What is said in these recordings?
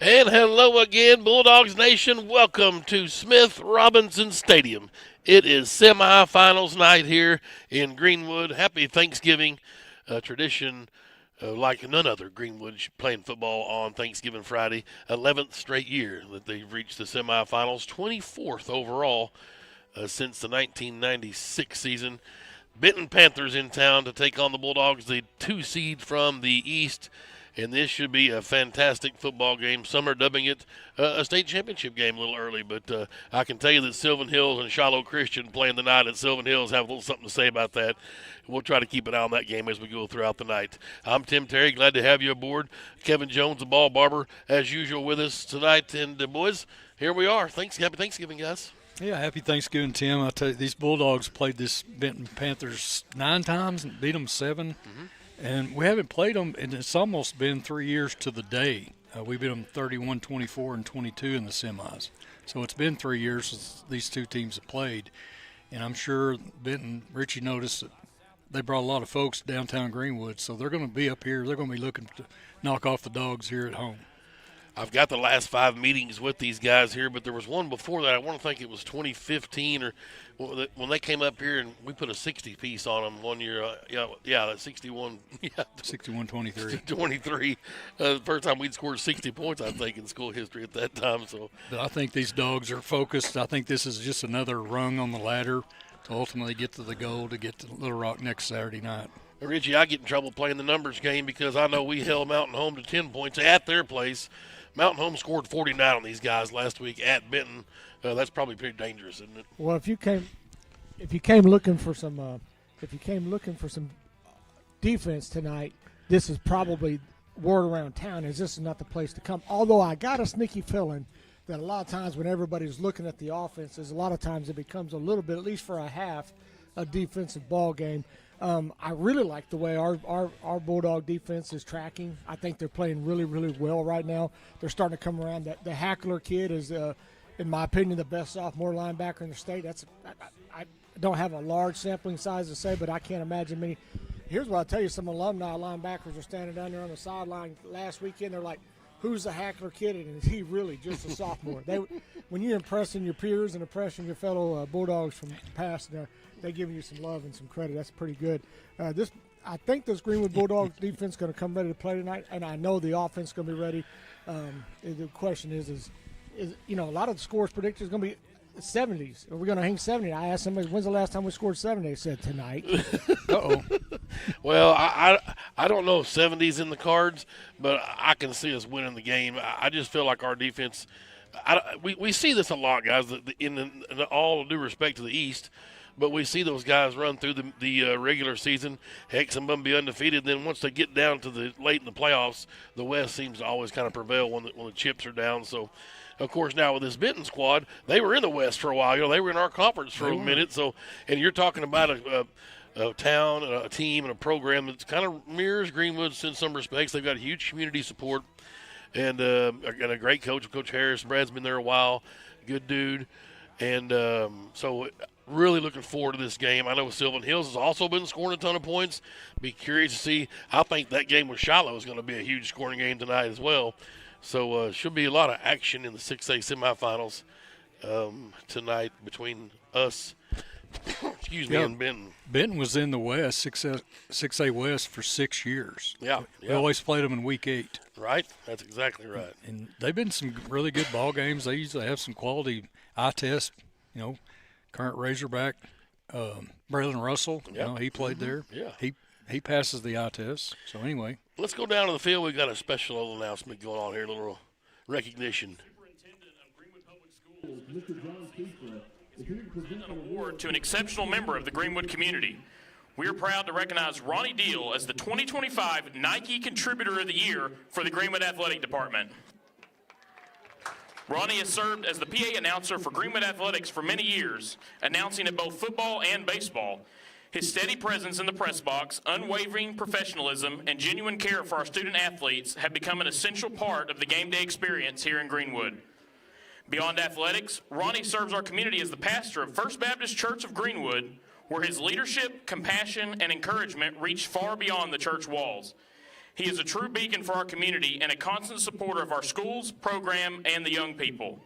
And hello again, Bulldogs Nation. Welcome to Smith Robinson Stadium. It is semifinals night here in Greenwood. Happy Thanksgiving. Tradition like none other. Greenwood playing football on Thanksgiving Friday. 11th straight year that they've reached the semifinals. 24th overall since the 1996 season. Benton Panthers in town to take on the Bulldogs, the 2 seed from the East. And this should be a fantastic football game. Some are dubbing it a state championship game a little early, but I can tell you that Sylvan Hills and Shiloh Christian playing the night at Sylvan Hills have a little something to say about that. We'll try to keep an eye on that game as we go throughout the night. I'm Tim Terry. Glad to have you aboard. Kevin Jones, the ball barber, as usual, with us tonight. And, boys, here we are. Happy Thanksgiving, guys. Yeah, happy Thanksgiving, Tim. I tell you, these Bulldogs played this Benton Panthers 9 times and beat them 7. Mm-hmm. And we haven't played them, and it's almost been 3 years to the day. We beat them 31, 24, and 22 in the semis. So it's been 3 years since these two teams have played. And I'm sure Benton, Richie noticed that they brought a lot of folks downtown Greenwood, so they're going to be up here. They're going to be looking to knock off the Dogs here at home. I've got the last 5 meetings with these guys here, but there was one before that. I want to think it was 2015 or when they came up here and we put a 60 piece on them one year. That 61. Yeah, 61-23. 23. The first time we'd scored 60 points, I think, in school history at that time. So, but I think these Dogs are focused. I think this is just another rung on the ladder to ultimately get to the goal to get to Little Rock next Saturday night. Richie, I get in trouble playing the numbers game because I know we held Mountain Home to 10 points at their place. Mountain Home scored 49 on these guys last week at Benton. That's probably pretty dangerous, isn't it? Well, if you came looking for some defense tonight, this is probably word around town is this is not the place to come. Although I got a sneaky feeling that a lot of times when everybody's looking at the offenses, a lot of times it becomes a little bit, at least for a half, a defensive ball game. I really like the way our Bulldog defense is tracking. I think they're playing really, really well right now. They're starting to come around. The Hackler kid is, in my opinion, the best sophomore linebacker in the state. I don't have a large sampling size to say, but I can't imagine many. Here's what I'll tell you. Some alumni linebackers are standing down there on the sideline last weekend. They're like, who's the Hackler kid, and is he really just a sophomore? When you're impressing your peers and impressing your fellow Bulldogs from the past, they give you some love and some credit. That's pretty good. I think this Greenwood Bulldogs defense is going to come ready to play tonight, and I know the offense is going to be ready. The question is a lot of the scores predicted is going to be 70s. Are we going to hang 70? I asked somebody, when's the last time we scored 70? They said tonight. Uh-oh. Well, I don't know if 70's in the cards, but I can see us winning the game. I just feel like our defense we see this a lot, guys, in all due respect to the East, but we see those guys run through the regular season. Heck, some of them be undefeated. Then once they get down to the late in the playoffs, the West seems to always kind of prevail when the chips are down. So, of course, now with this Benton squad, they were in the West for a while. They were in our conference for a minute. So, and you're talking about a town, a team, and a program that kind of mirrors Greenwood's in some respects. They've got huge community support and a great coach, Coach Harris. Brad's been there a while, good dude. And so really looking forward to this game. I know Sylvan Hills has also been scoring a ton of points. Be curious to see. I think that game with Shiloh is going to be a huge scoring game tonight as well. So should be a lot of action in the 6A semifinals tonight between us and Benton. Benton was in the West, 6A West for 6 years. Yeah. We always played them in Week 8. Right. That's exactly right. And they've been some really good ball games. They usually have some quality eye test. Current Razorback, Braylon Russell, he played there. Yeah. He passes the eye test. So, anyway. Let's go down to the field. We've got a special little announcement going on here, a little recognition. An award to an exceptional member of the Greenwood community. We are proud to recognize Ronnie Deal as the 2025 Nike Contributor of the Year for the Greenwood Athletic Department. Ronnie has served as the PA announcer for Greenwood Athletics for many years, announcing at both football and baseball. His steady presence in the press box, unwavering professionalism, and genuine care for our student athletes have become an essential part of the game day experience here in Greenwood. Beyond athletics, Ronnie serves our community as the pastor of First Baptist Church of Greenwood, where his leadership, compassion, and encouragement reach far beyond the church walls. He is a true beacon for our community and a constant supporter of our schools, program, and the young people.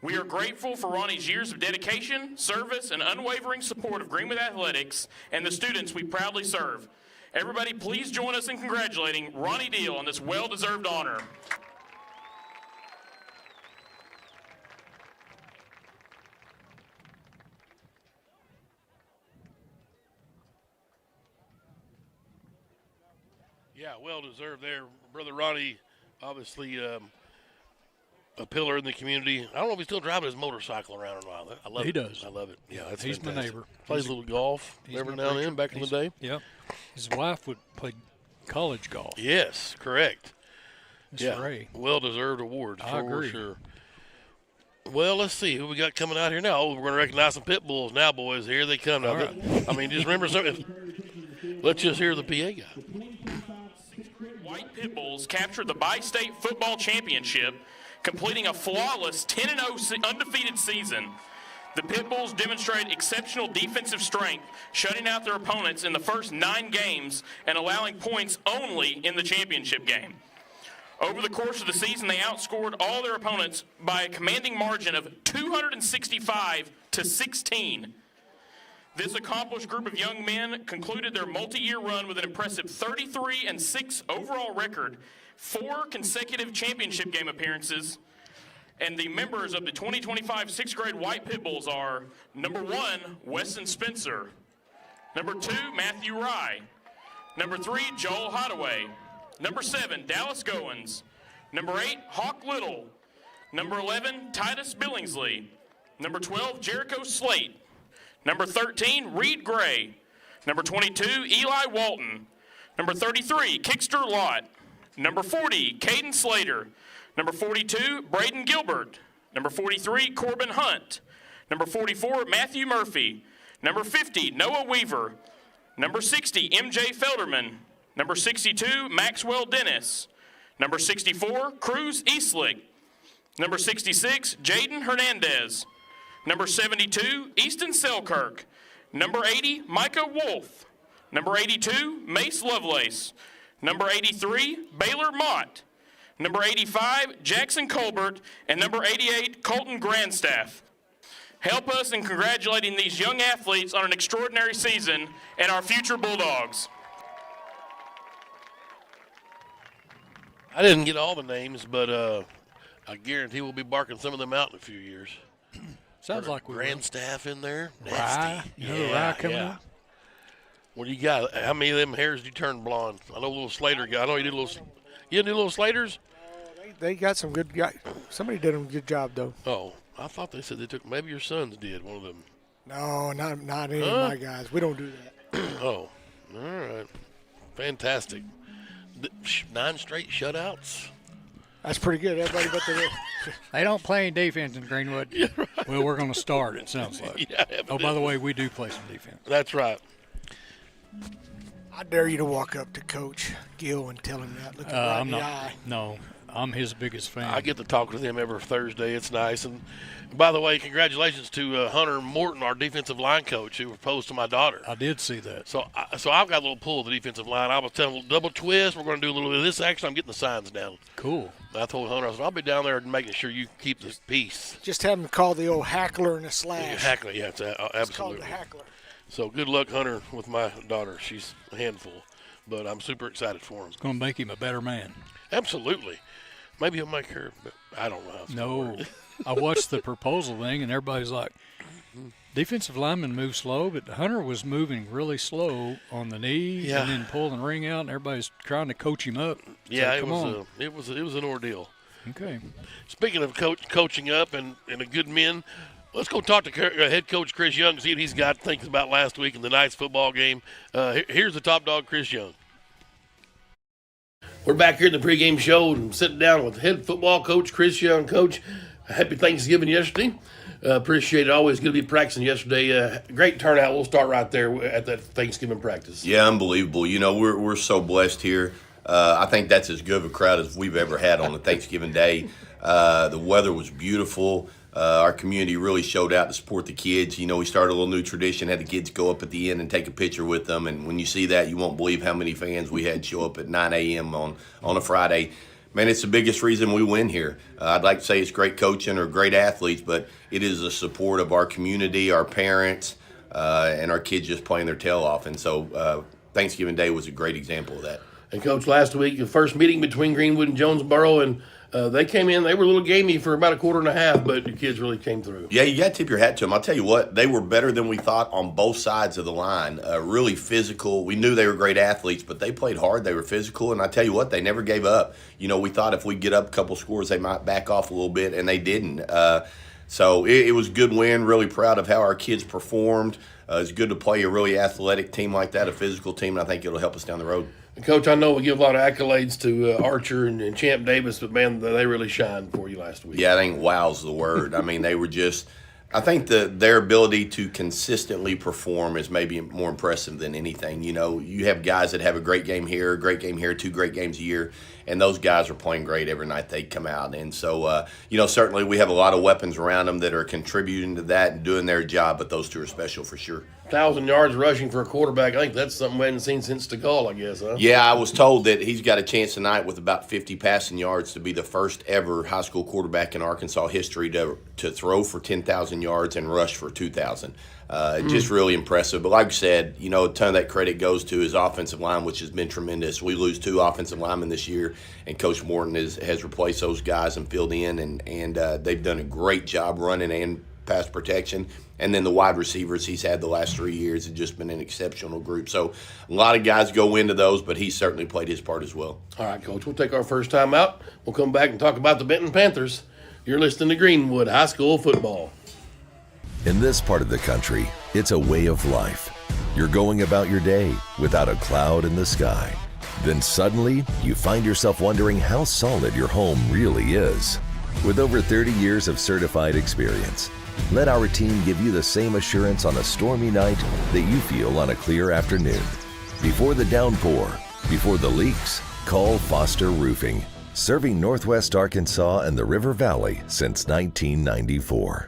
We are grateful for Ronnie's years of dedication, service, and unwavering support of Greenwood Athletics and the students we proudly serve. Everybody, please join us in congratulating Ronnie Deal on this well-deserved honor. Yeah, well deserved there. Brother Ronnie, obviously a pillar in the community. I don't know if he's still driving his motorcycle around or not. I love it. He does. I love it. Yeah, that's He's fantastic. my neighbor. Plays a little golf every now and then back in the day. Yep. His wife would play college golf. Yes, correct. Miss Yeah, Ray. well-deserved award I for agree. sure. Well, let's see who we got coming out here now. Oh, we're going to recognize some pit bulls now, boys. Here they come. Now, All right. I mean, just remember something. Let's just hear the PA guy. White Pit Bulls captured the Bi-State Football Championship, completing a flawless 10-0 undefeated season. The Pit Bulls demonstrated exceptional defensive strength, shutting out their opponents in the first 9 games and allowing points only in the championship game. Over the course of the season, they outscored all their opponents by a commanding margin of 265-16. This accomplished group of young men concluded their multi-year run with an impressive 33-6 overall record, 4 consecutive championship game appearances, and the members of the 2025 6th grade White Pit Bulls are number 1, Weston Spencer, number 2, Matthew Rye, number 3, Joel Hottaway, number 7, Dallas Goins, number 8, Hawk Little, number 11, Titus Billingsley, number 12, Jericho Slate, number 13, Reed Gray, number 22, Eli Walton, number 33, Kickster Lott, number 40, Caden Slater, number 42, Braden Gilbert, number 43, Corbin Hunt, number 44, Matthew Murphy, number 50, Noah Weaver, number 60, MJ Felderman, number 62, Maxwell Dennis, number 64, Cruz Eastlick, number 66, Jaden Hernandez, number 72, Easton Selkirk, number 80, Micah Wolf, number 82, Mace Lovelace, number 83, Baylor Mott, number 85, Jackson Colbert, and number 88, Colton Grandstaff. Help us in congratulating these young athletes on an extraordinary season and our future Bulldogs. I didn't get all the names, but I guarantee we'll be barking some of them out in a few years. Sounds like we Grandstaff in there. Rye. Nasty. You know the Rye coming yeah. up? What do you got? How many of them hairs did you turn blonde? I know a little Slater guy. I know you did a little. You did a little Slaters? They got some good guys. Somebody did a good job, though. Oh, I thought they said they took. Maybe your sons did one of them. No, not any of my guys. We don't do that. Oh, all right. Fantastic. 9 straight shutouts. That's pretty good. Everybody but the They don't play any defense in Greenwood. Yeah, right. Well, we're going to start, it sounds like. Yeah, Oh, by the way, we do play some defense. That's right. I dare you to walk up to Coach Gill and tell him that. Look him right I'm in the not. eye. No, I'm his biggest fan. I get to talk with him every Thursday. It's nice. And by the way, congratulations to Hunter Morton, our defensive line coach, who proposed to my daughter. I did see that. So I've got a little pull of the defensive line. I was telling him, double twist. We're going to do a little bit of this action. I'm getting the signs down. Cool. I told Hunter, I said, I'll be down there making sure you keep the peace. Just have him call the old hackler and a slash. Hackler, yeah, it's It's called absolutely. the hackler. So good luck, Hunter, with my daughter. She's a handful, but I'm super excited for him. Going to make him a better man. Absolutely. Maybe he'll make her, but I don't know how it's gonna No. work. I watched the proposal thing, and everybody's like, defensive linemen move slow, but Hunter was moving really slow on the knee Yeah. and then pulling the ring out, and everybody's trying to coach him up. Yeah, So, come on. it was an ordeal. Okay. Speaking of coaching up and a good men, let's go talk to head coach Chris Young, see what he's got thinking about last week in the Knights football game. Here's the top dog, Chris Young. We're back here in the pregame show and sitting down with head football coach Chris Young. Coach, happy Thanksgiving yesterday. Appreciate it. Always good to be practicing yesterday. Great turnout. We'll start right there at that Thanksgiving practice. Yeah, unbelievable. You know, we're so blessed here. I think that's as good of a crowd as we've ever had on a Thanksgiving Day. The weather was beautiful. Our community really showed out to support the kids. You know, we started a little new tradition, had the kids go up at the end and take a picture with them. And when you see that, you won't believe how many fans we had show up at 9 a.m. on a Friday. Man, it's the biggest reason we win here. I'd like to say it's great coaching or great athletes, but it is the support of our community, our parents, and our kids just playing their tail off. And so Thanksgiving Day was a great example of that. And, Coach, last week, the first meeting between Greenwood and Jonesboro, and they came in. They were a little gamey for about a quarter and a half, but the kids really came through. Yeah, you got to tip your hat to them. I'll tell you what, they were better than we thought on both sides of the line. Really physical. We knew they were great athletes, but they played hard. They were physical, and I tell you what, they never gave up. You know, we thought if we get up a couple scores, they might back off a little bit, and they didn't. So it was a good win. Really proud of how our kids performed. It's good to play a really athletic team like that, a physical team, and I think it'll help us down the road. Coach, I know we give a lot of accolades to Archer and Champ Davis, but, man, they really shined for you last week. Yeah, I think wow's the word. I mean, they were just – I think their ability to consistently perform is maybe more impressive than anything. You know, you have guys that have a great game here, 2 great games a year, and those guys are playing great every night they come out. And so, you know, certainly we have a lot of weapons around them that are contributing to that and doing their job, but those two are special for sure. 1,000 yards rushing for a quarterback. I think that's something we hadn't seen since DeGaulle, I guess, huh? Yeah, I was told that he's got a chance tonight with about 50 passing yards to be the first ever high school quarterback in Arkansas history to throw for 10,000 yards and rush for 2,000. Just really impressive. But like I said, you know, a ton of that credit goes to his offensive line, which has been tremendous. We lose 2 offensive linemen this year, and Coach Morton has replaced those guys and filled in, and they've done a great job running and pass protection. And then the wide receivers he's had the last 3 years have just been an exceptional group. So a lot of guys go into those, but he certainly played his part as well. All right, Coach, we'll take our first time out. We'll come back and talk about the Benton Panthers. You're listening to Greenwood High School Football. In this part of the country, it's a way of life. You're going about your day without a cloud in the sky. Then suddenly, you find yourself wondering how solid your home really is. With over 30 years of certified experience, let our team give you the same assurance on a stormy night that you feel on a clear afternoon. Before the downpour, before the leaks, call Foster Roofing, serving Northwest Arkansas and the River Valley since 1994.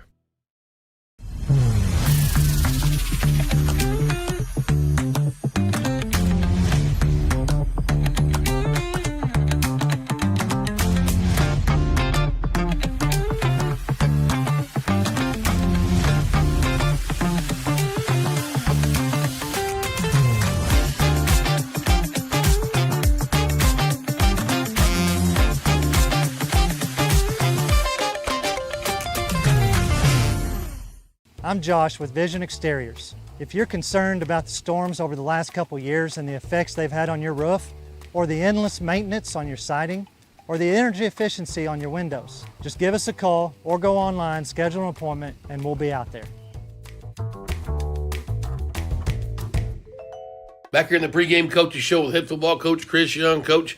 I'm Josh with Vision Exteriors. If you're concerned about the storms over the last couple years and the effects they've had on your roof, or the endless maintenance on your siding, or the energy efficiency on your windows, just give us a call or go online, schedule an appointment, and we'll be out there. Back here in the pregame coaches show with head football coach Chris Young. Coach,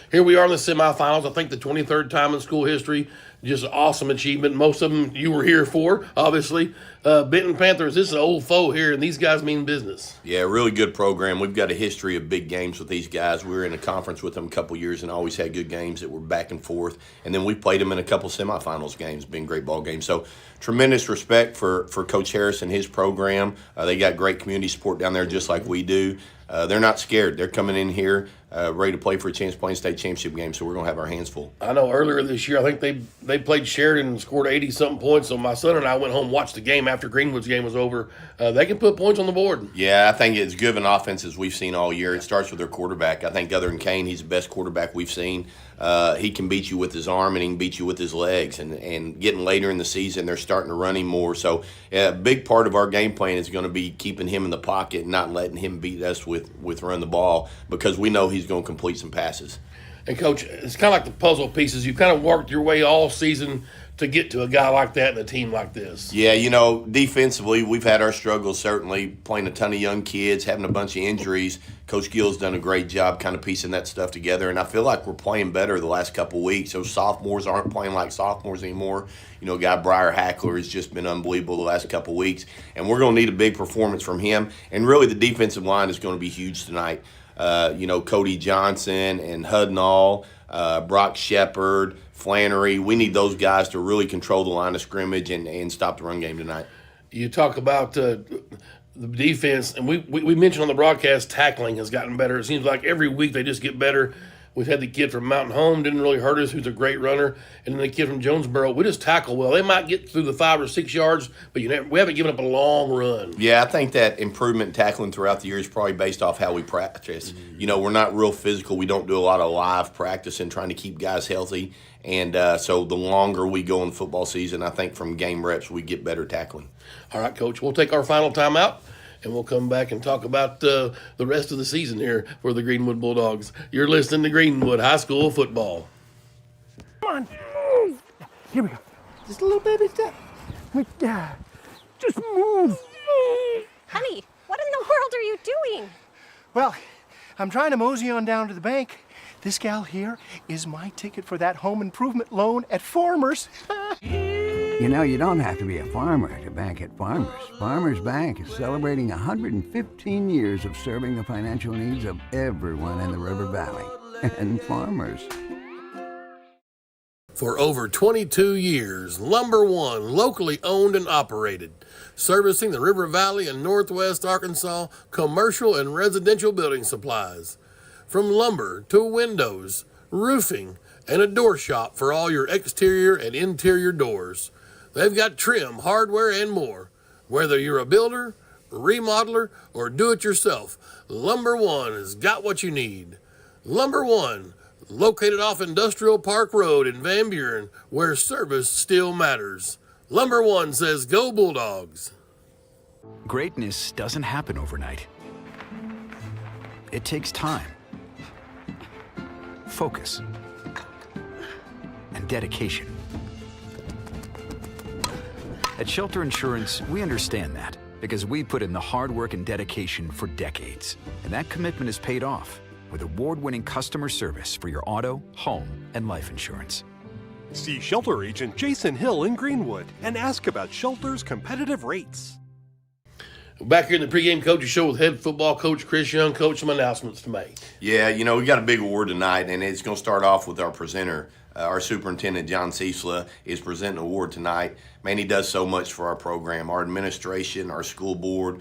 here we are in the semifinals. I think the 23rd time in school history. Just an awesome achievement. Most of them you were here for, obviously. Benton Panthers, this is an old foe here, and these guys mean business. Yeah, really good program. We've got a history of big games with these guys. We were in a conference with them a couple years and always had good games that were back and forth. And then we played them in a couple semifinals games, been great ball games. So tremendous respect for Coach Harris and his program. They got great community support down there just like we do. They're not scared. They're coming in here ready to play for a chance to play in state championship game, so we're going to have our hands full. I know earlier this year, I think they played Sheridan and scored 80-something points, so my son and I went home and watched the game after Greenwood's game was over. They can put points on the board. Yeah, I think it's good of an offense as we've seen all year. It starts with their quarterback. I think other than Kane, he's the best quarterback we've seen. He can beat you with his arm and he can beat you with his legs. And getting later in the season, they're starting to run him more. So a big part of our game plan is going to be keeping him in the pocket and not letting him beat us with run the ball, because we know he's going to complete some passes. And, Coach, it's kind of like the puzzle pieces. You've kind of worked your way all season to get to a guy like that and a team like this. Yeah, you know, defensively, we've had our struggles, certainly, playing a ton of young kids, having a bunch of injuries. Coach Gill's done a great job kind of piecing that stuff together, and I feel like we're playing better the last couple of weeks. Those sophomores aren't playing like sophomores anymore. You know, guy Briar Hackler has just been unbelievable the last couple of weeks, and we're going to need a big performance from him. And really, the defensive line is going to be huge tonight. You know, Cody Johnson and Hudnall, Brock Shepard, Flannery. We need those guys to really control the line of scrimmage and stop the run game tonight. You talk about the defense, and we mentioned on the broadcast tackling has gotten better. It seems like every week they just get better. We've had the kid from Mountain Home, didn't really hurt us, who's a great runner. And then the kid from Jonesboro, we just tackle well. They might get through the 5 or 6 yards, but we haven't given up a long run. Yeah, I think that improvement in tackling throughout the year is probably based off how we practice. Mm-hmm. We're not real physical. We don't do a lot of live practice and trying to keep guys healthy. And so the longer we go in the football season, I think from game reps, we get better tackling. All right, Coach, we'll take our final timeout. And we'll come back and talk about the rest of the season here for the Greenwood Bulldogs. You're listening to Greenwood High School Football. Come on. Move. Here we go. Just a little baby step. Just move. Honey, what in the world are you doing? Well, I'm trying to mosey on down to the bank. This gal here is my ticket for that home improvement loan at Farmers. You don't have to be a farmer to bank at Farmers. Farmers Bank is celebrating 115 years of serving the financial needs of everyone in the River Valley. And Farmers. For over 22 years, Lumber One, locally owned and operated, servicing the River Valley and Northwest Arkansas commercial and residential building supplies. From lumber to windows, roofing, and a door shop for all your exterior and interior doors. They've got trim, hardware, and more. Whether you're a builder, remodeler, or do-it-yourself, Lumber One has got what you need. Lumber One, located off Industrial Park Road in Van Buren, where service still matters. Lumber One says, go Bulldogs. Greatness doesn't happen overnight. It takes time, focus, and dedication. At Shelter Insurance, we understand that because we put in the hard work and dedication for decades. And that commitment is paid off with award-winning customer service for your auto, home, and life insurance. See Shelter Agent Jason Hill in Greenwood and ask about Shelter's competitive rates. Back here in the pregame coaches show with head football coach Chris Young. Coach, some announcements to make. Yeah, we got a big award tonight, and it's going to start off with our presenter. Our superintendent, John Ciesla, is presenting an award tonight. Man, he does so much for our program. Our administration, our school board,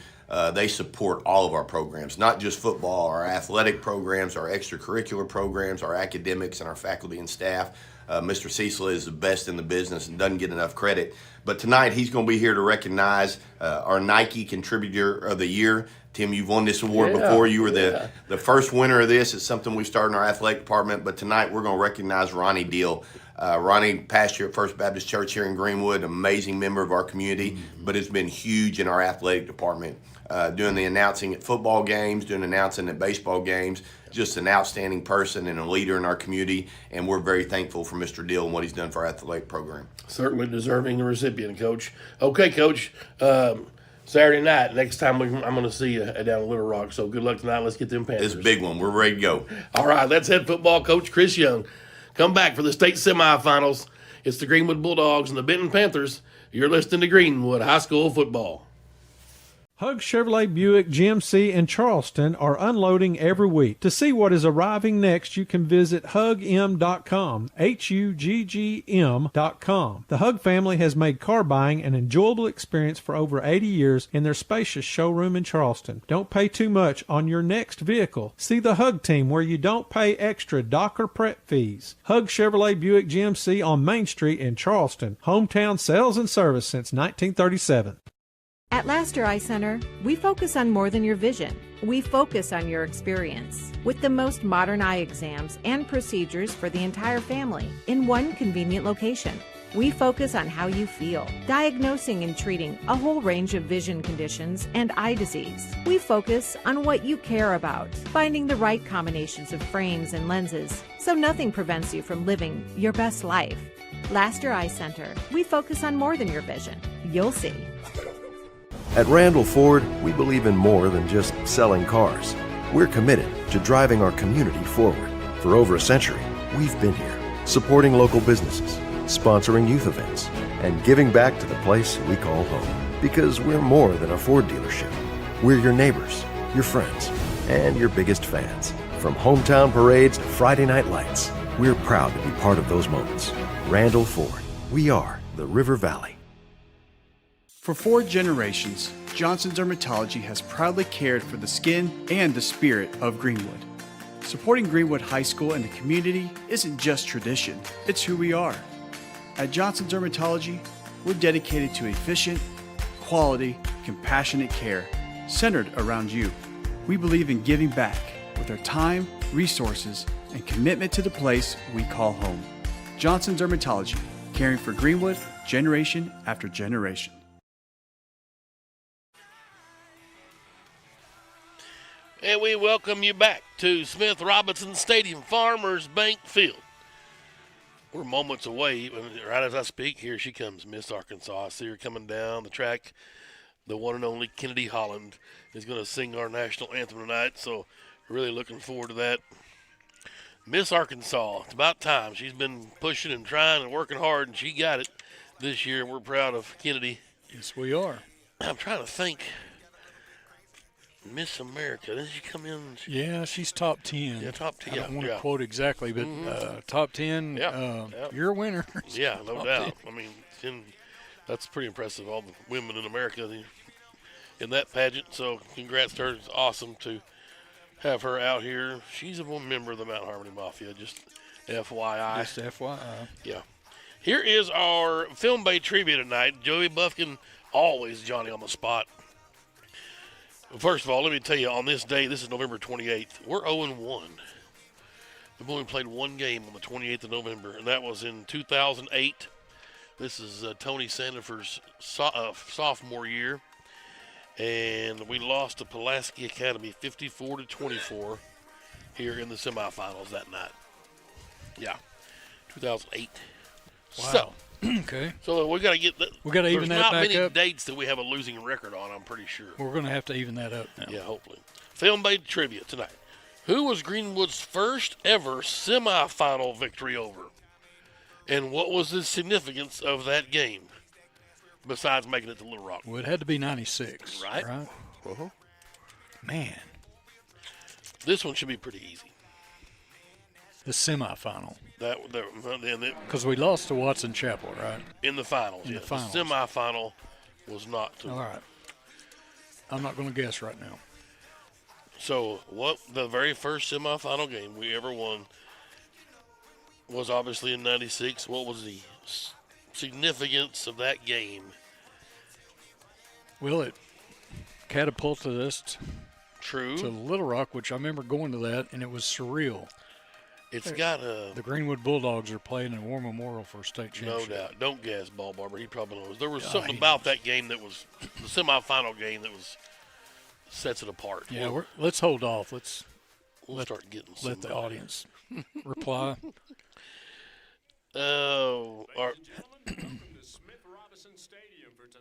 they support all of our programs, not just football, our athletic programs, our extracurricular programs, our academics, and our faculty and staff. Mr. Ciesla is the best in the business and doesn't get enough credit. But tonight, he's going to be here to recognize our Nike Contributor of the Year. Tim, you've won this award before. You were the first winner of this. It's something we started in our athletic department. But tonight, we're going to recognize Ronnie Deal. Ronnie, pastor at First Baptist Church here in Greenwood, amazing member of our community, but has been huge in our athletic department. Doing the announcing at football games, doing announcing at baseball games, just an outstanding person and a leader in our community, and we're very thankful for Mr. Deal and what he's done for our athletic program. Certainly deserving the recipient, Coach. Okay, Coach, Saturday night, next time I'm going to see you down in Little Rock, so good luck tonight. Let's get them Panthers. It's a big one. We're ready to go. All right, that's head football coach Chris Young. Come back for the state semifinals. It's the Greenwood Bulldogs and the Benton Panthers. You're listening to Greenwood High School Football. Hug Chevrolet Buick GMC in Charleston are unloading every week. To see what is arriving next, you can visit hugm.com, HUGGM.com. The Hug family has made car buying an enjoyable experience for over 80 years in their spacious showroom in Charleston. Don't pay too much on your next vehicle. See the Hug team where you don't pay extra docker prep fees. Hug Chevrolet Buick GMC on Main Street in Charleston. Hometown sales and service since 1937. At Laster Eye Center, we focus on more than your vision. We focus on your experience with the most modern eye exams and procedures for the entire family in one convenient location. We focus on how you feel, diagnosing and treating a whole range of vision conditions and eye disease. We focus on what you care about, finding the right combinations of frames and lenses so nothing prevents you from living your best life. Laster Eye Center, we focus on more than your vision. You'll see. At Randall Ford, we believe in more than just selling cars. We're committed to driving our community forward. For over a century, we've been here, supporting local businesses, sponsoring youth events, and giving back to the place we call home. Because we're more than a Ford dealership. We're your neighbors, your friends, and your biggest fans. From hometown parades to Friday night lights, We're proud to be part of those moments. Randall Ford. We are the River Valley. For 4 generations, Johnson Dermatology has proudly cared for the skin and the spirit of Greenwood. Supporting Greenwood High School and the community isn't just tradition, it's who we are. At Johnson Dermatology, we're dedicated to efficient, quality, compassionate care centered around you. We believe in giving back with our time, resources, and commitment to the place we call home. Johnson Dermatology, caring for Greenwood generation after generation. And we welcome you back to Smith Robinson Stadium, Farmers Bank Field. We're moments away. Right as I speak, here she comes, Miss Arkansas. I see her coming down the track. The one and only Kennedy Holland is going to sing our national anthem tonight, so really looking forward to that. Miss Arkansas, it's about time. She's been pushing and trying and working hard, and she got it this year. We're proud of Kennedy. Yes, we are. I'm trying to think. Miss America, didn't she come in? Yeah, she's top 10. Yeah, top 10. I don't want to quote exactly, but top 10, you're a winner. Yeah, no doubt. I mean, that's pretty impressive, all the women in America in that pageant. So congrats to her. It's awesome to have her out here. She's a member of the Mount Harmony Mafia, just FYI. Just FYI. Yeah. Here is our Film Bay trivia tonight. Joey Buffkin, always Johnny on the spot. First of all, let me tell you, on this day, this is November 28th, we're 0-1. We've only played one game on the 28th of November, and that was in 2008. This is Tony Sandifer's sophomore year, and we lost to Pulaski Academy 54-24 here in the semifinals that night. Yeah, 2008. Wow. So, okay. So we got to get that. We got to even that back up. There's not many dates that we have a losing record on, I'm pretty sure. We're going to have to even that up now. Yeah, hopefully. Film Bay trivia tonight. Who was Greenwood's first ever semifinal victory over? And what was the significance of that game besides making it to Little Rock? Well, it had to be 96. Right? Uh-huh. Man. This one should be pretty easy. The semifinal. Because we lost to Watson Chapel, right? In the finals, The finals. The semifinal was not. All right. I'm not going to guess right now. So, the very first semifinal game we ever won was obviously in 96. What was the significance of that game? Well, it catapulted us to Little Rock, which I remember going to that, and it was surreal. It's got a... The Greenwood Bulldogs are playing in War Memorial for a state championship. No doubt. Don't guess, Ball Barber. He probably knows. There was something about that game that was the semifinal game that sets it apart. Yeah, let's hold off. We'll start getting some. Let the audience reply.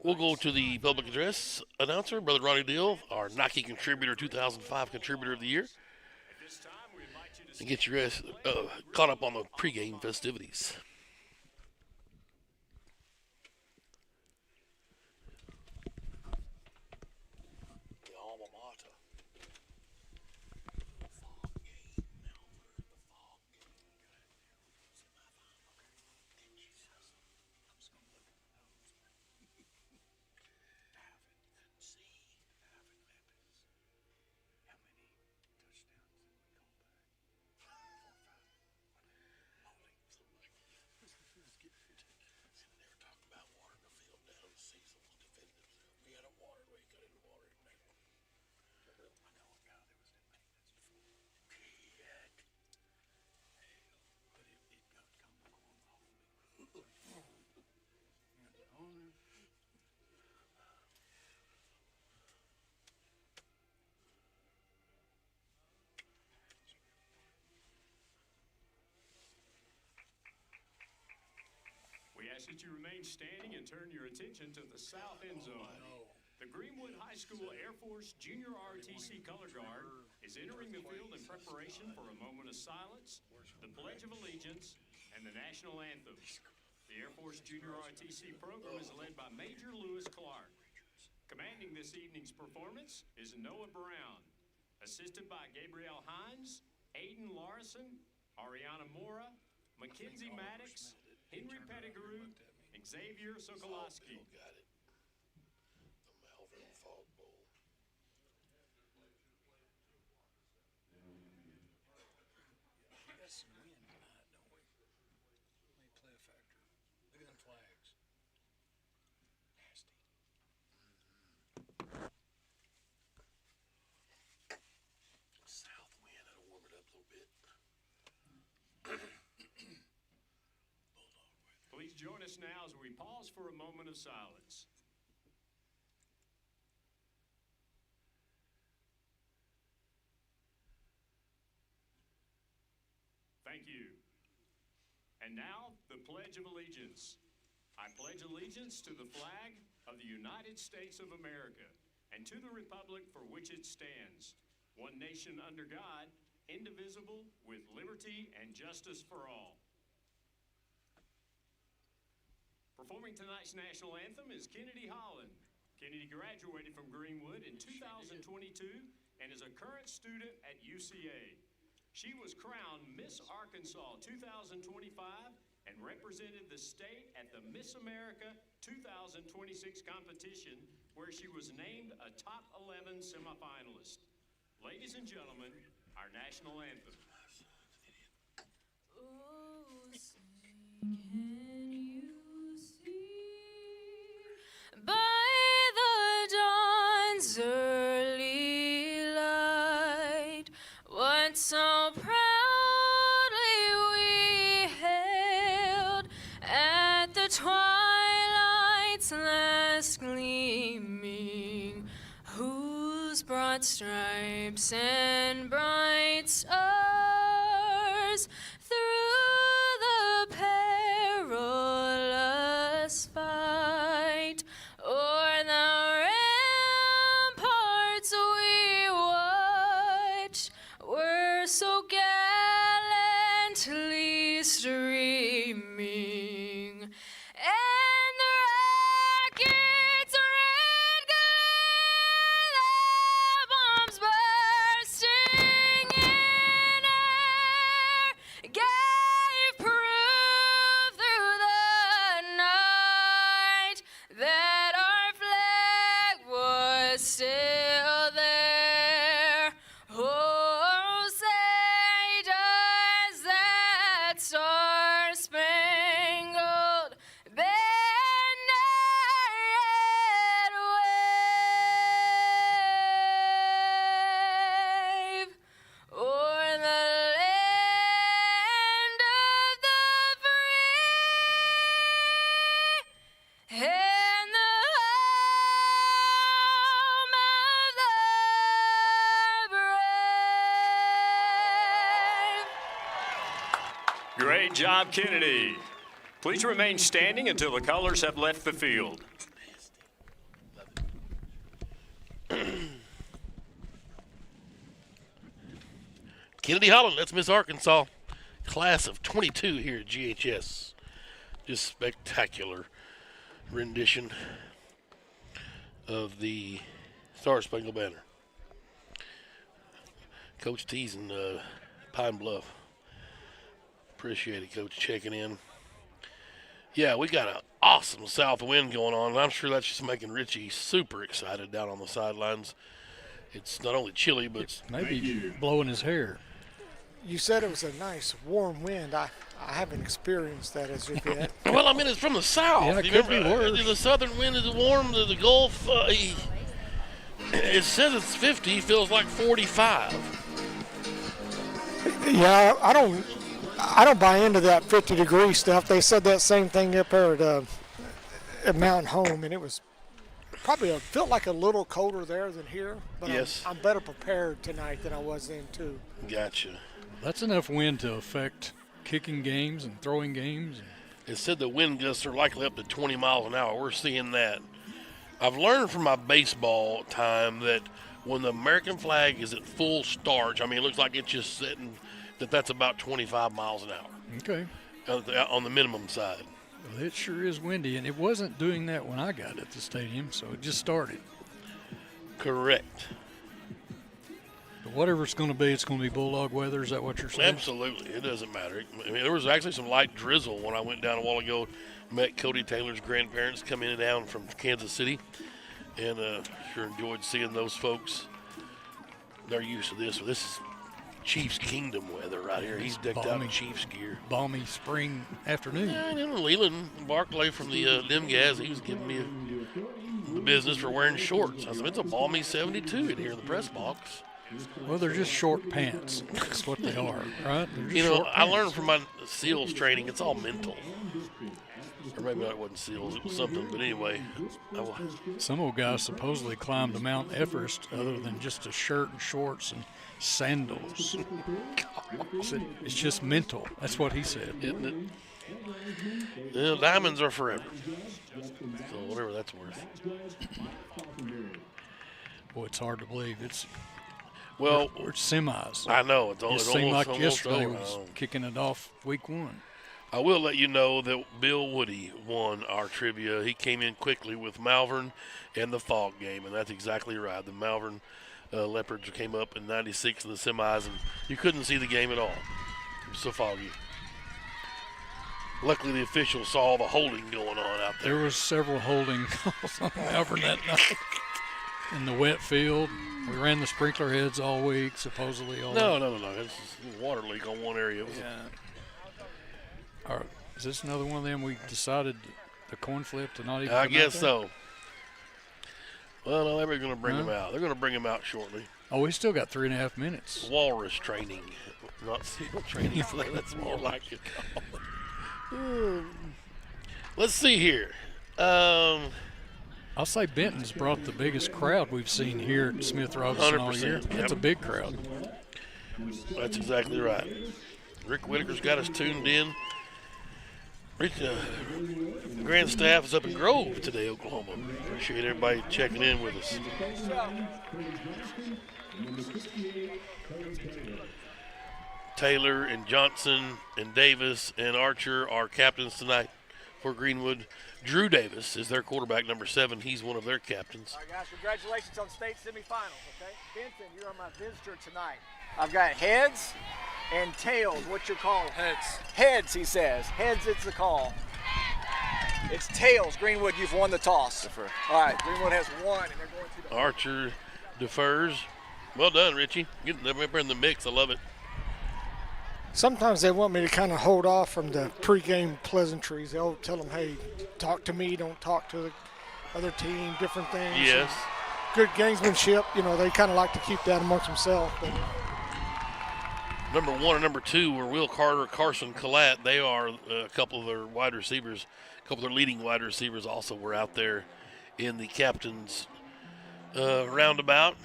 We'll go to the public address announcer, Brother Ronnie Deal, our Nike Contributor 2005 Contributor of the Year. And get your ass caught up on the pregame festivities. We ask that you remain standing and turn your attention to the south end zone. The Greenwood High School Air Force Junior ROTC Color Guard is entering the field in preparation for a moment of silence, the Pledge of Allegiance, and the national anthem. The Air Force Junior ROTC program is led by Major Lewis Clark. Commanding this evening's performance is Noah Brown, assisted by Gabrielle Hines, Aiden Larson, Ariana Mora, Mackenzie Maddox, Henry Pettigrew, Xavier Sokolowski. South wind, that'll warm it up a little bit. Please join us now as we pause for a moment of silence. Thank you. And now, the Pledge of Allegiance. I pledge allegiance to the flag of the United States of America and to the republic for which it stands, one nation under God, indivisible, with liberty and justice for all. Performing tonight's national anthem is Kennedy Holland. Kennedy graduated from Greenwood in 2022 and is a current student at UCA. She was crowned Miss Arkansas 2025 and represented the state at the Miss America 2026 competition, where she was named a top 11 semifinalist. Ladies and gentlemen, our national anthem. Oh, can you see by the dawn's early light what so proudly we hailed at the twilight's last gleaming, whose broad stripes and bright stars through the perilous fight o'er the ramparts we watched were so gallantly streaming, and the rockets' red glare, the bombs bursting in air, gave proof through the night that our flag was still there. Oh, say does that star-spangled banner yet wave o'er the land of the free and the home of the brave? Great job, Kennedy. Please remain standing until the colors have left the field. Kennedy Holland, that's Miss Arkansas. Class of 22 here at GHS. Just spectacular rendition of the Star Spangled Banner. Coach T's in Pine Bluff. Appreciate it, Coach, checking in. Yeah, we got an awesome south wind going on, and I'm sure that's just making Richie super excited down on the sidelines. It's not only chilly, but it's maybe blowing his hair. You said it was a nice warm wind. I haven't experienced that as of yet. Well, I mean, it's from the south. Yeah, it You could be remember, worse. The southern wind is warm. The Gulf, it says it's 50, feels like 45. Yeah, I don't buy into that 50-degree stuff. They said that same thing up there at Mountain Home, and it was probably felt like a little colder there than here. But Yes. I'm better prepared tonight than I was then too. Gotcha. That's enough wind to affect kicking games and throwing games. It said the wind gusts are likely up to 20 miles an hour. We're seeing that. I've learned from my baseball time that when the American flag is at full starch, I mean, it looks like it's just sitting, that's about 25 miles an hour. Okay. On the minimum side. Well, it sure is windy, and it wasn't doing that when I got at the stadium, so it just started. Correct. But whatever it's going to be Bulldog weather. Is that what you're saying? Absolutely. It doesn't matter. I mean, there was actually some light drizzle when I went down a while ago. Met Cody Taylor's grandparents come in and down from Kansas City, and sure enjoyed seeing those folks. They're used to this. This is Chiefs Kingdom weather right here. He's decked out in Chiefs gear. Balmy spring afternoon. Yeah, and then Leland Barclay from the Limgaz, he was giving me the business for wearing shorts. I said, it's a balmy 72 in here in the press box. Well, they're just short pants. That's what they are, right? You know, I learned from my SEALs training, it's all mental. Or maybe it wasn't SEALs, it was something. But anyway. Some old guys supposedly climbed to Mount Everest other than just a shirt and shorts and sandals. It's just mental. That's what he said. Isn't it? Yeah, diamonds are forever. So whatever that's worth. Boy, it's hard to believe. Well, we're semis. I know. It seemed like yesterday was kicking it off week one. I will let you know that Bill Woody won our trivia. He came in quickly with Malvern and the Fog game, and that's exactly right. The Malvern Leopards came up in 96 in the semis, and you couldn't see the game at all. It was so foggy. Luckily, the officials saw the holding going on out there. There was several holding calls on Malvern that night in the wet field. We ran the sprinkler heads all week, supposedly. No. It's a water leak on one area. Yeah. All right. Is this another one of them we decided the coin flip to not even I guess so. Well, no, they're going to bring him out. They're going to bring him out shortly. Oh, we still got 3.5 minutes. Walrus training, not SEAL training. That's more like it. Let's see here. I'll say Benton's brought the biggest crowd we've seen here at Smith Robinson all year. That's a big crowd. That's exactly right. Rick Whitaker's got us tuned in. Rick, the grand staff is up in Grove today, Oklahoma. Appreciate everybody checking in with us. Taylor and Johnson and Davis and Archer are captains tonight for Greenwood. Drew Davis is their quarterback, number 7. He's one of their captains. All right, guys, congratulations on state semifinals, okay? Benton, you're my visitor tonight. I've got heads and tails. What's your call? Heads. Heads, he says. Heads, it's the call. It's tails. Greenwood, you've won the toss. Defer. All right, Greenwood has won, and they're going to the Archer defers. Well done, Richie. Getting them up in the mix. I love it. Sometimes they want me to kind of hold off from the pregame pleasantries. They'll tell them, hey, talk to me, don't talk to the other team, different things. Yes. Good gamesmanship. You know, they kind of like to keep that amongst themselves. But Number 1 and number 2 were Will Carter, Carson Collette. They are a couple of their wide receivers, a couple of their leading wide receivers also were out there in the captain's roundabout.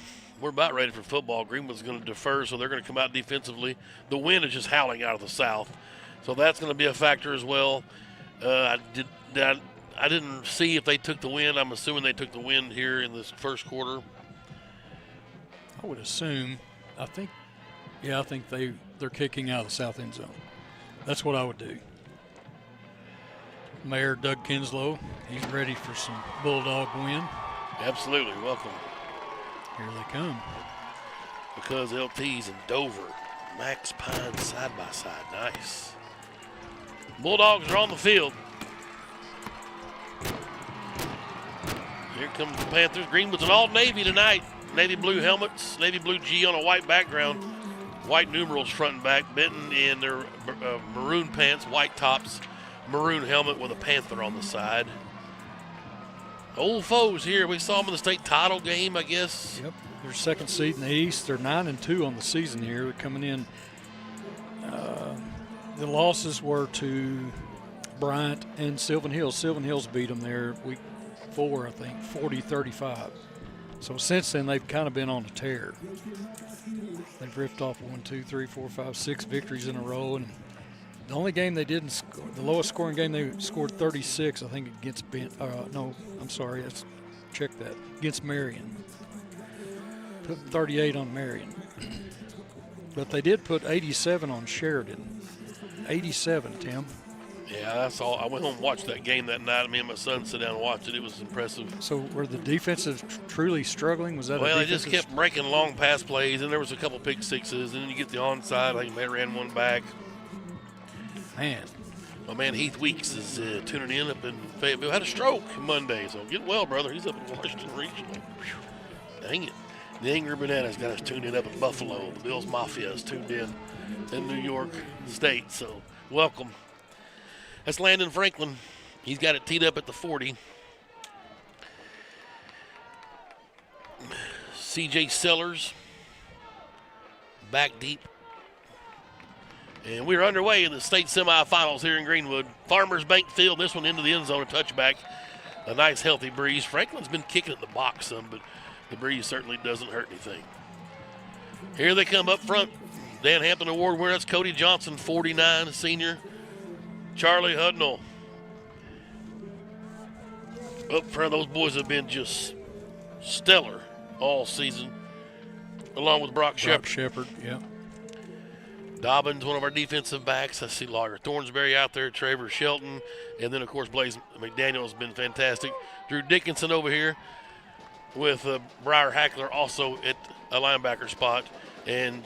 We're about ready for football. Greenwood's going to defer, so they're going to come out defensively. The wind is just howling out of the south, so that's going to be a factor as well. I didn't see if they took the wind. I'm assuming they took the wind here in this first quarter. I would assume. I think they're kicking out of the south end zone. That's what I would do. Mayor Doug Kinslow, he's ready for some Bulldog win. Absolutely. Welcome. Here they come. Because LT's in Dover. Max Pine side by side. Nice. Bulldogs are on the field. Here comes the Panthers. Greenwood's an all-navy tonight. Navy blue helmets, navy blue G on a white background. White numerals front and back. Benton in their maroon pants, white tops, maroon helmet with a panther on the side. Old foes here. We saw them in the state title game, I guess. Yep, they're second seed in the East. They're 9-2 on the season here. They're coming in. The losses were to Bryant and Sylvan Hills. Sylvan Hills beat them there week 4, I think, 40-35. So since then, they've kind of been on a tear. They've ripped off 1, 2, 3, 4, 5, 6 victories in a row. And the only game they didn't score, the lowest scoring game, they scored 36, I think, against let's check that, against Marion. Put 38 on Marion. But they did put 87 on Sheridan. 87, Tim. Yeah, that's all. I went home and watched that game that night. Me and my son sat down and watched it. It was impressive. So were the defenses truly struggling? Was that well, they just kept breaking long pass plays, and there was a couple pick sixes, and then you get the onside. I think they ran one back. Man. My man Heath Weeks is tuning in up in Fayetteville. Had a stroke Monday, so get well, brother. He's up in Washington Regional. Dang it. The Angry Bananas got us tuned in up in Buffalo. The Bills Mafia is tuned in New York State, so welcome. That's Landon Franklin. He's got it teed up at the 40. C.J. Sellers back deep. And we're underway in the state semifinals here in Greenwood. Farmers Bank Field, this one into the end zone, a touchback. A nice healthy breeze. Franklin's been kicking it in the box some, but the breeze certainly doesn't hurt anything. Here they come up front. Dan Hampton Award winner, that's Cody Johnson, 49, senior. Charlie Hudnall. Up front, those boys have been just stellar all season, along with Brock Shepard. Yeah. Dobbins, one of our defensive backs. I see Logger Thornsberry out there, Trevor Shelton, and then, of course, Blaze McDaniel has been fantastic. Drew Dickinson over here with Briar Hackler also at a linebacker spot, and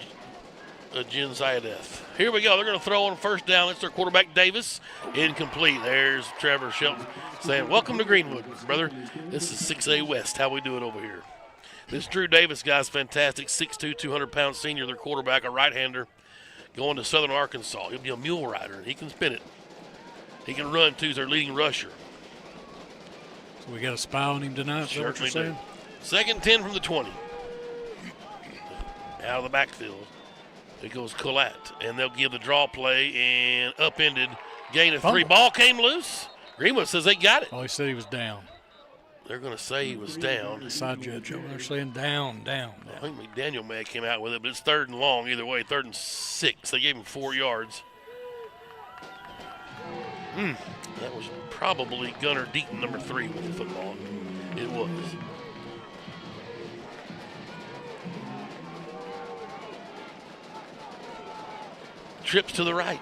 Jen Zayadeth. Here we go. They're going to throw on first down. It's their quarterback, Davis. Incomplete. There's Trevor Shelton saying, welcome to Greenwood, brother. This is 6A West, how we do it over here. This Drew Davis guy's fantastic, 6'2", 200-pound senior, their quarterback, a right-hander, going to Southern Arkansas. He'll be a mule rider, and he can spin it. He can run, too. He's their leading rusher. So we got a spy on him tonight, is that what you're saying? Second 10 from the 20. Out of the backfield. It goes Collette, and they'll give the draw play and upended. Gain of 3. Ball came loose. Greenwood says they got it. Oh, he said he was down. They're going to say he was down. Side judge over there saying down. I think McDaniel may have came out with it, but it's 3rd and long either way, 3rd and 6. They gave him 4 yards. That was probably Gunnar Deaton, number 3 with the football. It was. Trips to the right.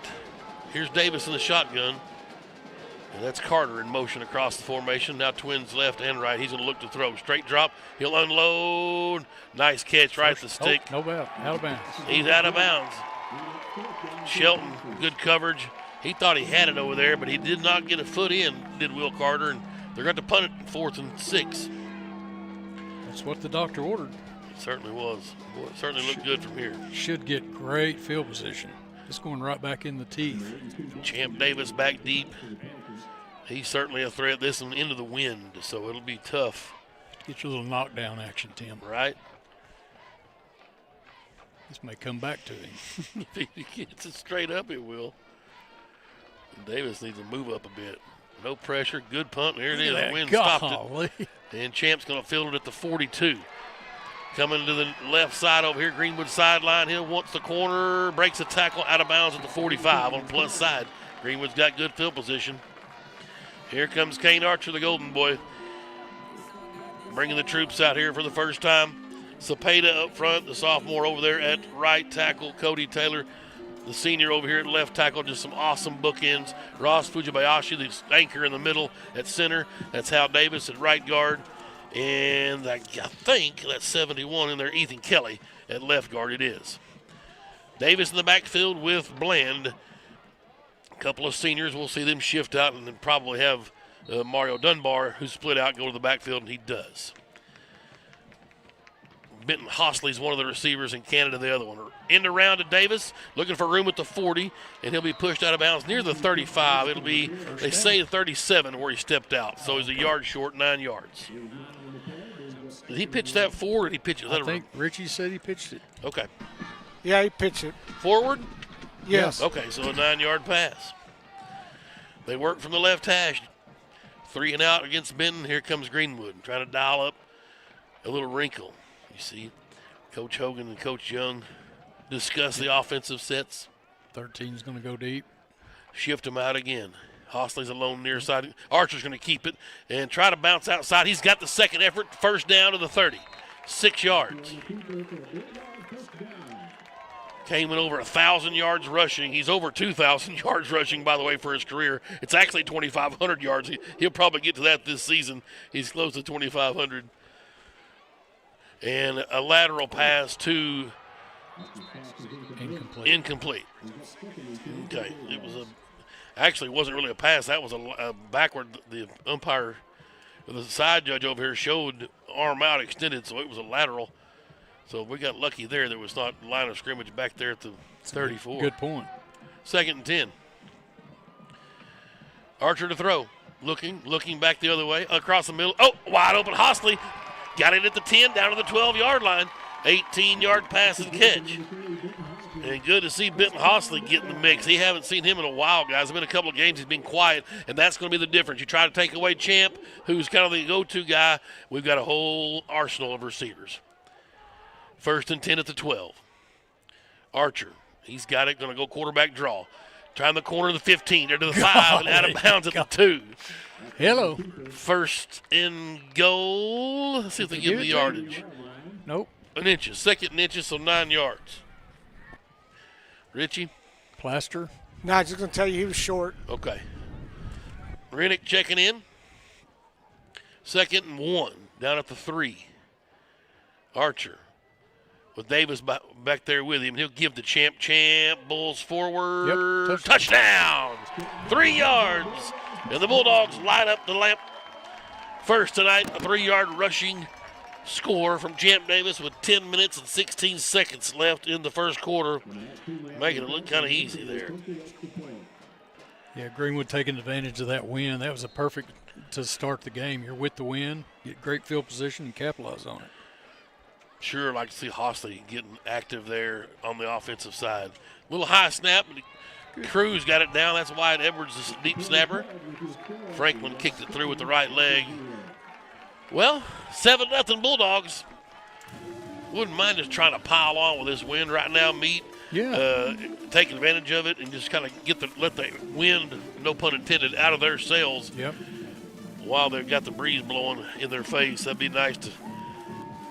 Here's Davis in the shotgun. And that's Carter in motion across the formation. Now twins left and right. He's going to look to throw. Straight drop. He'll unload. Nice catch right at the stick. No bad. Out of bounds. He's out of bounds. Shelton, good coverage. He thought he had it over there, but he did not get a foot in, did Will Carter. And they're going to punt it in 4th and 6. That's what the doctor ordered. It certainly was. Boy, it certainly looked good from here. Should get great field position. It's going right back in the teeth. Champ Davis back deep. He's certainly a threat. This one into the wind, so it'll be tough. Get your little knockdown action, Tim. Right. This may come back to him. If he gets it straight up, it will. Davis needs to move up a bit. No pressure. Good punt. There it is. The wind stopped it. And Champ's going to field it at the 42. Coming to the left side over here, Greenwood sideline. Hill wants the corner, breaks a tackle out of bounds at the 45 on the plus side. Greenwood's got good field position. Here comes Kane Archer, the Golden Boy, bringing the troops out here for the first time. Cepeda up front, the sophomore over there at right tackle. Cody Taylor, the senior over here at left tackle. Just some awesome bookends. Ross Fujibayashi, the anchor in the middle at center. That's Hal Davis at right guard. And I think that's 71 in there, Ethan Kelly at left guard. It is. Davis in the backfield with Bland. A couple of seniors, we'll see them shift out and then probably have Mario Dunbar, who's split out, go to the backfield, and he does. Benton Hosley's one of the receivers, and Canada the other one. End around to Davis, looking for room at the 40, and he'll be pushed out of bounds near the 35. It'll be, they say, the 37 where he stepped out, so he's a yard short, 9 yards. Did he pitch that forward, or did he pitch it? I think Richie said he pitched it. Okay. Yeah, he pitched it. Forward? Yes. Okay, so a 9-yard pass. They work from the left hash. 3 and out against Benton. Here comes Greenwood, trying to dial up a little wrinkle. You see Coach Hogan and Coach Young discuss the offensive sets. 13's going to go deep. Shift him out again. Hosley's alone near side. Archer's going to keep it and try to bounce outside. He's got the second effort. First down to the 30. 6 yards. Came in over 1,000 yards rushing. He's over 2,000 yards rushing, by the way, for his career. It's actually 2,500 yards. He'll probably get to that this season. He's close to 2,500. And a lateral pass to incomplete. Okay, it was actually wasn't really a pass. That was a backward. The umpire, the side judge over here showed arm out extended, so it was a lateral. So we got lucky there. There was not line of scrimmage back there at the 34. Good point. 2nd and 10. Archer to throw. Looking back the other way. Across the middle. Oh, wide open. Hosley got it at the 10, down to the 12-yard line. 18-yard pass and catch. And good to see Benton Hosley get in the mix. He haven't seen him in a while, guys. There's been a couple of games he's been quiet, and that's going to be the difference. You try to take away Champ, who's kind of the go-to guy. We've got a whole arsenal of receivers. 1st and 10 at the 12. Archer, he's got it, going to go quarterback draw. Trying the corner of the 15, there to the 5, and out of bounds at the 2. Hello. 1st and goal. Let's see if they give the yardage. Nope. An inches. 2nd and inches, so 9 yards. Richie? Plaster? No, I'm just going to tell you he was short. Okay. Rennick checking in. 2nd and 1, down at the 3. Archer with Davis back there with him. He'll give the Champ. Bulls forward. Yep, touchdown. 3 yards. And the Bulldogs light up the lamp. First tonight, a 3-yard rushing score from Champ Davis with 10 minutes and 16 seconds left in the first quarter, making it look kind of easy there. Yeah, Greenwood taking advantage of that win. That was a perfect to start the game. You're with the win, get great field position, and capitalize on it. Sure, like to see Hosley getting active there on the offensive side. Little high snap, but Cruz got it down. That's Wyatt Edwards, the deep snapper. Franklin kicked it through with the right leg. Well, 7-0 Bulldogs. Wouldn't mind just trying to pile on with this wind right now, Meat. Yeah. Take advantage of it and just kind of let the wind, no pun intended, out of their sails. Yep. While they've got the breeze blowing in their face. That'd be nice to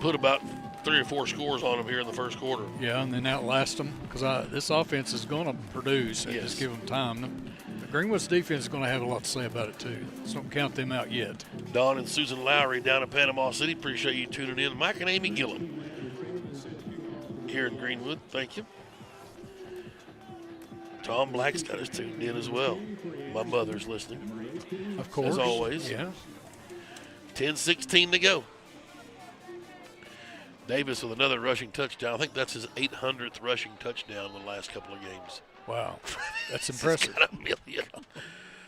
put about 3 or 4 scores on them here in the first quarter. Yeah, and then outlast them because this offense is going to produce. Yes. Just give them time. Greenwood's defense is going to have a lot to say about it, too. So don't count them out yet. Don and Susan Lowry down in Panama City. Appreciate you tuning in. Mike and Amy Gillen here in Greenwood. Thank you. Tom Black's got us tuned in as well. My mother's listening. Of course. As always. Yeah. 10-16 to go. Davis with another rushing touchdown. I think that's his 800th rushing touchdown in the last couple of games. Wow. That's impressive. Got 1 million.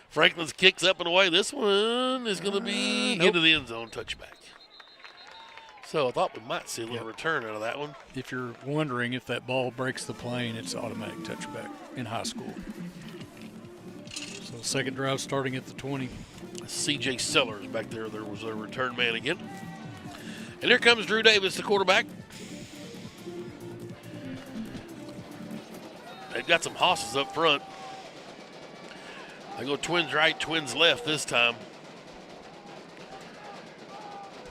Franklin's kicks up and away. This one is going to be into the end zone touchback. So I thought we might see a little return out of that one. If you're wondering if that ball breaks the plane, it's automatic touchback in high school. So second drive starting at the 20. C.J. Sellers back there. There was a return man again. And here comes Drew Davis, the quarterback. They've got some hosses up front. They go twins right, twins left this time.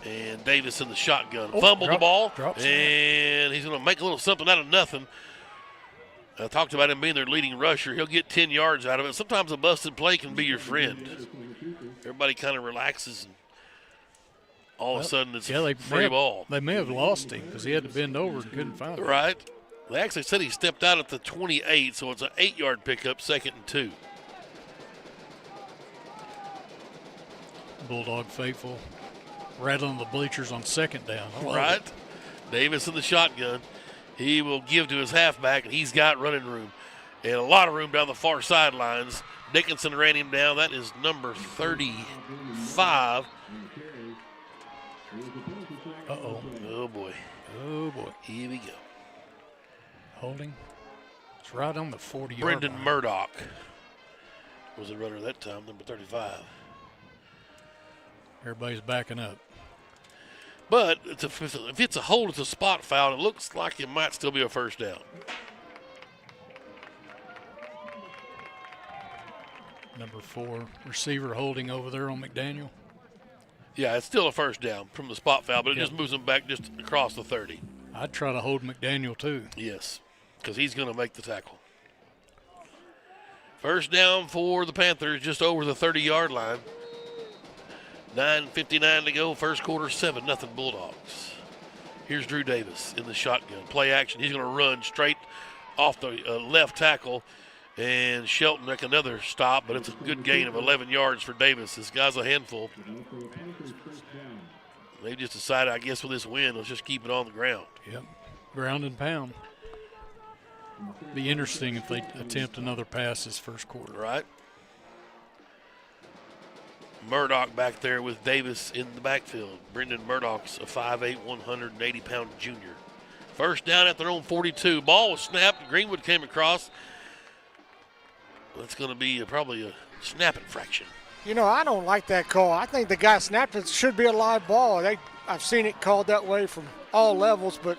And Davis in the shotgun. Fumbled the ball. And he's going to make a little something out of nothing. I talked about him being their leading rusher. He'll get 10 yards out of it. Sometimes a busted play can be your friend. Everybody kind of relaxes and all of a sudden it's a free ball. They may have lost him because he had to bend over and couldn't find it. Right. They actually said he stepped out at the 28, so it's an 8-yard pickup, 2nd and 2. Bulldog faithful rattling the bleachers on second down. Right. Davis in the shotgun. He will give to his halfback, and he's got running room. And a lot of room down the far sidelines. Dickinson ran him down. That is number 35. Uh-oh. Oh, boy. Oh, boy. Here we go. Holding. It's right on the 40-yard Brendan line. Murdoch was the runner that time, number 35. Everybody's backing up. But if it's a hold, it's a spot foul. It looks like it might still be a first down. Number 4, receiver holding over there on McDaniel. Yeah, it's still a first down from the spot foul, but it just moves them back just across the 30. I'd try to hold McDaniel too. Yes. because he's going to make the tackle. First down for the Panthers, just over the 30-yard line. 9:59 to go, first quarter, 7-0 Bulldogs. Here's Drew Davis in the shotgun. Play action. He's going to run straight off the left tackle. And Shelton make another stop, but it's a good gain of 11 yards for Davis. This guy's a handful. They just decided, I guess, with this win, let's just keep it on the ground. Yep, ground and pound. Be interesting if they attempt another pass this first quarter. Right. Murdoch back there with Davis in the backfield. Brendan Murdoch's a 5'8", 180-pound junior. First down at their own 42. Ball was snapped. Greenwood came across. That's going to be probably a snap infraction. You know, I don't like that call. I think the guy snapped it. Should be a live ball. I've seen it called that way from all levels, but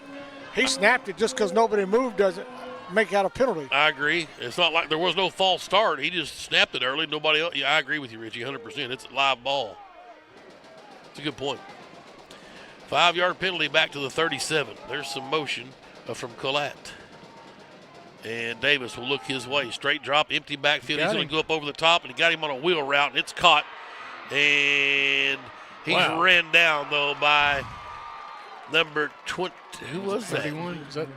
he snapped it just because nobody moved doesn't make out a penalty. I agree. It's not like there was no false start. He just snapped it early. Nobody else. Yeah, I agree with you, Richie, 100%. It's a live ball. It's a good point. 5-yard penalty back to the 37. There's some motion from Collette. And Davis will look his way. Straight drop, empty backfield. He's going to go up over the top, and he got him on a wheel route, and it's caught. And he's ran down, though, by number 20. Who was that? 31. Is that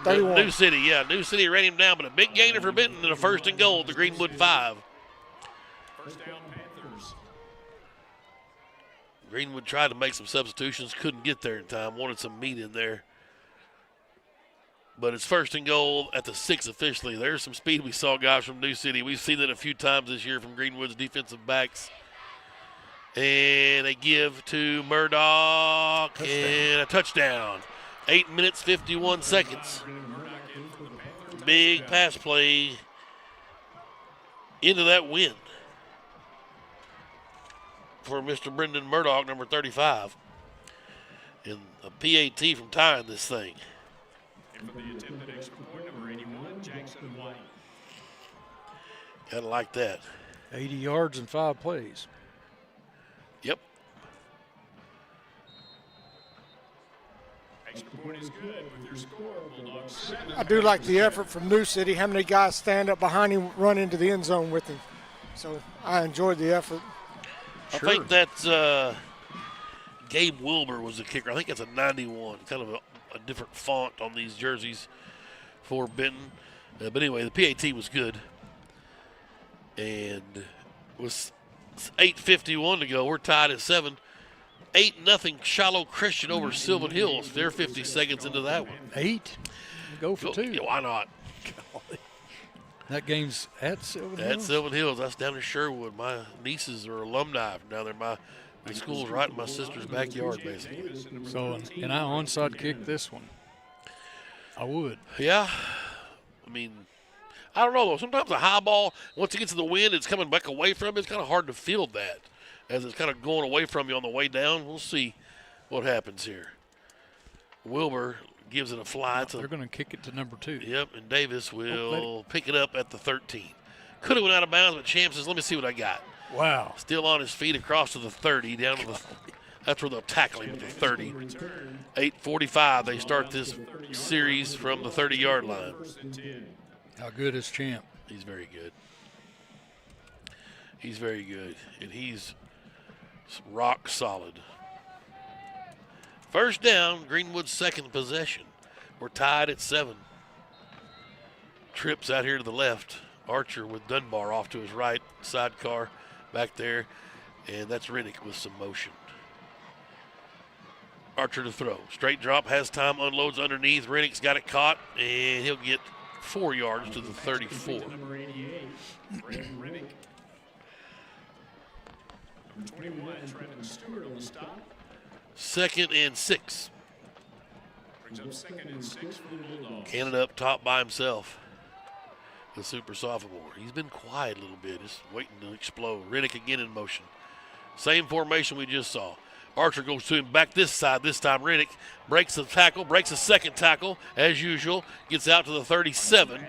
31. New City, yeah. New City ran him down, but a big gainer for Benton and a first and goal at the Greenwood 5. First down, Panthers. Greenwood tried to make some substitutions, couldn't get there in time, wanted some meat in there. But it's first and goal at the 6 officially. There's some speed we saw, guys, from New City. We've seen that a few times this year from Greenwood's defensive backs. And they give to Murdoch and a touchdown. 8 minutes, 51 seconds. Big pass play into that win for Mr. Brendan Murdoch, number 35. And a PAT from tying this thing. And for the attempted extra point, number 81, Jackson White. Gotta like that. 80 yards and 5 plays. Yep. Extra point is good with your score, Bulldogs 7. I do like the effort from New City. How many guys stand up behind him, run into the end zone with him. So I enjoyed the effort. I think that's Gabe Wilbur was the kicker. I think it's a 91, kind of a different font on these jerseys for Benton. But anyway, the PAT was good. And with 8:51 to go, we're tied at 7. 8-0 Shiloh Christian over Sylvan Hills. They're 50 seconds into that one. 8? Go for 2. Yeah, why not? That game's at Sylvan Hills? At Sylvan Hills. That's down in Sherwood. My nieces are alumni from down there. The school's right in my sister's backyard, basically. So, can I onside kick this one? I would. Yeah. I mean, I don't know, though. Sometimes a high ball, once it gets to the wind, it's coming back away from you. It's kind of hard to field that as it's kind of going away from you on the way down. We'll see what happens here. Wilbur gives it a fly. They're going to kick it to number 2. Yep, and Davis will pick it up at the 13. Could have went out of bounds, but Champ says, let me see what I got. Wow. Still on his feet across to the 30, down to the that's where they'll tackle him at the 30. 8:45, they start this series from the 30-yard line. How good is Champ? He's very good. He's very good, and he's rock solid. First down, Greenwood's second possession. We're tied at 7. Trips out here to the left. Archer with Dunbar off to his right. Sidecar back there, and that's Rennick with some motion. Archer to throw. Straight drop, has time, unloads underneath. Rennick's got it caught, and he'll get 4 yards to the 34. Number 88, Brandon Rennick. Number 21, Trevin Stewart on the stop. 2nd and 6. Brings up 2nd and 6 for the Bulldogs. Cannon up top by himself. The super sophomore. He's been quiet a little bit, just waiting to explode. Rennick again in motion. Same formation we just saw. Archer goes to him back this side. This time Rennick breaks the tackle, breaks a second tackle, as usual. Gets out to the 37.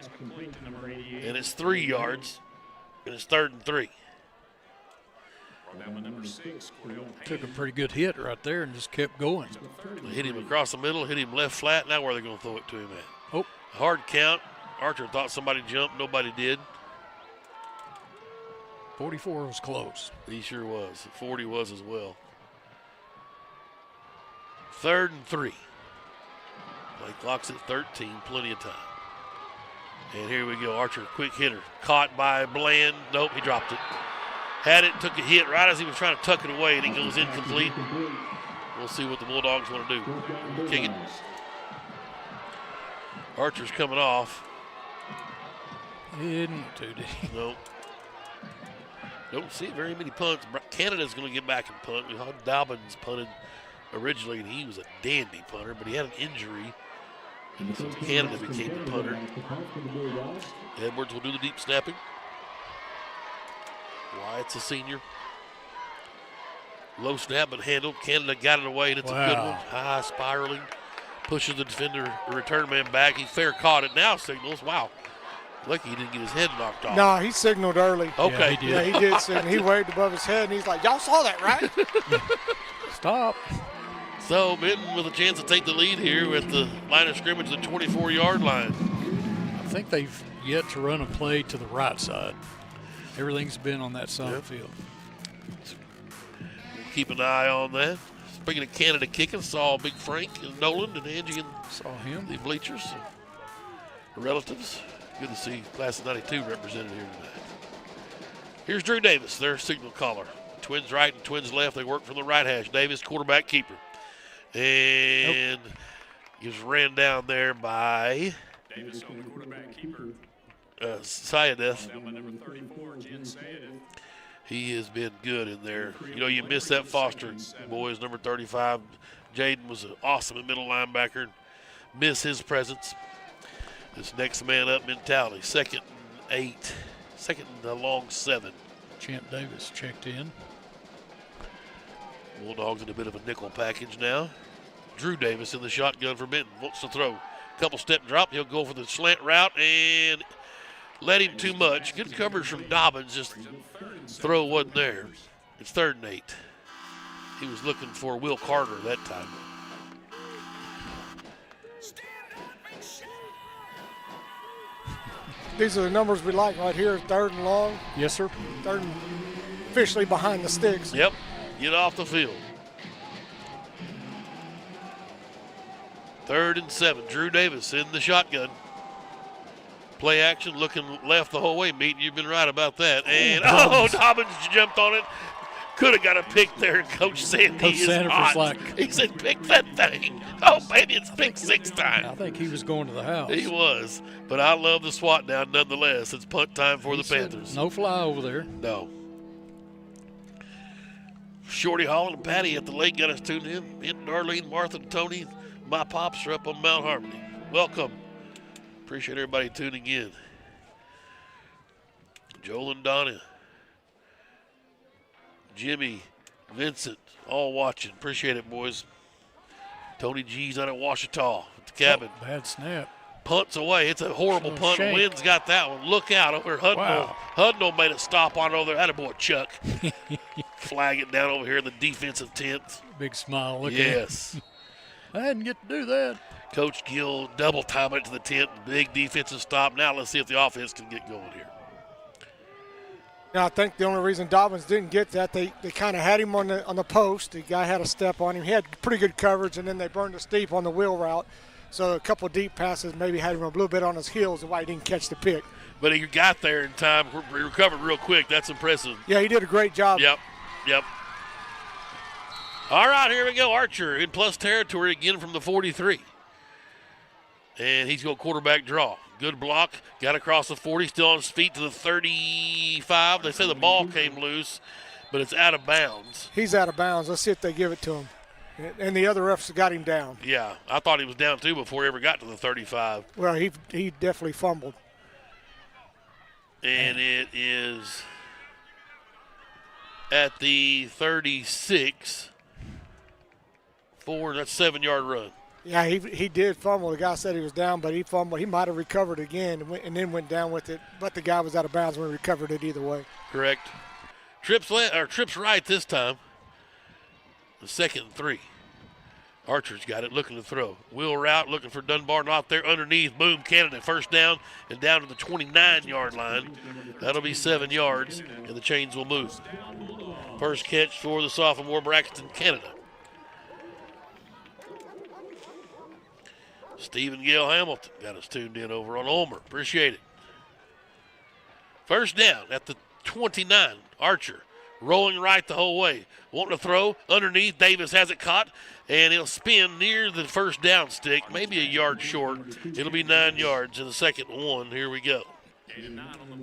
And it's 3 yards. And it's 3rd and 3. Number 6, took a pretty good hit right there and just kept going. They hit him across the middle, hit him left flat. Now where are they going to throw it to him at? Oh, Hard count. Archer thought somebody jumped. Nobody did. 44 was close. He sure was. 40 was as well. 3rd and 3. Play clock's at 13. Plenty of time. And here we go. Archer, quick hitter. Caught by Bland. Nope, he dropped it. Had it, took a hit right as he was trying to tuck it away, and it goes incomplete. We'll see what the Bulldogs want to do. Kick it. Archer's coming off. He didn't do it. Nope. Don't see very many punts. Canada's going to get back and punt. We had Dobbins punted originally, and he was a dandy punter, but he had an injury. And so Canada became the punter. Edwards will do the deep snapping. Wyatt's a senior. Low snap but handled. Canada got it away, and it's a good one. High spiraling. Pushes the defender, the return man back. He fair caught it. Now signals. Wow. Lucky he didn't get his head knocked off. No, he signaled early. Okay. Yeah, he did signal. He waved above his head, and he's like, y'all saw that, right? Stop. So Benton with a chance to take the lead here with the line of scrimmage, the 24-yard line. I think they've yet to run a play to the right side. Everything's been on that side of the field. We'll keep an eye on that. Speaking of Canada kicking, saw Big Frank and Nolan and Angie and saw him. The bleachers. Relatives. Good to see Class of 92 represented here tonight. Here's Drew Davis, their signal caller. Twins right and twins left. They work from the right hash. Davis, quarterback keeper. And gets ran down there by Davis on the quarterback keeper. Sayedeth. Number 34, Jen Sayedeth. He has been good in there. You know, you miss that Foster boys, number 35. Jaden was an awesome middle linebacker. Miss his presence. This next man up mentality. 2nd and 8. 2nd and a long 7. Champ Davis checked in. Bulldogs in a bit of a nickel package now. Drew Davis in the shotgun for Benton. Wants to throw. Couple step drop. He'll go for the slant route and let him too much. Good coverage from Dobbins. Just throw wasn't there. It's 3rd and 8. He was looking for Will Carter that time. These are the numbers we like right here. 3rd and long. Yes, sir. 3rd and officially behind the sticks. Yep. Get off the field. 3rd and 7. Drew Davis in the shotgun. Play action, looking left the whole way. Meat, you've been right about that. And, Dobbins jumped on it. Could have got a pick there. Coach Sandy is hot. He said, pick that thing. Oh, baby, it's pick 6 time. I think he was going to the house. He was. But I love the swat down nonetheless. It's punt time for the Panthers. No fly over there. No. Shorty Hall and Patty at the lake got us tuned in. And Darlene, Martha, and Tony. My pops are up on Mount Harmony. Welcome. Appreciate everybody tuning in. Joel and Donna. Jimmy, Vincent, all watching. Appreciate it, boys. Tony G's out at Ouachita at the cabin. Bad snap. Punts away. It's a horrible punt. Shake. Wynn's got that one. Look out over Hudnall. Wow. Hudnall made a stop on it over there. Attaboy, Chuck. Flag it down over here in the defensive 10th. Big smile. Look Yes. I didn't get to do that. Coach Gill double time it to the 10th. Big defensive stop. Now let's see if the offense can get going here. Now, I think the only reason Dobbins didn't get that, they kind of had him on the post. The guy had a step on him. He had pretty good coverage, and then they burned the steep on the wheel route. So a couple of deep passes maybe had him a little bit on his heels, and why he didn't catch the pick. But he got there in time. He recovered real quick. That's impressive. Yeah, he did a great job. Yep. All right, here we go. Archer in plus territory again from the 43. And he's going quarterback draw. Good block. Got across the 40. Still on his feet to the 35. They say the ball came loose, but it's out of bounds. He's out of bounds. Let's see if they give it to him. And the other refs got him down. Yeah, I thought he was down too before he ever got to the 35. Well, he definitely fumbled. And it is at the 36. That's 7-yard run. Yeah, he did fumble. The guy said he was down, but he fumbled. He might have recovered again and then went down with it. But the guy was out of bounds when he recovered it either way. Correct. Trips right this time. The 2nd and 3. Archer's got it, looking to throw. Wheel route, looking for Dunbar, not there underneath. Boom, Canada, first down and down to the 29-yard line. That'll be 7 yards, and the chains will move. First catch for the sophomore, Braxton Canada. Stephen Gale Hamilton got us tuned in over on Ulmer. Appreciate it. First down at the 29. Archer rolling right the whole way. Wanting to throw underneath. Davis has it caught, and he'll spin near the first down stick, maybe a yard short. It'll be 9 yards in the second one. Here we go.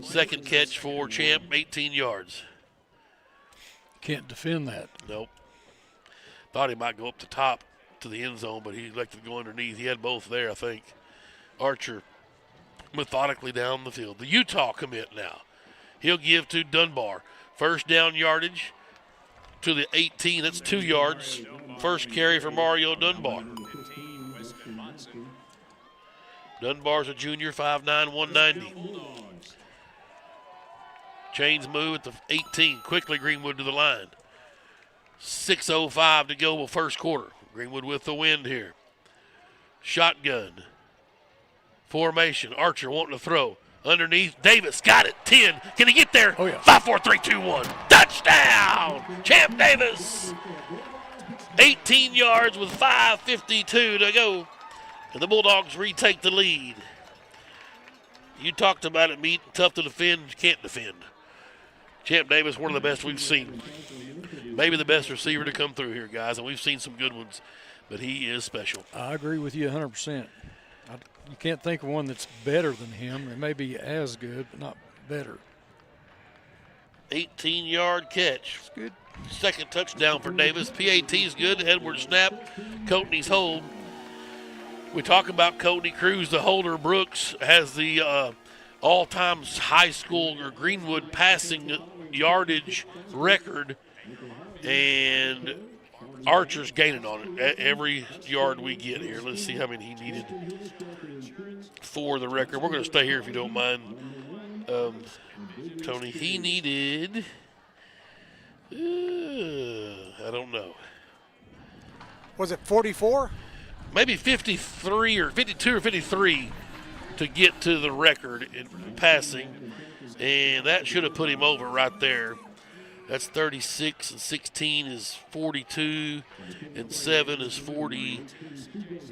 Second catch for Champ, 18 yards. Can't defend that. Nope. Thought he might go up the top to the end zone, but he elected to go underneath. He had both there, I think. Archer methodically down the field. The Utah commit now. He'll give to Dunbar. First down yardage to the 18. That's 2 yards. First carry for Mario Dunbar. Dunbar's a junior, 5'9", 190. Chains move at the 18. Quickly Greenwood to the line. 6:05 to go with first quarter. Greenwood with the wind here. Shotgun. Formation. Archer wanting to throw. Underneath. Davis got it. 10. Can he get there? Oh, yeah. 5, 4, 3, 2, 1. Touchdown! Champ Davis. 18 yards with 5:52 to go. And the Bulldogs retake the lead. You talked about it being tough to defend. Can't defend. Champ Davis, one of the best we've seen. Maybe the best receiver to come through here, guys, and we've seen some good ones, but he is special. I agree with you 100%. You can't think of one that's better than him. It may be as good, but not better. 18-yard catch. It's good. Second touchdown for Davis. PAT's good. Edwards snap. Coatney's hold. We talk about Coatney Cruz. The holder, Brooks, has the all-time high school or Greenwood passing yardage record, and Archer's gaining on it every yard we get here. Let's see how many he needed for the record. We're going to stay here if you don't mind, Tony. He needed, I don't know. Was it 44? Maybe 53 or 52 or 53 to get to the record in passing, and that should have put him over right there. That's 36, and 16 is 42, and 7 is 49.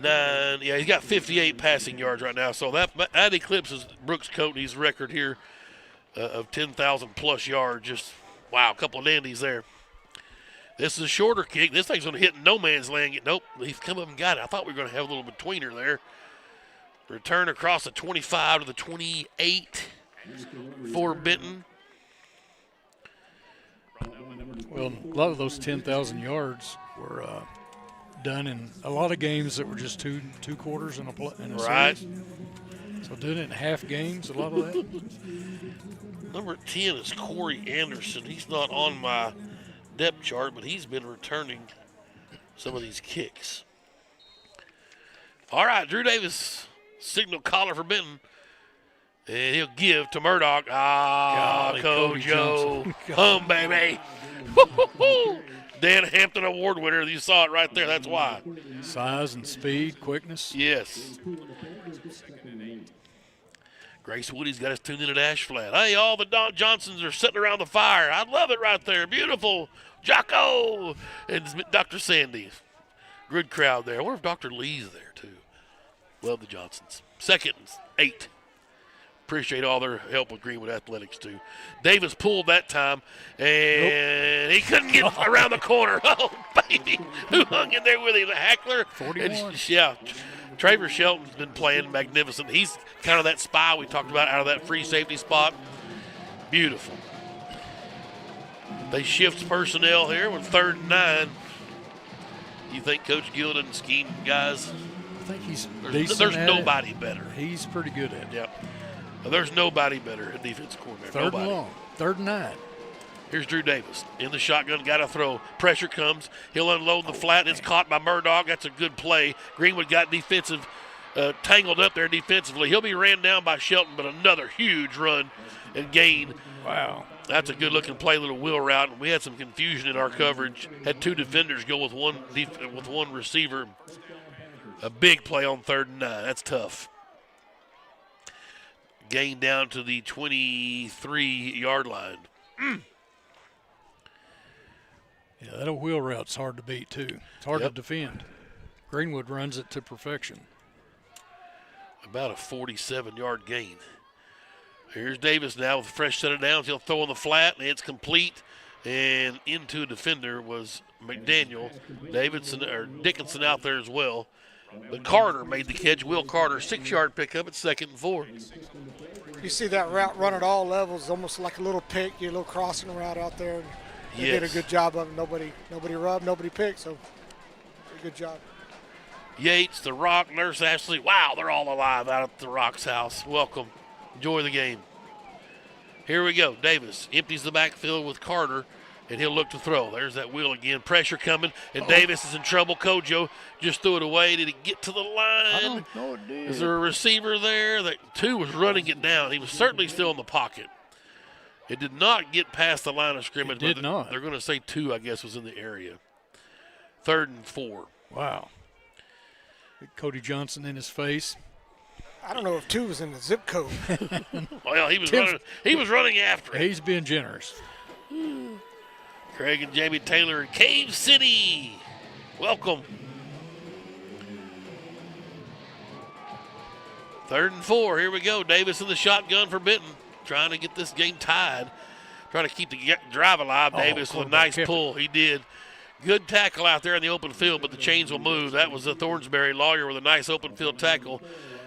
Yeah, he's got 58 passing yards right now, so that eclipses Brooks Coatney's record here of 10,000-plus yards. Just, wow, a couple of dandies there. This is a shorter kick. This thing's going to hit no man's land. Nope, he's come up and got it. I thought we were going to have a little betweener there. Return across the 25 to the 28 for Benton. Well, a lot of those 10,000 yards were done in a lot of games that were just two quarters in a right. series. So doing it in half games, a lot of that. Number 10 is Corey Anderson. He's not on my depth chart, but he's been returning some of these kicks. All right, Drew Davis, signal caller for Benton. And he'll give to Murdoch. Kojo. Home, baby. Dan Hampton Award winner. You saw it right there. That's why. Size and speed, quickness. Yes. Grace Woody's got us tuned in at Ash Flat. Hey, all the Don Johnsons are sitting around the fire. I love it right there. Beautiful. Jocko. And Dr. Sandy. Good crowd there. I wonder if Dr. Lee's there, too. Love the Johnsons. Second and 8. Appreciate all their help with Greenwood Athletics, too. Davis pulled that time, and he couldn't get around the corner. Oh, baby. Who hung in there with him? The Hackler? 41. Yeah. Traver Shelton's been playing magnificent. He's kind of that spy we talked about out of that free safety spot. Beautiful. They shift personnel here with 3rd and 9. You think Coach Gill didn't scheme, guys? I think he's There's decent nobody better. He's pretty good at it. Yep. There's nobody better at defensive coordinator. 3rd Nobody. and long. 3rd and 9. Here's Drew Davis in the shotgun, got to throw. Pressure comes. He'll unload the flat. It's caught by Murdoch. That's a good play. Greenwood got defensive, tangled up there defensively. He'll be ran down by Shelton, but another huge run and gain. Wow. That's a good-looking play, little wheel route. And we had some confusion in our coverage. Had 2 defenders go with one receiver. A big play on 3rd and 9. That's tough. Gain down to the 23-yard line. Yeah, that wheel route's hard to beat, too. It's hard to defend. Greenwood runs it to perfection. About a 47-yard gain. Here's Davis now with a fresh set of downs. He'll throw on the flat, and it's complete. And into a defender was McDaniel. Dickinson out there as well. But Carter made the catch. Will Carter, 6-yard pickup at 2nd and 4. You see that route run at all levels, almost like a little pick, your little crossing route out there. They did a good job of it. Nobody rubbed, nobody picked, so good job. Yates, The Rock, Nurse Ashley. Wow, they're all alive out at The Rock's house. Welcome. Enjoy the game. Here we go. Davis empties the backfield with Carter, and he'll look to throw. There's that wheel again. Pressure coming, and Davis is in trouble. Kojo just threw it away. Did it get to the line? I don't know it did. Is there a receiver there? That 2 was running it down. He was certainly still in the pocket. It did not get past the line of scrimmage. It did not. They're going to say 2, I guess, was in the area. 3rd and 4. Wow. Cody Johnson in his face. I don't know if 2 was in the zip code. Well, he was running after it. He's being generous. Craig and Jamie Taylor in Cave City. Welcome. 3rd and 4. Here we go. Davis in the shotgun for Benton. Trying to get this game tied. Trying to keep the drive alive. Davis with a nice pull. He did. Good tackle out there in the open field, but the chains will move. That was a Thornsberry Lawyer with a nice open field tackle.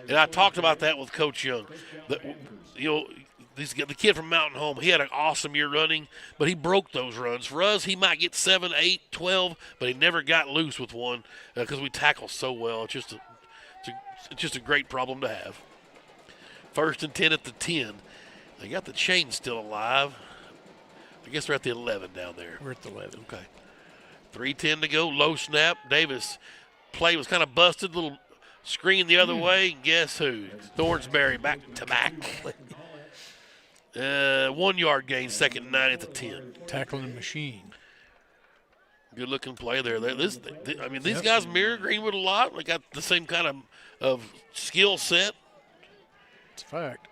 And I talked about that with Coach Young. The kid from Mountain Home, he had an awesome year running, but he broke those runs. For us, he might get 7, 8, 12, but he never got loose with one because we tackle so well. It's just a great problem to have. 1st and 10 at the 10. They got the chain still alive. I guess they're at the 11 down there. We're at the 11. Okay. 3:10 to go. Low snap. Davis play was kind of busted. Little screen the other way. And guess who? Thornsberry back to back. 1 yard gain, 2nd and 9 at the 10. Tackling machine. Good looking play there. These guys mirror Greenwood a lot. They got the same kind of skill set. It's a fact.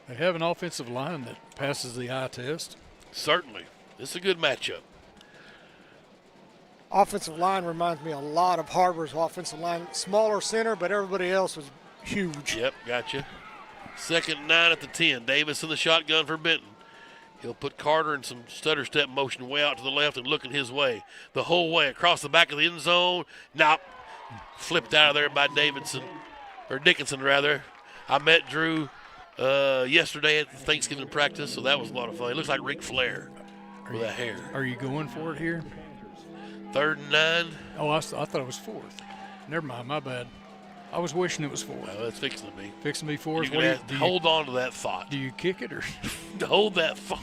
They have an offensive line that passes the eye test. Certainly. This is a good matchup. Offensive line reminds me a lot of Harbor's offensive line. Smaller center, but everybody else was huge. Yep, gotcha. 2nd and 9 at the 10. Davis in the shotgun for Benton. He'll put Carter in some stutter step motion way out to the left and looking his way. The whole way across the back of the end zone. Now flipped out of there by Dickinson rather. I met Drew yesterday at the Thanksgiving practice, so that was a lot of fun. He looks like Ric Flair with that hair. Are you going for it here? 3rd and 9. Oh, I thought it was 4th. Never mind, my bad. I was wishing it was 4th. Well, it's fixing to be. Fixing to be 4th. Hold on to that thought. Do you kick it or? Hold that thought.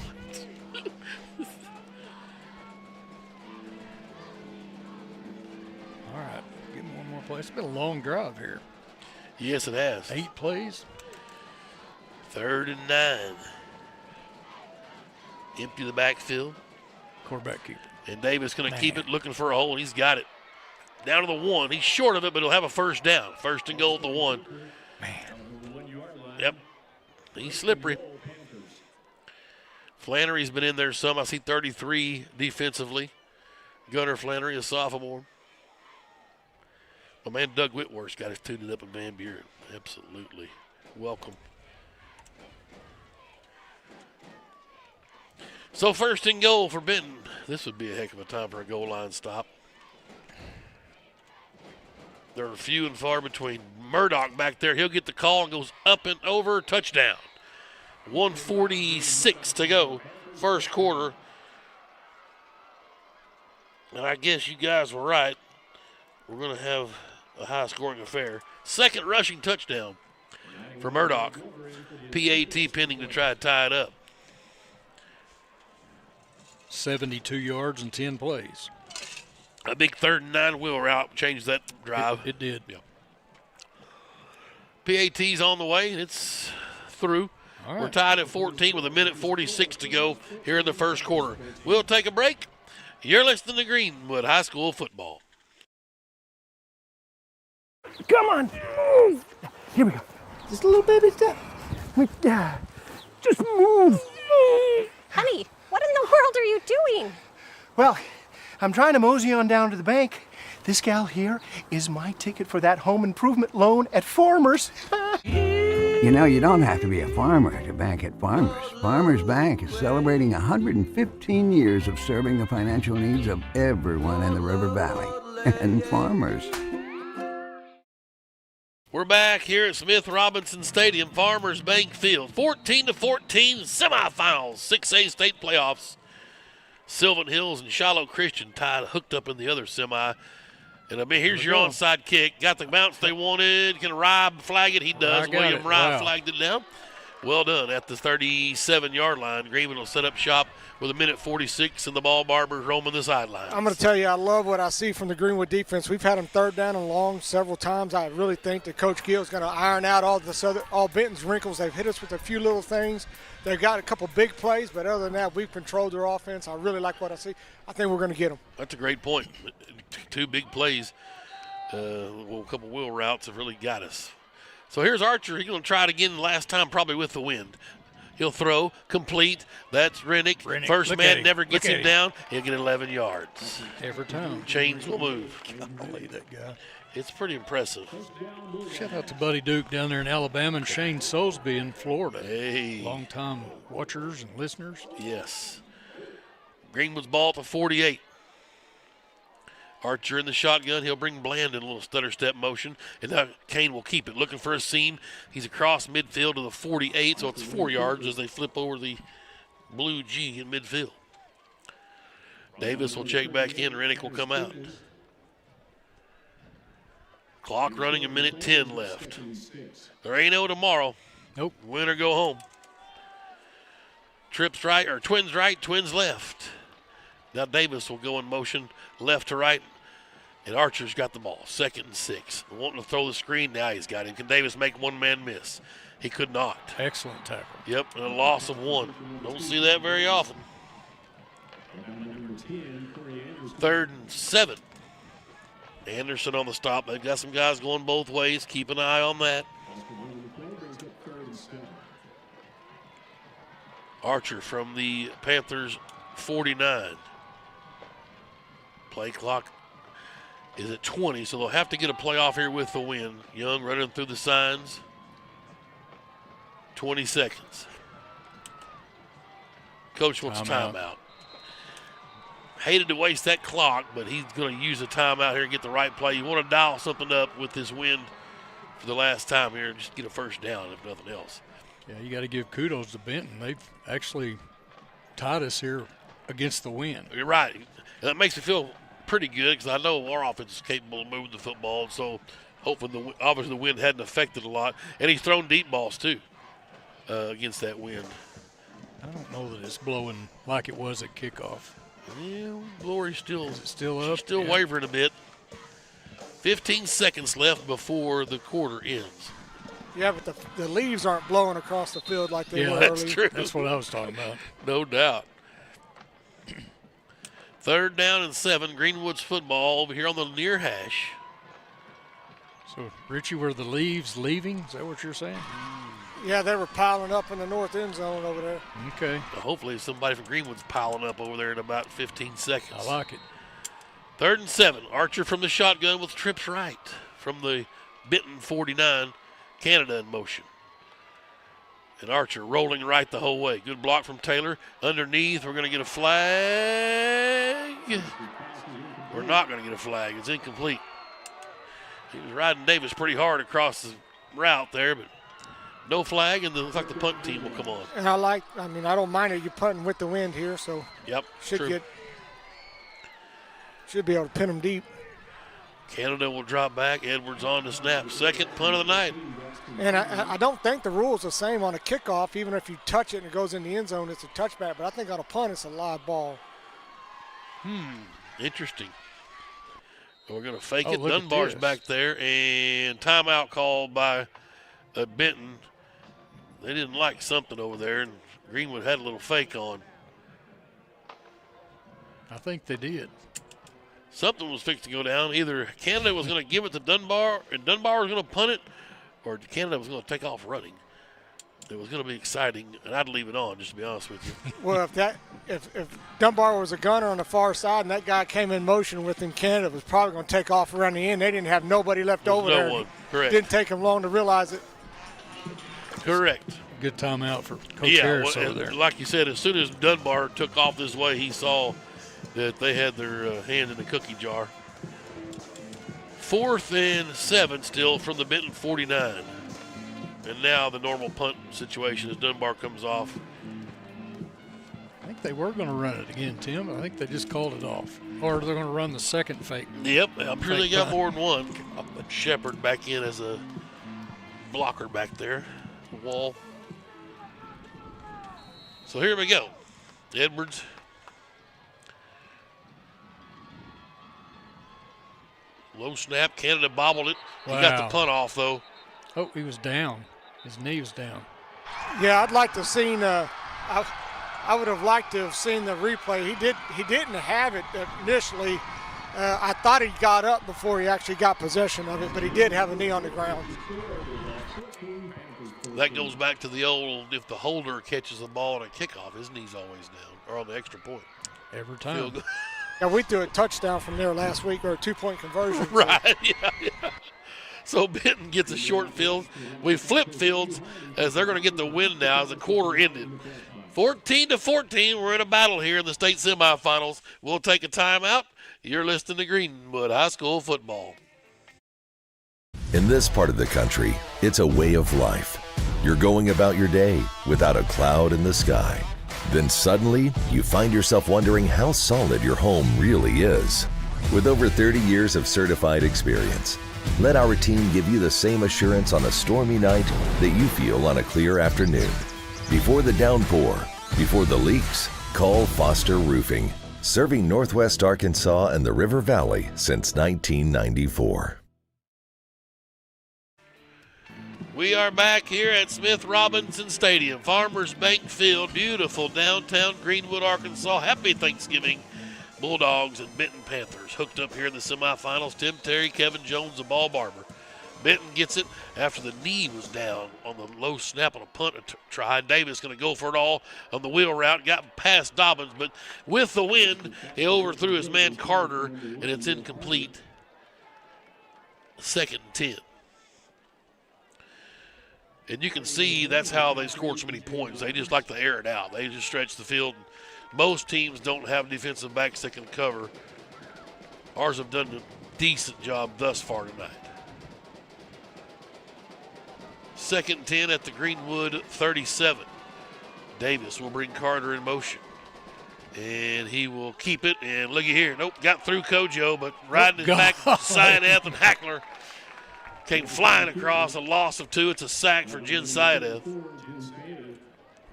All right, give him one more play. It's been a long drive here. Yes, it has. 8 plays. 3rd and 9. Empty the backfield. Quarterback keeper. And Davis going to keep it, looking for a hole, and he's got it. Down to the 1. He's short of it, but he'll have a 1st down. 1st and goal at the 1. Man. Yep. He's slippery. Flannery's been in there some. I see 33 defensively. Gunnar Flannery, a sophomore. My man Doug Whitworth's got us tuned up in Van Buren. Absolutely. Welcome. So 1st and goal for Benton. This would be a heck of a time for a goal line stop. They're few and far between. Murdoch back there. He'll get the call and goes up and over. Touchdown. 1:46 to go. 1st quarter. And I guess you guys were right. We're going to have a high-scoring affair. 2nd rushing touchdown for Murdoch. PAT pending to try to tie it up. 72 yards and 10 plays. A big 3rd and 9 wheel route changed that drive. It did. Yeah. PAT's on the way, and it's through. All right. We're tied at 14 with 1:46 to go here in the first quarter. We'll take a break. You're listening to Greenwood High School football. Come on, move. Here we go. Just a little baby step. Just move. Honey, what in the world are you doing? Well, I'm trying to mosey on down to the bank. This gal here is my ticket for that home improvement loan at Farmers. You know, you don't have to be a farmer to bank at Farmers. Farmers Bank is celebrating 115 years of serving the financial needs of everyone in the River Valley. And Farmers. We're back here at Smith Robinson Stadium, Farmers Bank Field. 14-14 semifinals, 6A state playoffs. Sylvan Hills and Shiloh Christian tied, hooked up in the other semi. And I mean, here's your onside kick. Got the bounce they wanted. Can Rye flag it? He does. William Rye flagged it down. Well done at the 37-yard line. Greenwood will set up shop with 1:46 and the ball barbers roaming the sidelines. I'm going to tell you, I love what I see from the Greenwood defense. We've had them third down and long several times. I really think that Coach Gill is going to iron out all Benton's wrinkles. They've hit us with a few little things. They've got a couple big plays, but other than that, we've controlled their offense. I really like what I see. I think we're going to get them. That's a great point. Two big plays, a couple wheel routes have really got us. So here's Archer. He's going to try it again last time, probably with the wind. He'll throw, complete. That's Rennick. First man never gets him down. He'll get 11 yards. Every time. Chains will move. I believe that guy. It's pretty impressive. Shout out to Buddy Duke down there in Alabama and Shane Soulsby in Florida. Hey. Long-time watchers and listeners. Yes. Greenwood's ball to 48. Archer in the shotgun. He'll bring Bland in a little stutter step motion. And now Kane will keep it. Looking for a seam. He's across midfield to the 48, so it's 4 yards as they flip over the blue G in midfield. Davis will check back in. Rennick will come out. Clock running, 1:10 left. There ain't no tomorrow. Nope. Win or go home. Trips right, or twins right, twins left. Now Davis will go in motion left to right, and Archer's got the ball. 2nd and 6. Wanting to throw the screen, now he's got him. Can Davis make one man miss? He could not. Excellent tackle. Yep, and a loss of 1. Don't see that very often. 3rd and 7. Anderson on the stop. They've got some guys going both ways. Keep an eye on that. Archer from the Panthers 49. Play clock is at 20, so they'll have to get a play off here with the win. Young running through the signs. 20 seconds. Coach wants a timeout. Hated to waste that clock, but he's going to use a timeout here and get the right play. You want to dial something up with this win for the last time here and just get a first down, if nothing else. Yeah, you got to give kudos to Benton. They've actually tied us here against the wind. You're right. And that makes me feel pretty good because I know our offense is capable of moving the football. So hopefully, obviously, the wind hadn't affected a lot. And he's thrown deep balls, too, against that wind. I don't know that it's blowing like it was at kickoff. Yeah, Glory's still, is it still up? Still wavering a bit. 15 seconds left before the quarter ends. Yeah, but the leaves aren't blowing across the field like they were that's earlier. true. That's what I was talking about. No doubt. 3rd down and 7. Greenwood's football over here on the near hash. So, Richie, were the leaves leaving? Is that what you're saying? Yeah, they were piling up in the north end zone over there. Okay. Well, hopefully somebody from Greenwood's piling up over there in about 15 seconds. I like it. 3rd and 7. Archer from the shotgun with trips right from the Benton 49. Canada in motion. And Archer rolling right the whole way. Good block from Taylor. Underneath, we're going to get a flag. We're not going to get a flag. It's incomplete. He was riding Davis pretty hard across the route there, but no flag, and it looks like the punt team will come on. And I don't mind it. You're punting with the wind here, so yep, should be able to pin them deep. Canada will drop back. Edwards on the snap. 2nd punt of the night. And I don't think the rule's the same on a kickoff. Even if you touch it and it goes in the end zone, it's a touchback. But I think on a punt, it's a live ball. Interesting. We're going to fake it. Look at Dunbar's this. back there. And timeout called by Benton. They didn't like something over there, and Greenwood had a little fake on. I think they did. Something was fixed to go down. Either Canada was going to give it to Dunbar, and Dunbar was going to punt it, or Canada was going to take off running. It was going to be exciting, and I'd leave it on, just to be honest with you. Well, if Dunbar was a gunner on the far side and that guy came in motion with him, Canada was probably going to take off around the end. They didn't have nobody left over there. No one, correct. Didn't take them long to realize it. Correct. Good timeout for Coach Harris over there. Like you said, as soon as Dunbar took off this way, he saw that they had their hand in the cookie jar. 4th and 7 still from the Benton 49. And now the normal punt situation as Dunbar comes off. I think they were going to run it again, Tim. I think they just called it off. Or they're going to run the second fake. Yep, I'm sure they got punt. more than one. Shepard back in as a blocker back there. The wall. So here we go. Edwards. Low snap. Canada bobbled it. He got the punt off, though. Oh, he was down. His knee was down. Yeah, I'd like to have seen. I would have liked to have seen the replay. He didn't have it initially. I thought he got up before he actually got possession of it, but he did have a knee on the ground. That goes back to the old, if the holder catches the ball on a kickoff, his knee's always down, or on the extra point. Every time. Yeah, we threw a touchdown from there last week, or a 2-point conversion. Right, yeah. So Benton gets a short field. We flip fields as they're going to get the win now as the quarter ended. 14-14, we're in a battle here in the state semifinals. We'll take a timeout. You're listening to Greenwood High School football. In this part of the country, it's a way of life. You're going about your day without a cloud in the sky. Then suddenly, you find yourself wondering how solid your home really is. With over 30 years of certified experience, let our team give you the same assurance on a stormy night that you feel on a clear afternoon. Before the downpour, before the leaks, call Foster Roofing, serving Northwest Arkansas and the River Valley since 1994. We are back here at Smith Robinson Stadium, Farmers Bank Field, beautiful downtown Greenwood, Arkansas. Happy Thanksgiving. Bulldogs and Benton Panthers hooked up here in the semifinals. Tim Terry, Kevin Jones, the ball barber. Benton gets it after the knee was down on the low snap on a punt try. Davis going to go for it all on the wheel route. Got past Dobbins, but with the wind, he overthrew his man Carter, and it's incomplete. 2nd and 10. And you can see that's how they scored so many points. They just like to air it out. They just stretch the field. Most teams don't have defensive backs that can cover. Ours have done a decent job thus far tonight. 2nd and 10 at the Greenwood 37. Davis will bring Carter in motion. And he will keep it. And looky here. Nope, got through Kojo, but riding his back, Syedeth and Hackler came flying across, a loss of 2. It's a sack for Jen Syedeth.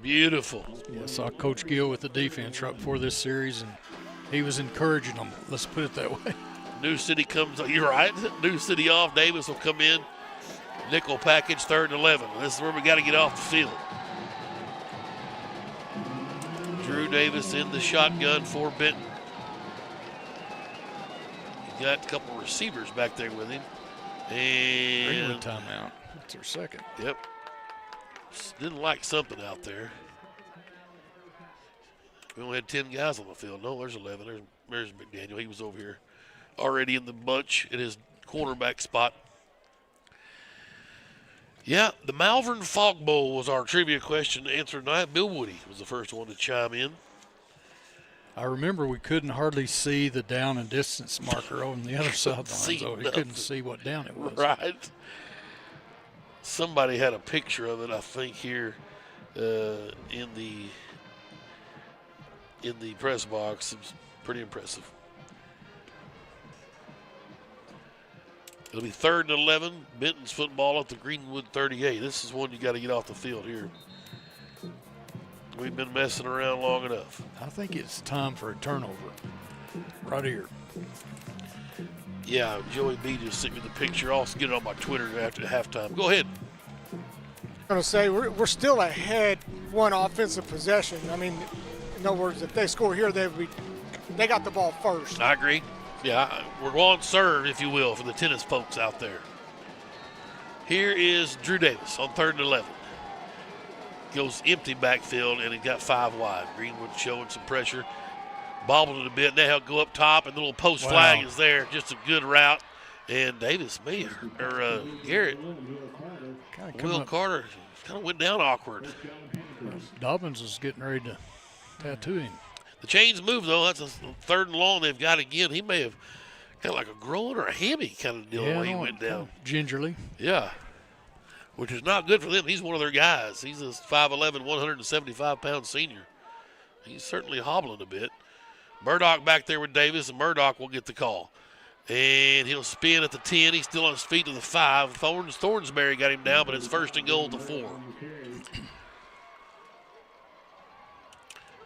Beautiful. Yeah, I saw Coach Gill with the defense right before this series, and he was encouraging them. Let's put it that way. New City comes, you're right. New City off. Davis will come in. Nickel package, 3rd and 11. This is where we got to get off the field. Drew Davis in the shotgun for Benton. He got a couple receivers back there with him. And Greenwood timeout. That's their second. Yep. Didn't like something out there. We only had 10 guys on the field. No, there's 11. There's McDaniel. He was over here already in the bunch at his cornerback spot. Yeah, the Malvern Fog Bowl was our trivia question answered tonight. Bill Woody was the first one to chime in. I remember we couldn't hardly see the down and distance marker on the other sideline, so we couldn't see what down it was. Right. Somebody had a picture of it, I think, here in the press box. It was pretty impressive. It'll be 3rd and 11. Benton's football at the Greenwood 38. This is one you got to get off the field here. We've been messing around long enough. I think it's time for a turnover right here. Yeah, Joey B just sent me the picture. I'll get it on my Twitter after halftime. Go ahead. I'm going to say we're still ahead one offensive possession. I mean, in other words, if they score here, they got the ball first. I agree. Yeah, we're on serve, if you will, for the tennis folks out there. Here is Drew Davis on 3rd and 11. Goes empty backfield, and he got 5 wide. Greenwood showing some pressure. Bobbled it a bit. Now he'll go up top, and the little post flag is there. Just a good route. And Davis, Garrett, Will Carter kind of went down awkward. Dobbins is getting ready to tattoo him. The chains move, though. That's a 3rd and long they've got again. He may have kind of like a groin or a hammy kind of deal the way he went down. Gingerly. Yeah, which is not good for them. He's one of their guys. He's a 5'11", 175-pound senior. He's certainly hobbling a bit. Murdoch back there with Davis, and Murdoch will get the call. And he'll spin at the 10. He's still on his feet to the 5. Thornsberry got him down, but it's 1st and goal at the 4.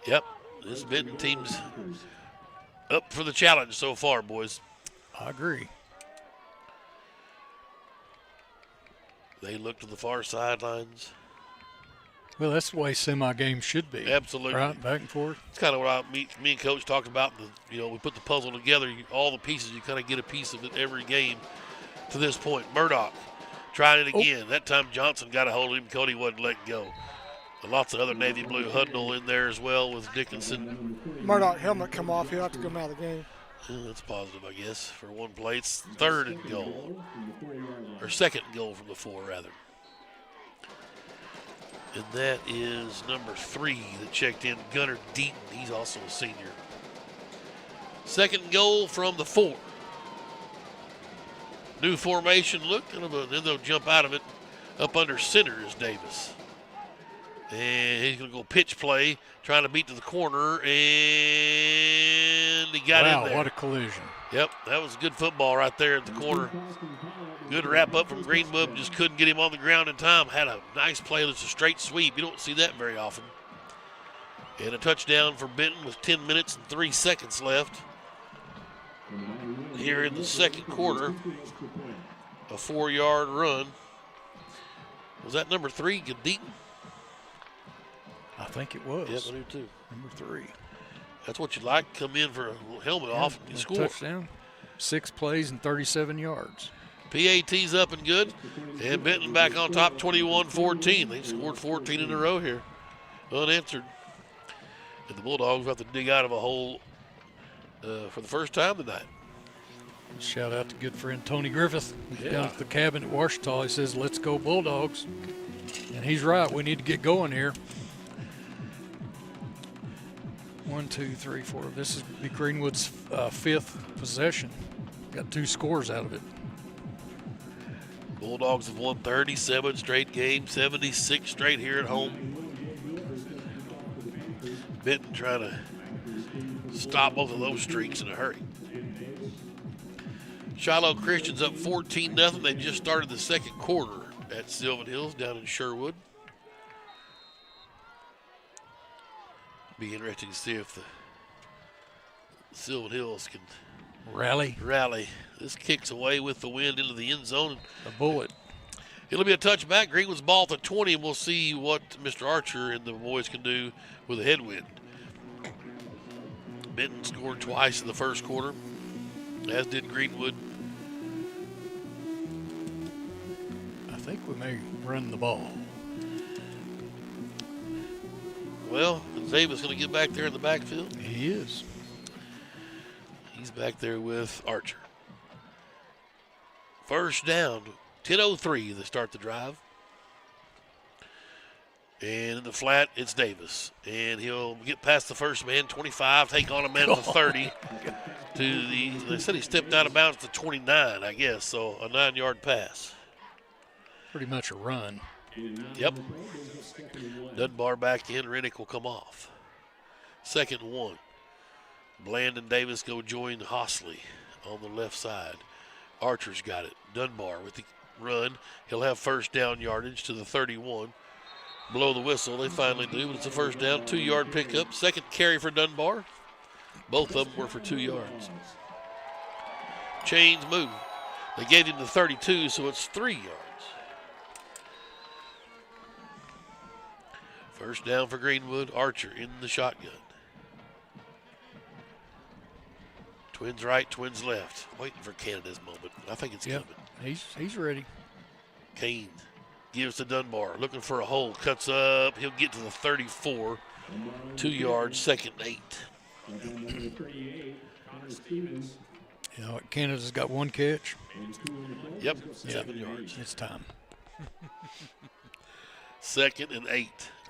Yep, this Benton team's up for the challenge so far, boys. I agree. They look to the far sidelines. Well, that's the way semi-games should be. Absolutely. Right, back and forth. It's kind of what me and Coach talked about. We put the puzzle together. All the pieces, you kind of get a piece of it every game to this point. Murdoch trying it again. That time Johnson got a hold of him. Cody wasn't letting go. And lots of other Navy blue huddle in there as well with Dickinson. Murdoch helmet come off. He'll have to come out of the game. That's positive, I guess, for one play. It's 3rd and goal. Or 2nd and goal from the 4, rather. And that is number 3 that checked in, Gunnar Deaton. He's also a senior. 2nd goal from the 4. New formation look, then they'll jump out of it. Up under center is Davis. And he's going to go pitch play, trying to beat to the corner, and he got in there. Wow, what a collision. Yep, that was good football right there at the corner. Good wrap up from Greenwood, just couldn't get him on the ground in time. Had a nice play, that's a straight sweep. You don't see that very often. And a touchdown for Benton with 10 minutes and 3 seconds left. Here in the 2nd quarter, a 4-yard run. Was that number 3, Deaton? I think it was. Yep, I do too. Number 3. That's what you like. Come in for a helmet off and score. Touchdown. 6 plays and 37 yards. PAT's up and good. And Benton back on top, 21-14. They've scored 14 in a row here, unanswered. And the Bulldogs have to dig out of a hole for the first time tonight. Shout out to good friend Tony Griffith Yeah. down at the cabin at Washita. He says, "Let's go Bulldogs." And he's right. We need to get going here. 1, 2, 3, 4. This is Greenwood's 5th possession. Got 2 scores out of it. Bulldogs have won 37 straight games, 76 straight here at home. Benton trying to stop both of those streaks in a hurry. Shiloh Christian's up 14-0. They just started the 2nd quarter at Sylvan Hills down in Sherwood. Be interesting to see if the Sylvan Hills can rally. This kicks away with the wind into the end zone. A bullet. It'll be a touchback. Greenwood's ball at the 20, and we'll see what Mr. Archer and the boys can do with a headwind. Benton scored twice in the 1st quarter, as did Greenwood. I think we may run the ball. Well, Davis going to get back there in the backfield. He is. He's back there with Archer. 1st down, 10:03 to start the drive. And in the flat, it's Davis. And he'll get past the first man, 25, take on a man at the 30. They said he stepped out of bounds to 29, I guess, so a 9-yard pass. Pretty much a run. Yep. Dunbar back in, Rennick will come off. 2nd and 1. Bland and Davis go join Hostley on the left side. Archer's got it. Dunbar with the run. He'll have 1st down yardage to the 31. Blow the whistle, they finally do, but it's a 1st down, 2-yard pickup. 2nd carry for Dunbar. Both of them were for 2 yards. Chains move. They gave him the 32, so it's 3 yards. First down for Greenwood. Archer in the shotgun. Twins right, twins left. Waiting for Canada's moment. I think it's coming. He's ready. Kane gives to Dunbar. Looking for a hole. Cuts up. He'll get to the 34. 2 yards, 2nd and 8. You know, Canada's got 1 catch. Yep, 7 yards. It's time. 2nd and 8.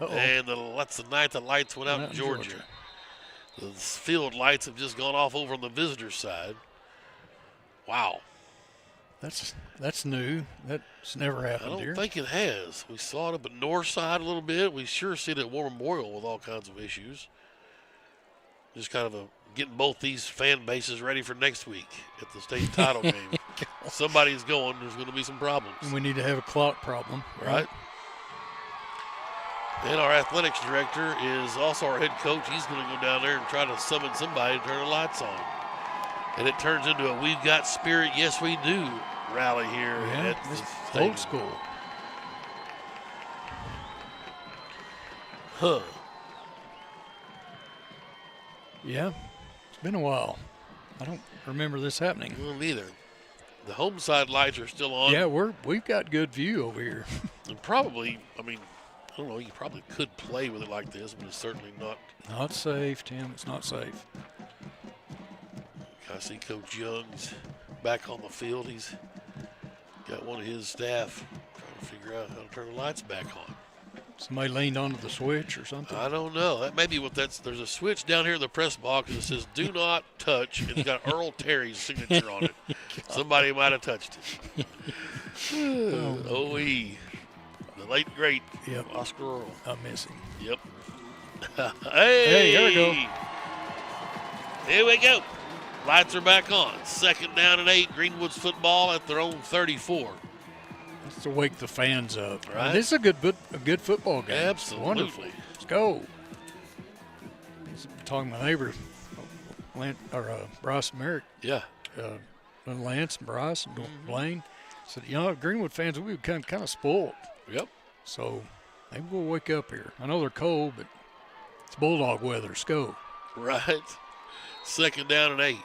And that's the night the lights went out in Georgia. The field lights have just gone off over on the visitor side. Wow. That's new. That's never happened here. I don't think it has. We saw it up at North Side a little bit. We sure see it at War Memorial with all kinds of issues. Just kind of getting both these fan bases ready for next week at the state title game. Somebody's going. There's going to be some problems. And we need to have a clock problem. Right. And our athletics director is also our head coach. He's going to go down there and try to summon somebody to turn the lights on. And it turns into a "We've got spirit, yes we do" rally here at the stadium. Old school. Huh. Yeah, it's been a while. I don't remember this happening. Well, neither. The home side lights are still on. Yeah, we've got good view over here. And probably, I mean, I don't know, you probably could play with it like this, but it's certainly not. Not safe, Tim. It's not safe. I see Coach Young's back on the field. He's got one of his staff trying to figure out how to turn the lights back on. Somebody leaned onto the switch or something? I don't know. That may be what that's. There's a switch down here in the press box that says "Do not touch," and it's got Earl Terry's signature on it. Somebody might have touched it. OE, the late great Oscar Earl. I miss him. Yep. Hey, here we go. Here we go. Lights are back on. 2nd down and 8. Greenwood's football at their own 34. That's to wake the fans up. Right. This is a good football game. Absolutely. Wonderful. Let's go. Talking to my neighbor, Bryce Merrick. Yeah. Lance and Bryce and Blaine said, Greenwood fans, we've kind of spoiled. Yep. So maybe we'll wake up here. I know they're cold, but it's Bulldog weather. Let's go. Right. 2nd down and 8.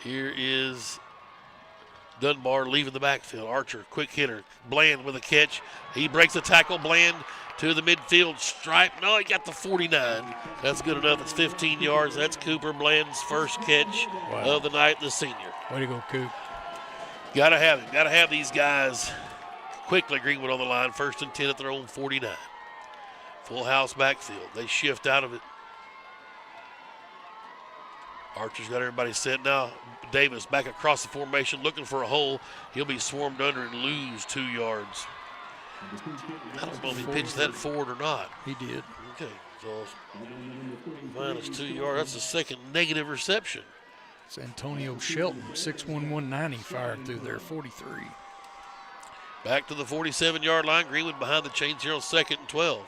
Here is Dunbar leaving the backfield. Archer, quick hitter. Bland with a catch. He breaks the tackle. Bland to the midfield stripe. No, he got the 49. That's good enough. It's 15 yards. That's Cooper Bland's first catch of the night, the senior. Way to go, Coop. Got to have him. Got to have these guys quickly. Greenwood on the line. 1st and 10 at their own 49. Full house backfield. They shift out of it. Archer's got everybody set now. Davis back across the formation looking for a hole. He'll be swarmed under and lose 2 yards. I don't know if he pitched that forward or not. He did. Okay, so minus 2 yards. That's the second negative reception. It's Antonio Shelton, 6'1", 190, fired through there, 43. Back to the 47-yard line. Greenwood behind the chains here on 2nd and 12.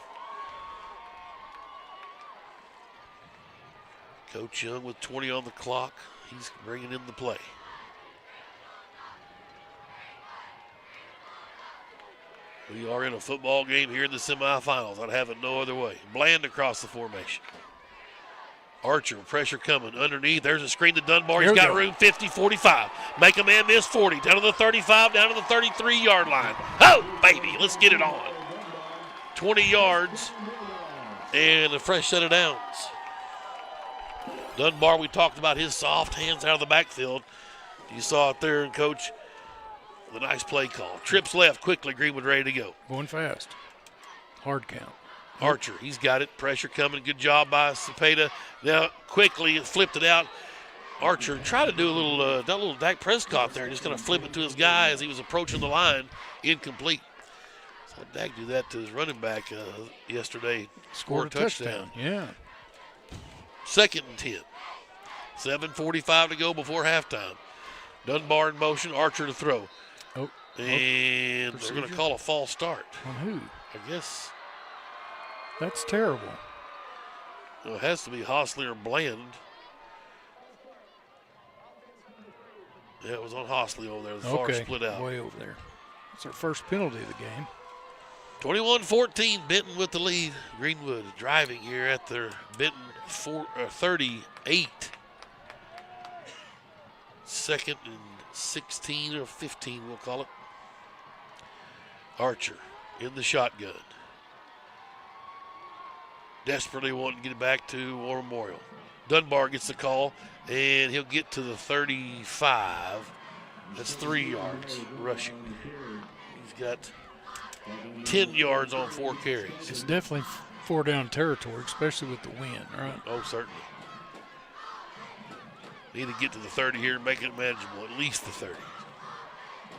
Coach Young with 20 on the clock. He's bringing in the play. We are in a football game here in the semifinals. I'd have it no other way. Bland across the formation. Archer, pressure coming underneath. There's a screen to Dunbar. He's got room, 50, 45. Make a man miss, 40. Down to the 35, down to the 33-yard line. Oh, baby, let's get it on. 20 yards and a fresh set of downs. Dunbar, we talked about his soft hands out of the backfield. You saw it there, and Coach, the nice play call. Trips left quickly, Greenwood ready to go. Going fast. Hard count. Archer, he's got it. Pressure coming. Good job by Cepeda. Now, quickly flipped it out. Archer tried to do a little Dak Prescott there, just kind of flip it to his guy as he was approaching the line. Incomplete. So Dak do that to his running back yesterday. Scored a touchdown. Yeah. 2nd and 10. 7:45 to go before halftime. Dunbar in motion. Archer to throw. Oh. And they're going to call a false start. On who? I guess. That's terrible. Well, it has to be Hostley or Bland. Yeah, it was on Hostley over there. The far split out. Way over there. It's our first penalty of the game. 21-14, Benton with the lead. Greenwood driving here at their Benton 38. Second and 16 or 15, we'll call it. Archer in the shotgun. Desperately wanting to get it back to War Memorial. Dunbar gets the call, and he'll get to the 35. That's 3 yards rushing. He's got 10 yards on 4 carries. It's definitely 4 down territory, especially with the wind, right? Oh, certainly. Need to get to the 30 here and make it manageable, at least the 30.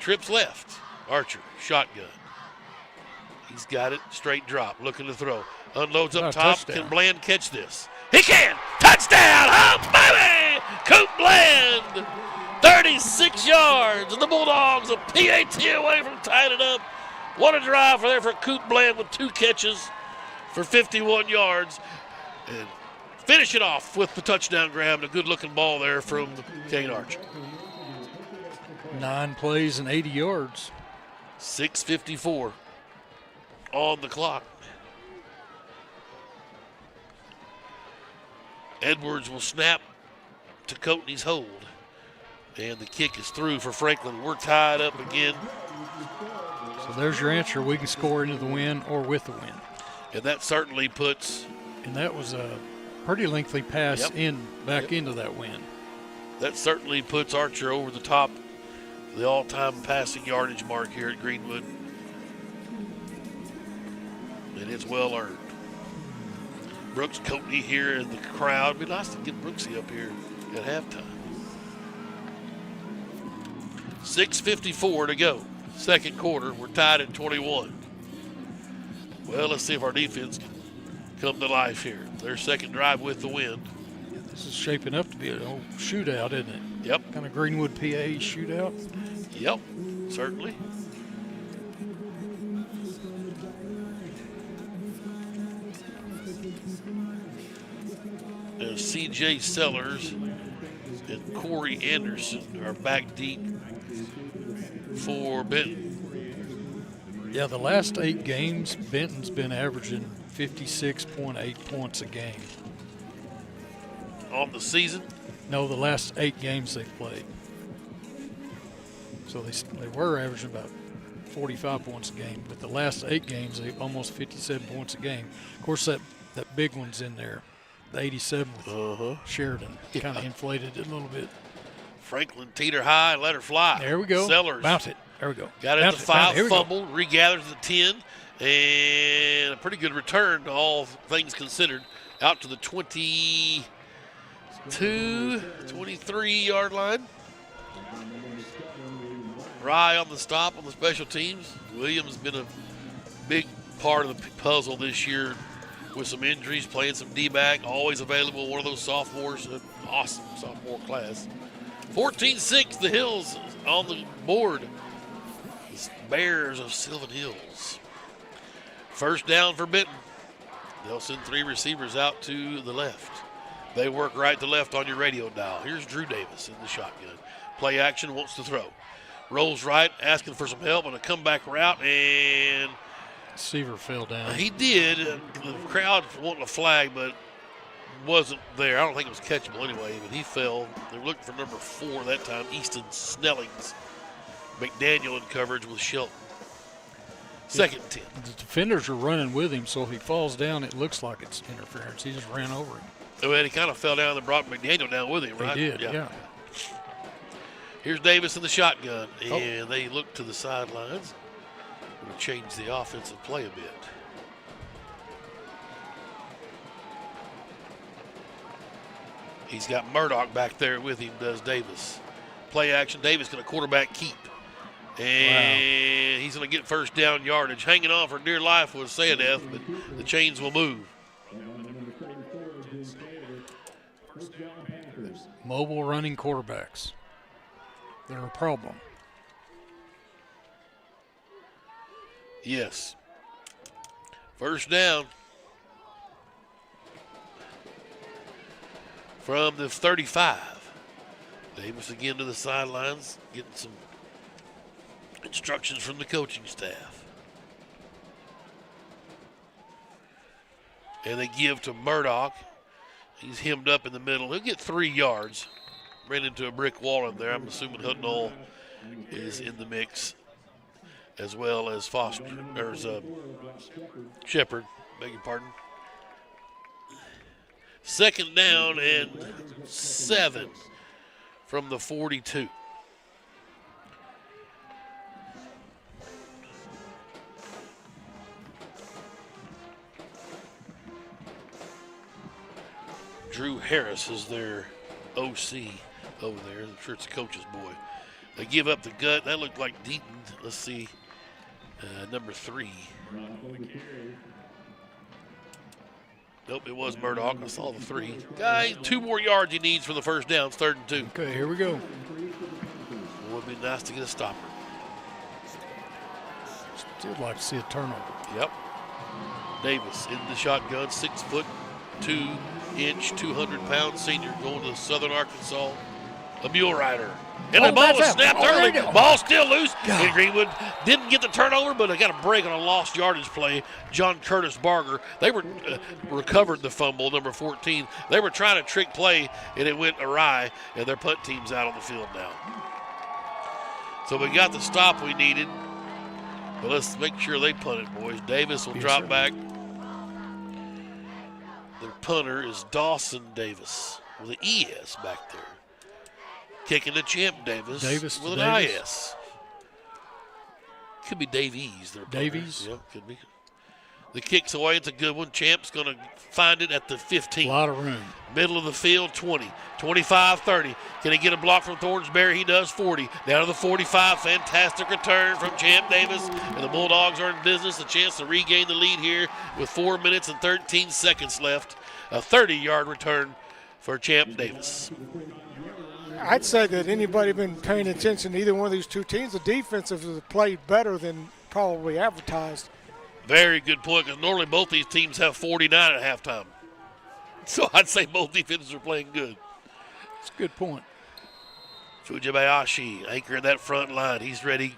Trips left. Archer, shotgun. He's got it, straight drop, looking to throw. Unloads up top. Touchdown. Can Bland catch this? He can! Touchdown! Oh, baby! Coop Bland! 36 yards, and the Bulldogs a PAT away from tying it up. What a drive for there for Coop Bland with 2 catches for 51 yards. And finish it off with the touchdown grab and a good-looking ball there from Kane Archer. 9 plays and 80 yards. 6:54 on the clock. Edwards will snap to Coatney's hold. And the kick is through for Franklin. We're tied up again. So there's your answer. We can score into the win or with the win. And that certainly puts. And that was a pretty lengthy pass back into that win. That certainly puts Archer over the top, the all-time passing yardage mark here at Greenwood. And it's well earned. Brooks Coatney here in the crowd. It'd be nice to get Brooksy up here at halftime. 6:54 to go. Second quarter. We're tied at 21. Well, let's see if our defense can come to life here. Their second drive with the win. This is shaping up to be an old shootout, isn't it? Yep. Kind of Greenwood PA shootout. Yep, certainly. And C.J. Sellers and Corey Anderson are back deep for Benton. Yeah, the last 8 games, Benton's been averaging 56.8 points a game. On the season? No, the last 8 games they've played. So they were averaging about 45 points a game, but the last 8 games, they almost 57 points a game. Of course, that big one's in there. The 87 with Sheridan kind of inflated it a little bit. Franklin teeter high, let her fly. There we go. Sellers. Bounce it. There we go. Got it at the 5, fumbled, regathers at the 10, and a pretty good return, all things considered, out to the 22, 23-yard line. Rye on the stop on the special teams. Williams has been a big part of the puzzle this year with some injuries, playing some D-back, always available, one of those sophomores, an awesome sophomore class. 14-6, the Hills on the board. The Bears of Sylvan Hills. First down for Benton. They'll send 3 receivers out to the left. They work right to left on your radio dial. Here's Drew Davis in the shotgun. Play action, wants to throw. Rolls right, asking for some help on a comeback route, and receiver fell down. He did. The crowd wanting a flag, but wasn't there. I don't think it was catchable anyway, but he fell. They were looking for number 4 that time, Easton Snellings. McDaniel in coverage with Shelton. Second 10. The defenders are running with him, so if he falls down, it looks like it's interference. He just ran over him. Well, he kind of fell down and brought McDaniel down with him, right? He did, yeah. Here's Davis in the shotgun, and they look to the sidelines. We'll change the offensive play a bit. He's got Murdoch back there with him, does Davis. Play action, Davis going to quarterback keep. And he's going to get first down yardage. Hanging on for dear life was Sayadeth, but the chains will move. Mobile running quarterbacks. They're a problem. Yes. First down from the 35. Davis again to the sidelines, getting some instructions from the coaching staff. And they give to Murdoch. He's hemmed up in the middle. He'll get 3 yards. Ran into a brick wall in there. I'm assuming Hudnall is in the mix, as well as Shepherd. Beg your pardon. 2nd down and 7 from the 42. Drew Harris is their OC over there. I'm sure it's the coach's boy. They give up the gut. That looked like Deaton. Let's see. Number 3. Nope, it was Murdoch. I saw the 3. Guy, 2 more yards he needs for the first down. It's 3rd and 2. Okay, here we go. It would be nice to get a stopper. Still like to see a turnover. Yep. Davis in the shotgun, 6'2", 200-pound senior going to Southern Arkansas. A mule rider. And the ball was snapped early. Ball still loose. And Greenwood didn't get the turnover, but they got a break on a lost yardage play. John Curtis Barger. They were recovered the fumble, number 14. They were trying to trick play, and it went awry, and their punt team's out on the field now. So we got the stop we needed, but let's make sure they punt it, boys. Davis will drop back. Their punter is Dawson Davis with an ES back there. Kicking to Champ Davis with an IS. Could be Davies. Davies? Yeah, could be. The kick's away. It's a good one. Champ's going to find it at the 15. A lot of room. Middle of the field, 20. 25, 30. Can he get a block from Thornsberry? He does. 40. Down to the 45. Fantastic return from Champ Davis. And the Bulldogs are in business. A chance to regain the lead here with 4 minutes and 13 seconds left. A 30-yard return for Champ Davis. I'd say that anybody been paying attention to either one of these two teams, the defensive has played better than probably advertised. Very good point, because normally both these teams have 49 at halftime. So I'd say both defenses are playing good. That's a good point. Fujibayashi anchoring that front line. He's ready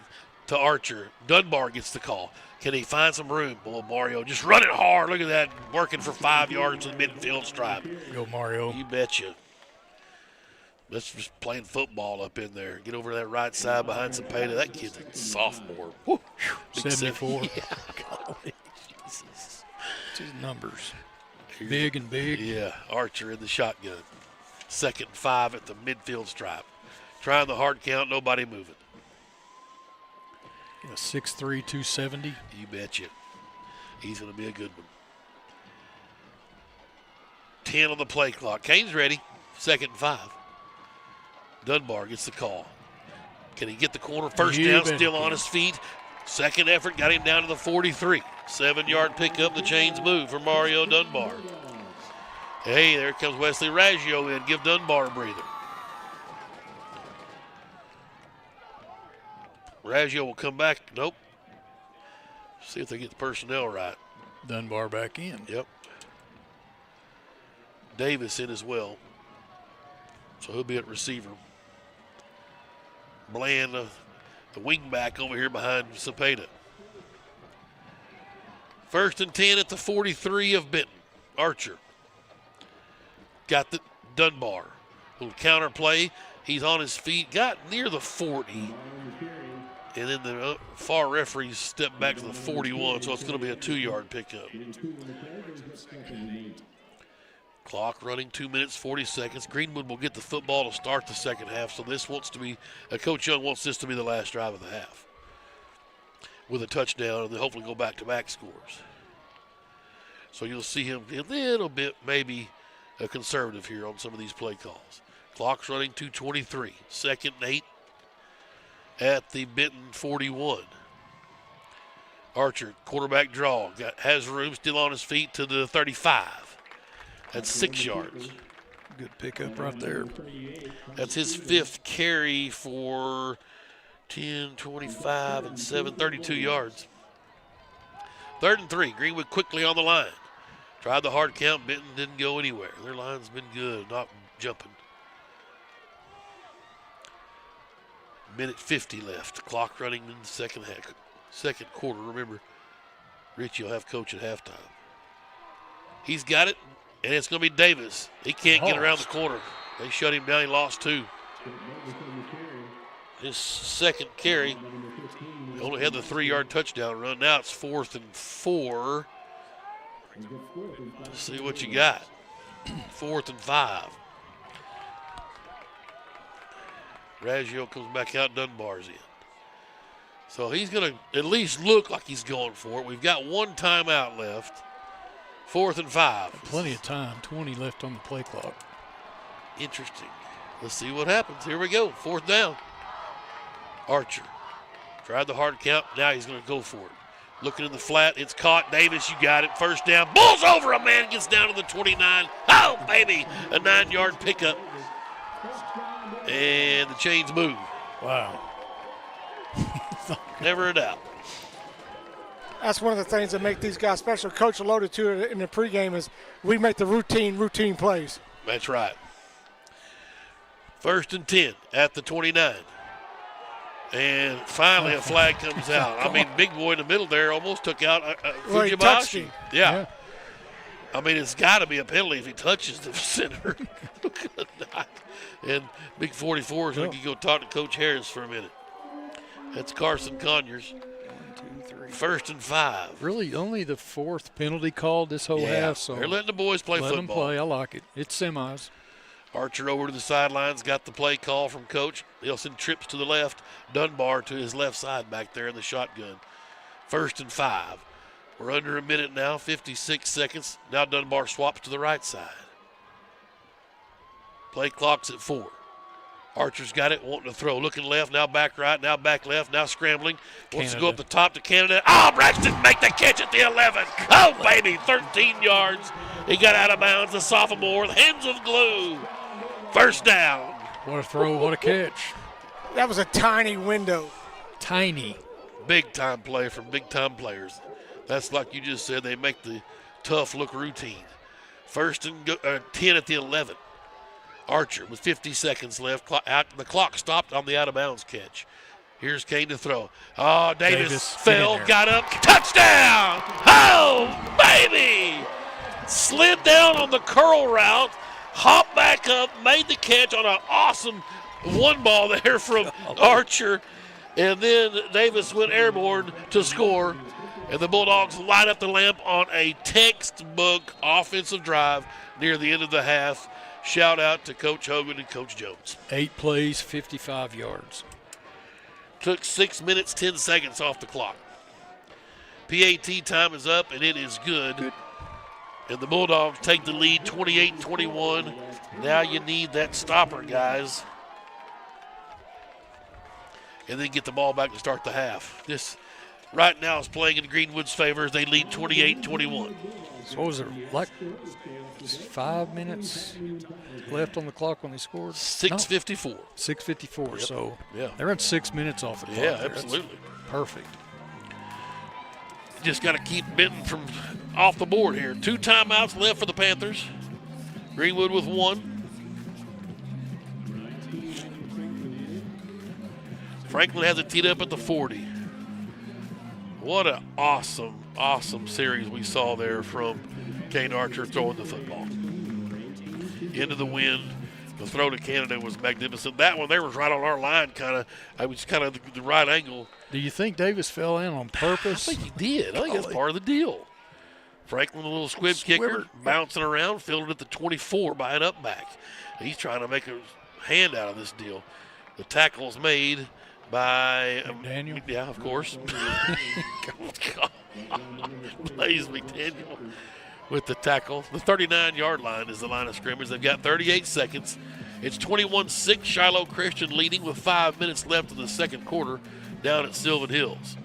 to Archer. Dunbar gets the call. Can he find some room? Boy, Mario just running hard. Look at that, working for 5 yards to the midfield stripe. Go, Mario. You betcha. That's just playing football up in there. Get over to that right side behind Cepeda. That kid's a sophomore. Woo. 74. Yeah, golly, Jesus. It's his numbers. Big and big. Yeah, Archer in the shotgun. 2nd and 5 at the midfield stripe. Trying the hard count, nobody moving. 6'3", 270. You betcha. He's going to be a good one. 10 on the play clock. Kane's ready. 2nd and 5. Dunbar gets the call. Can he get the corner? First down, still on his feet. Second effort got him down to the 43. 7-yard pickup. The chains move for Mario Dunbar. Hey, there comes Wesley Raggio in. Give Dunbar a breather. Raggio will come back. Nope. See if they get the personnel right. Dunbar back in. Yep. Davis in as well. So he'll be at receiver. Bland, the wing back over here behind Cepeda. 1st and 10 at the 43 of Benton. Archer. Got the Dunbar. Little counter play. He's on his feet. Got near the 40. And then the far referees step back to the 41, so it's going to be a 2-yard pickup. Clock running 2 minutes, 40 seconds. Greenwood will get the football to start the second half, so this wants to be, Coach Young wants this to be the last drive of the half with a touchdown, and then hopefully go back-to-back scores. So you'll see him a little bit maybe conservative here on some of these play calls. Clock's running 2:23, 2nd and 8 at the Benton 41. Archer, quarterback draw, has room, still on his feet to the 35. That's 6 yards. Good pickup right there. That's his 5th carry for 10, 25, and 7, 32 yards. 3rd and 3, Greenwood quickly on the line. Tried the hard count, Benton didn't go anywhere. Their line's been good, not jumping. Minute 50 left. Clock running in the second quarter. Remember, Richie will have coach at halftime. He's got it, and it's going to be Davis. He can't get around the corner. They shut him down. He lost 2. His second carry. He only had the 3-yard touchdown run. Now it's 4th and 4. Let's see what you got. 4th and 5. Raggio comes back out. Dunbar's in. So he's going to at least look like he's going for it. We've got 1 timeout left. 4th and 5. Plenty of time. 20 left on the play clock. Interesting. Let's see what happens. Here we go. 4th down. Archer tried the hard count. Now he's going to go for it. Looking in the flat. It's caught. Davis, you got it. 1st down. Bulls over a man. Gets down to the 29. Oh, baby. A 9-yard pickup. And the chains move. Wow. Never a doubt. That's one of the things that make these guys special. Coach alluded to it in the pregame is we make the routine plays. That's right. 1st and 10 at the 29. And finally a flag comes out. I mean, big boy in the middle there almost took out Fujibashi. Yeah. I mean, it's got to be a penalty if he touches the center. And big 44 is going to go talk to Coach Harris for a minute. That's Carson Conyers. 1st and 5. Really, only the 4th penalty called this whole half. So they're letting the boys play football. Let them play. I like it. It's semis. Archer over to the sidelines, got the play call from Coach. They'll send trips to the left. Dunbar to his left side back there in the shotgun. 1st and 5. We're under a minute now, 56 seconds. Now Dunbar swaps to the right side. Play clock's at 4. Archer's got it, wanting to throw. Looking left, now back right, now back left, now scrambling. Wants to go up the top to Canada. Oh, Braxton make the catch at the 11. Oh, baby, 13 yards. He got out of bounds, the sophomore, hands of glue. 1st down. What a throw, what a catch. That was a tiny window. Tiny. Big-time play from big-time players. That's like you just said, they make the tough look routine. 1st and 10 at the 11. Archer with 50 seconds left. The clock stopped on the out-of-bounds catch. Here's Kane to throw. Oh, Davis fell, got up, touchdown! Oh, baby! Slid down on the curl route, hopped back up, made the catch on an awesome one ball there from Archer. And then Davis went airborne to score. And the Bulldogs light up the lamp on a textbook offensive drive near the end of the half. Shout out to Coach Hogan and Coach Jones. 8 plays, 55 yards. Took 6 minutes, 10 seconds off the clock. PAT time is up, and it is good. And the Bulldogs take the lead 28-21. Now you need that stopper, guys. And then get the ball back to start the half. This right now is playing in Greenwood's favor as they lead 28-21. So what was it, like 5 minutes left on the clock when they scored? 6:54. 6:54, Yep. So yeah, they run 6 minutes off the clock. Yeah, there. absolutely. That's perfect. Just got to keep Benton from off the board here. 2 timeouts left for the Panthers. Greenwood with 1. Franklin has it teed up at the 40. What an awesome, awesome series we saw there from Kane Archer throwing the football. Into the wind. The throw to Canada was magnificent. That one there was right on our line, I was kind of the right angle. Do you think Davis fell in on purpose? I think he did. I think that's part of the deal. Franklin, a little squib kicker, bouncing around, fielded at the 24 by an up back. He's trying to make a hand out of this deal. The tackle's made by McDaniel. Yeah, of course. Blaze McDaniel with the tackle. The 39-yard line is the line of scrimmage. They've got 38 seconds. It's 21-6, Shiloh Christian leading with 5 minutes left in the second quarter down at Sylvan Hills.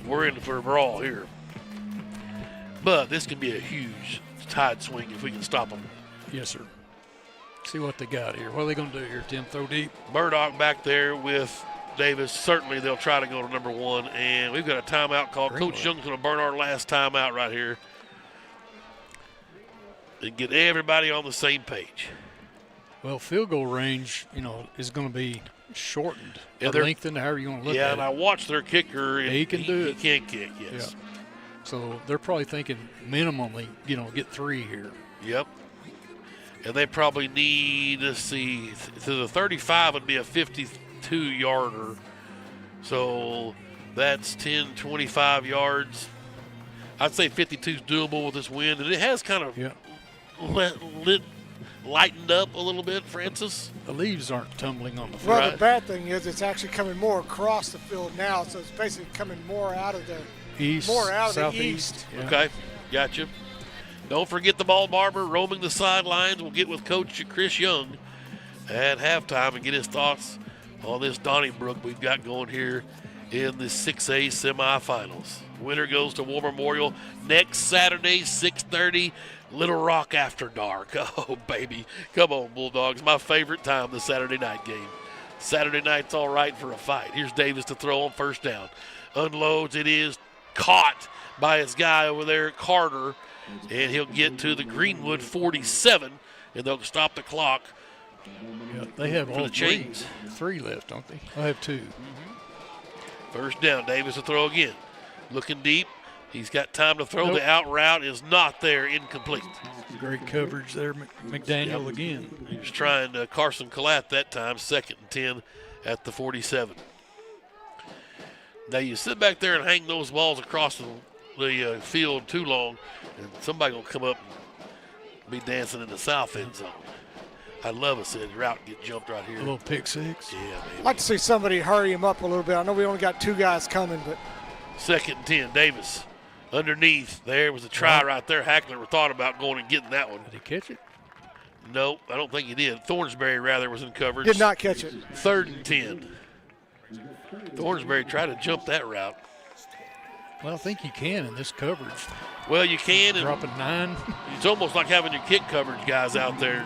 We're in for a brawl here. But this can be a huge tide swing if we can stop them. Yes, sir. See what they got here. What are they going to do here, Tim? Throw deep? Murdoch back there with Davis. Certainly they'll try to go to number 1. And we've got a timeout called. Greenwood. Coach Young's going to burn our last timeout right here and get everybody on the same page. Well, field goal range, is going to be shortened or Yeah, lengthened, however you want to look at it. Yeah, and I watched their kicker. He can do it. He can kick, yes. So they're probably thinking minimally, get 3 here. Yep. And they probably need, let's see, to the 35 would be a 52-yarder. So that's 10, 25 yards. I'd say 52 is doable with this wind. And it has kind of lightened up a little bit, Francis. The leaves aren't tumbling on the field. Well, the bad thing is it's actually coming more across the field now, so it's basically coming more out of the east, southeast. Yeah. Okay, gotcha. Don't forget the ball barber roaming the sidelines. We'll get with Coach Chris Young at halftime and get his thoughts on this Donnybrook we've got going here in the 6A semifinals. Winner goes to War Memorial next Saturday, 6:30, Little Rock after dark. Oh, baby. Come on, Bulldogs. My favorite time, the Saturday night game. Saturday night's all right for a fight. Here's Davis to throw on first down. Unloads. It is caught by his guy over there, Carter, and he'll get to the Greenwood 47, and they'll stop the clock. Yeah, they have for all the chains. Three left, don't they? I have 2. First down, Davis to throw again. Looking deep. He's got time to throw. The out route is not there, incomplete. Great coverage there, McDaniel again. He was trying Carson Collette that time, 2nd and 10 at the 47. Now you sit back there and hang those balls across the field too long, and somebody will come up and be dancing in the south end zone. I'd love to see the route get jumped right here. A little pick six. Yeah, man. I'd like to see somebody hurry him up a little bit. I know we only got 2 guys coming, but 2nd and 10, Davis. Underneath, there was a try right there. Hackler thought about going and getting that one. Did he catch it? No, I don't think he did. Thornsberry, rather, was in coverage. Did not catch it. 3rd and 10. Thornsberry tried to jump that route. Well, I think you can in this coverage. Well, you can. Dropping 9. It's almost like having your kick coverage guys out there.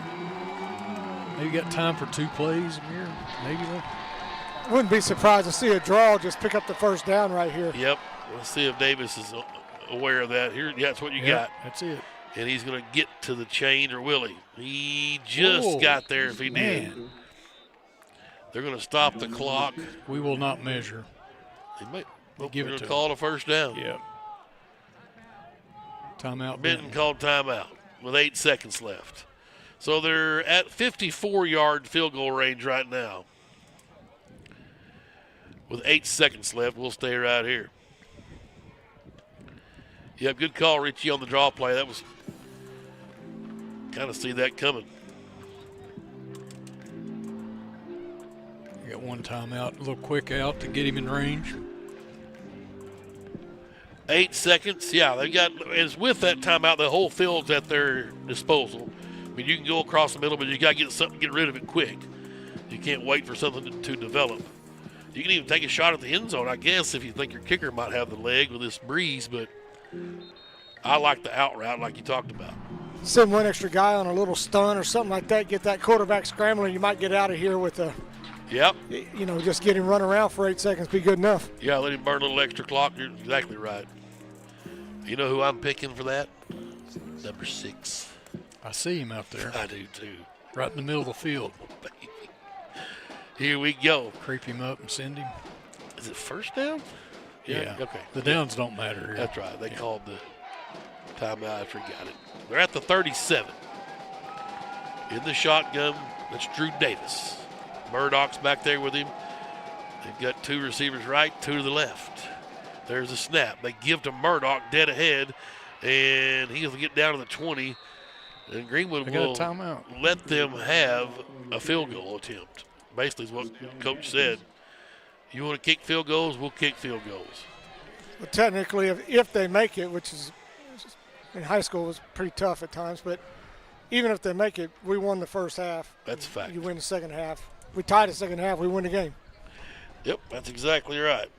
Maybe got time for 2 plays here. Maybe. I wouldn't be surprised to see a draw just pick up the first down right here. Yep. Let's see if Davis is aware of that. Here, that's what you got. That's it. And he's going to get to the chain, or will he? He just got there if he did. They're going to stop the clock. We will not measure. They might give it to call a first down. Yep. Timeout. Benton called timeout with 8 seconds left. So they're at 54-yard field goal range right now. With 8 seconds left, we'll stay right here. Yep, good call, Richie, on the draw play. That was kind of see that coming. You got 1 timeout, a little quick out to get him in range. 8 seconds, yeah. They got, as with that timeout, the whole field's at their disposal. I mean, you can go across the middle, but you got to get something, get rid of it quick. You can't wait for something to develop. You can even take a shot at the end zone, I guess, if you think your kicker might have the leg with this breeze, but I like the out route like you talked about. Send 1 extra guy on a little stun or something like that, get that quarterback scrambling, you might get out of here with a, just get him run around for 8 seconds, be good enough. Yeah, let him burn a little extra clock. You're exactly right. You know who I'm picking for that? Number 6. I see him out there. I do too. Right in the middle of the field. Here we go. Creep him up and send him. Is it first down? Yeah. Okay. The downs don't matter here. That's right. They called the timeout after he got it. They're at the 37. In the shotgun, that's Drew Davis. Murdoch's back there with him. They've got 2 receivers right, 2 to the left. There's a snap. They give to Murdoch dead ahead, and he'll get down to the 20. And Greenwood will let them have a field goal attempt. Basically is what Coach said. You want to kick field goals, we'll kick field goals. Well, technically, if they make it, which is in high school was pretty tough at times, but even if they make it, we won the first half. That's a fact. You win the second half. We tied the second half, we win the game. Yep, that's exactly right.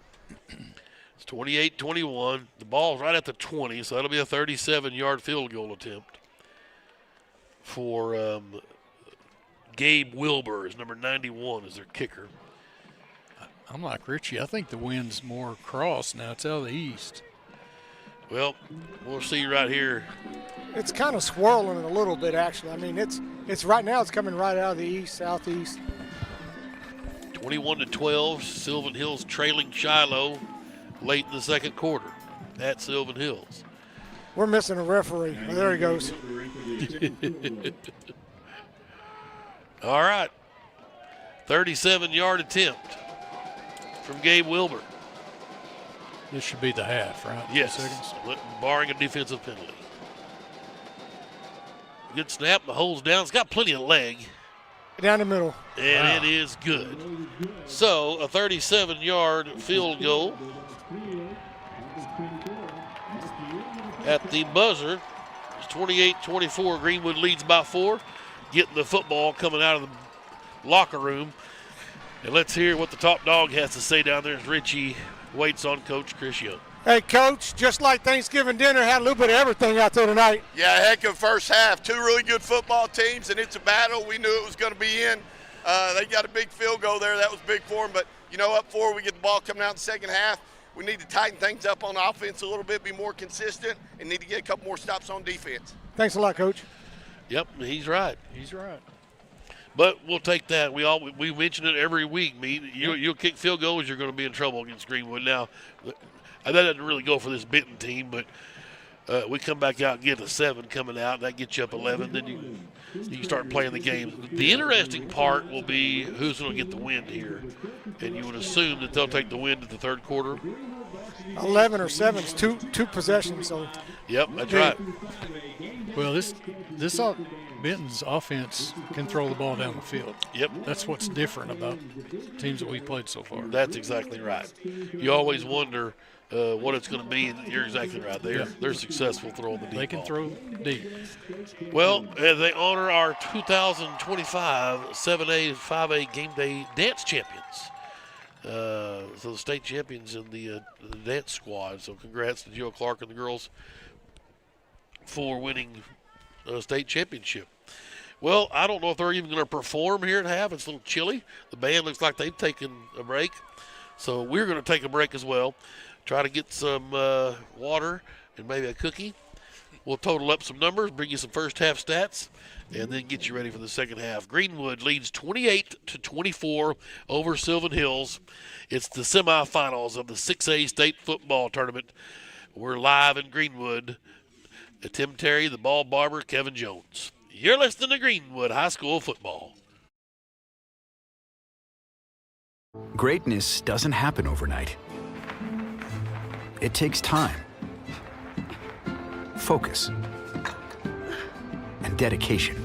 It's 28-21. The ball's right at the 20, so that'll be a 37-yard field goal attempt for Gabe Wilbur is number 91 as their kicker. I'm like Richie. I think the wind's more across now. It's out of the east. Well, we'll see right here. It's kind of swirling a little bit, actually. I mean, it's right now it's coming right out of the east, southeast. 21-12, Sylvan Hills trailing Shiloh late in the second quarter. at Sylvan Hills. We're missing a referee. Oh, there he goes. All right. 37-yard attempt from Gabe Wilbur. This should be the half, right? Yes, 2 seconds. barring a defensive penalty. Good snap. The hole's down. It's got plenty of leg. Down the middle. And it is good. So a 37-yard field goal at the buzzer. It's 28-24. Greenwood leads by 4. Getting the football coming out of the locker room. And let's hear what the top dog has to say down there as Richie waits on Coach Chris Young. Hey, Coach, just like Thanksgiving dinner, had a little bit of everything out there tonight. Yeah, heck of first half. 2 really good football teams, and it's a battle. We knew it was going to be in. They got a big field goal there. That was big for them. But, up 4, we get the ball coming out in the second half. We need to tighten things up on offense a little bit, be more consistent, and need to get a couple more stops on defense. Thanks a lot, Coach. Yep, he's right. He's right. But we'll take that. We mention it every week. You'll kick field goals, you're going to be in trouble against Greenwood. Now, that doesn't really go for this Benton team, but we come back out and get a 7 coming out. That gets you up 11. Then you can start playing the game. The interesting part will be who's going to get the win here. And you would assume that they'll take the win to the third quarter. 11 or 7 is two possessions. So. Yep, that's right. Well, this Benton's offense can throw the ball down the field. Yep. That's what's different about teams that we've played so far. That's exactly right. You always wonder what it's going to be, and you're exactly right. They're successful throwing the deep They can ball. throw deep. Well, they honor our 2025 7A, 5A game day dance champions. So the state champions in the dance squad. So congrats to Joe Clark and the girls for winning a state championship. Well, I don't know if they're even going to perform here at half. It's a little chilly. The band looks like they've taken a break. So we're going to take a break as well. Try to get some water and maybe a cookie. We'll total up some numbers, bring you some first half stats, and then get you ready for the second half. Greenwood leads 28-24 over Sylvan Hills. It's the semifinals of the 6A state football tournament. We're live in Greenwood. Tim Terry, the ball barber, Kevin Jones. You're listening to Greenwood High School football. Greatness doesn't happen overnight. It takes time, focus, and dedication.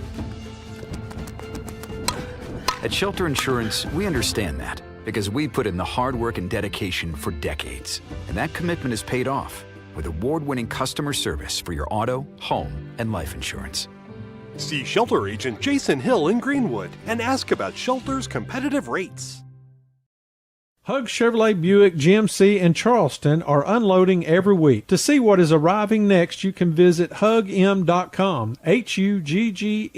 At Shelter Insurance, we understand that because we put in the hard work and dedication for decades. And that commitment is paid off with award-winning customer service for your auto, home, and life insurance. See Shelter Agent Jason Hill in Greenwood and ask about Shelter's competitive rates. Hug Chevrolet Buick GMC in Charleston are unloading every week. To see what is arriving next, you can visit hugm.com, HUGGM.com.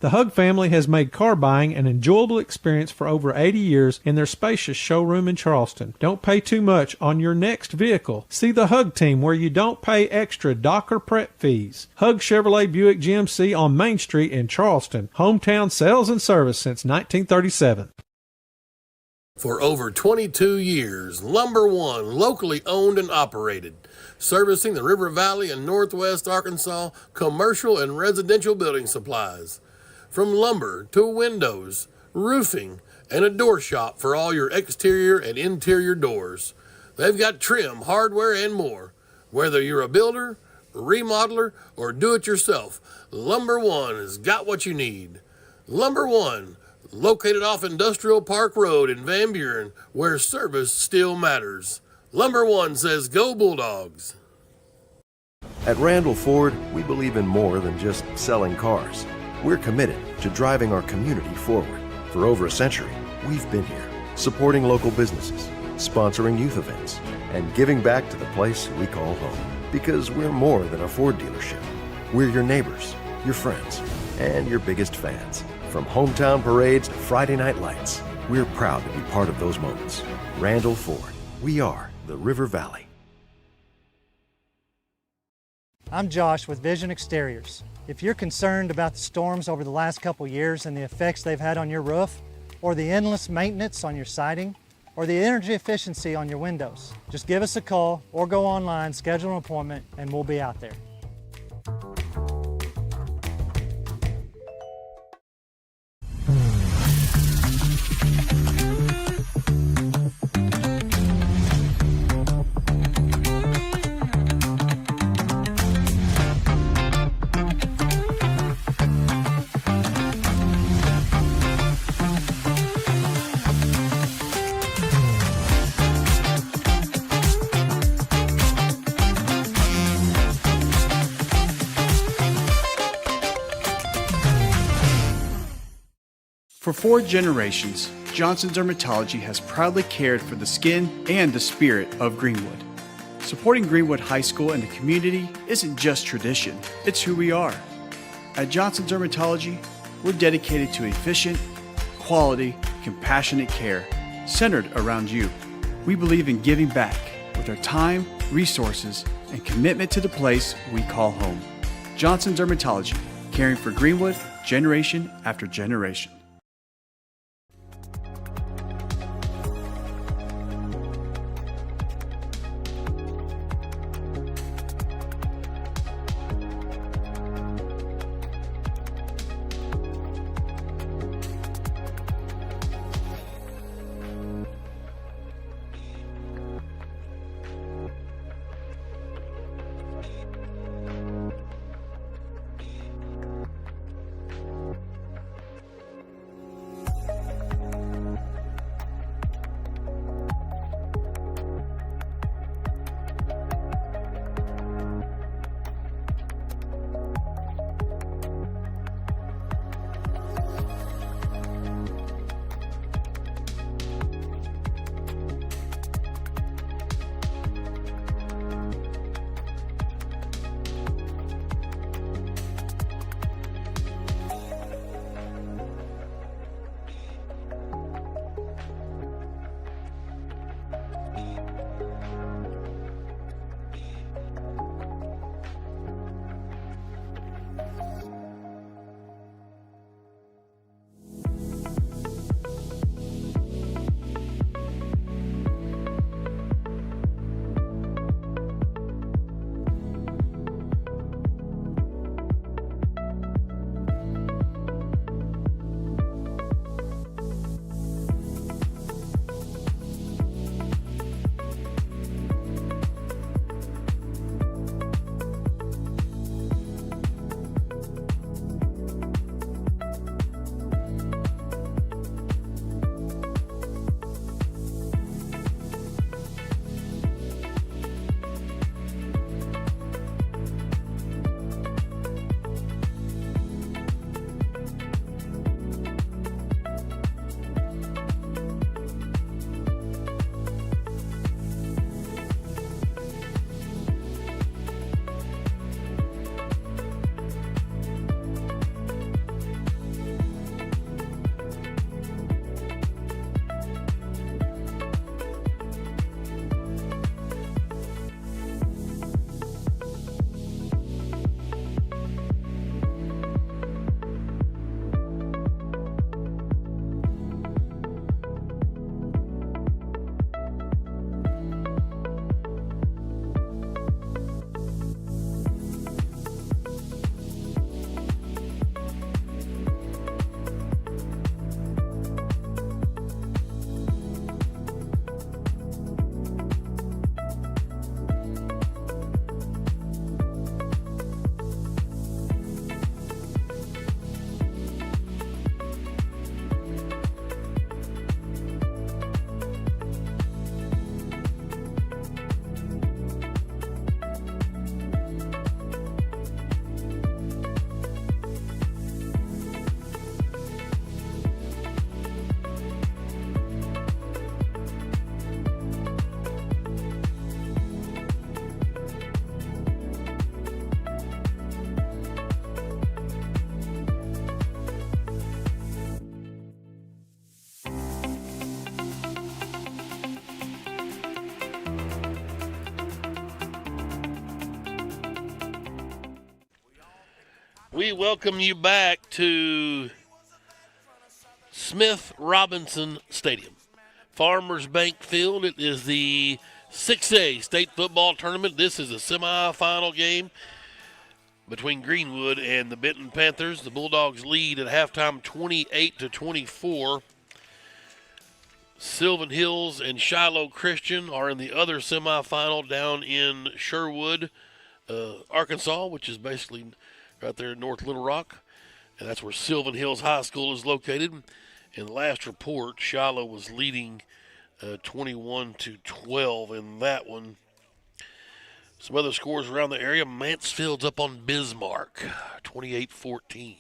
The Hug family has made car buying an enjoyable experience for over 80 years in their spacious showroom in Charleston. Don't pay too much on your next vehicle. See the Hug team where you don't pay extra dock or prep fees. Hug Chevrolet Buick GMC on Main Street in Charleston. Hometown sales and service since 1937. For over 22 years, Lumber One, locally owned and operated, servicing the River Valley and Northwest Arkansas commercial and residential building supplies. From lumber to windows, roofing, and a door shop for all your exterior and interior doors. They've got trim, hardware, and more. Whether you're a builder, remodeler, or do-it-yourself, Lumber One has got what you need. Lumber One, located off Industrial Park Road in Van Buren, where service still matters. Lumber One says, go Bulldogs. At Randall Ford, we believe in more than just selling cars. We're committed to driving our community forward. For over a century, we've been here, supporting local businesses, sponsoring youth events, and giving back to the place we call home. Because we're more than a Ford dealership. We're your neighbors, your friends, and your biggest fans. From hometown parades to Friday night lights, we're proud to be part of those moments. Randall Ford, we are the River Valley. I'm Josh with Vision Exteriors. If you're concerned about the storms over the last couple years and the effects they've had on your roof, or the endless maintenance on your siding, or the energy efficiency on your windows. Just give us a call or go online, schedule an appointment, and we'll be out there. For 4 generations, Johnson's Dermatology has proudly cared for the skin and the spirit of Greenwood. Supporting Greenwood High School and the community isn't just tradition, it's who we are. At Johnson's Dermatology, we're dedicated to efficient, quality, compassionate care centered around you. We believe in giving back with our time, resources, and commitment to the place we call home. Johnson's Dermatology, caring for Greenwood generation after generation. We welcome you back to Smith Robinson Stadium Farmers Bank Field. It is the 6A state football tournament. This is a semifinal game between Greenwood and the Benton Panthers. The Bulldogs lead at halftime 28-24. Sylvan Hills and Shiloh Christian are in the other semifinal down in Sherwood, Arkansas, which is basically right there in North Little Rock. And that's where Sylvan Hills High School is located. In the last report, Shiloh was leading 21-12 in that one. Some other scores around the area. Mansfield's up on Bismarck, 28-14.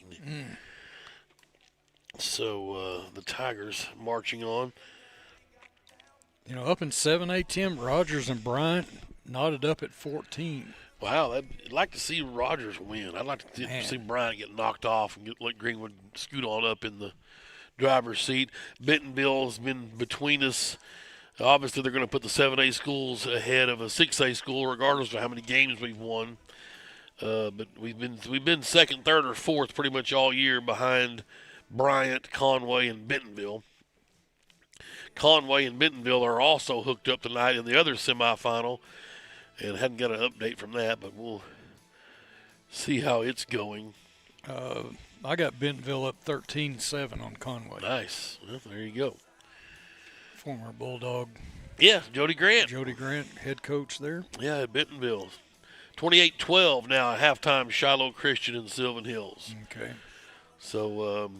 So the Tigers marching on. You know, up in 7A, Tim, Rogers and Bryant knotted up at 14. Wow, I'd like to see Rogers win. I'd like to see Bryant get knocked off and let Greenwood scoot on up in the driver's seat. Bentonville's been between us. Obviously, they're going to put the 7A schools ahead of a 6A school, regardless of how many games we've won. But we've been second, third, or fourth pretty much all year behind Bryant, Conway, and Bentonville. Conway and Bentonville are also hooked up tonight in the other semifinal, and hadn't got an update from that, but we'll see how it's going. I got Bentonville up 13-7 on Conway. Nice. Well, there you go. Former Bulldog. Yeah, Jody Grant. Jody Grant, head coach there. Yeah, at Bentonville. 28-12 now at halftime, Shiloh Christian and Sylvan Hills. Okay. So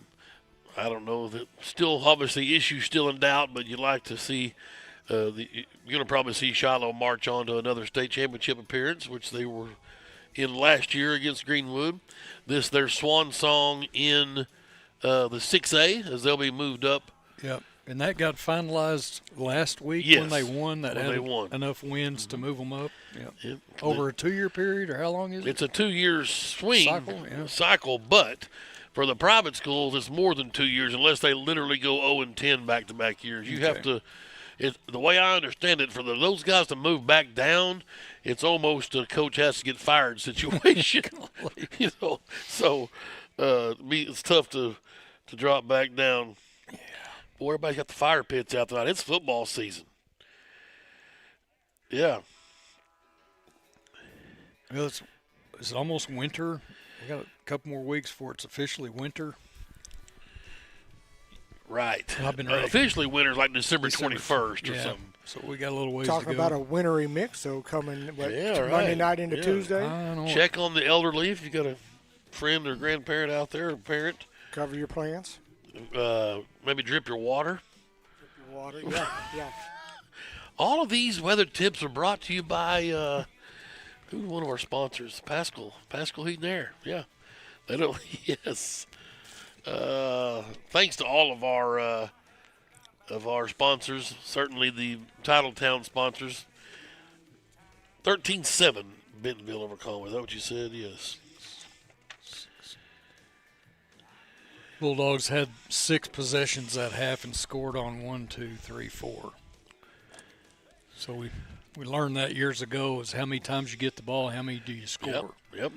I don't know. That still, obviously, issues still in doubt, but you'd like to see you're going to probably see Shiloh march on to another state championship appearance, which they were in last year against Greenwood. This their swan song in the 6A as they'll be moved up. Yep. And that got finalized last week when they won. That had enough wins to move them up. Yep. Over a 2-year period, or how long is it? It's a 2-year swing cycle, but for the private schools, it's more than 2 years unless they literally go 0-10 back-to-back years. You have to. The way I understand it, for those guys to move back down, it's almost a coach has to get fired situation. You know, so it's tough to drop back down. Yeah. Boy, everybody's got the fire pits out tonight. It's football season. Yeah. Well, it's almost winter. We got a couple more weeks before it's officially winter. Right. I've been ready. Officially winter's like December 21st or something. So we got a little ways Talking to go. about a wintry mix, so coming Monday night into Tuesday. Check on the elderly if you got a friend or grandparent out there, or parent. Cover your plants. Maybe drip your water. Drip your water, yeah. All of these weather tips are brought to you by who's one of our sponsors? Pascal Heat and Air. Yeah. They don't. Yes. Thanks to all of our sponsors, certainly the Titletown sponsors. 13-7 Bentonville over Conway. Is that what you said? Yes. Bulldogs had 6 possessions at half and scored on 1, 2, 3, 4. So we learned that years ago is how many times you get the ball, how many do you score. Yep.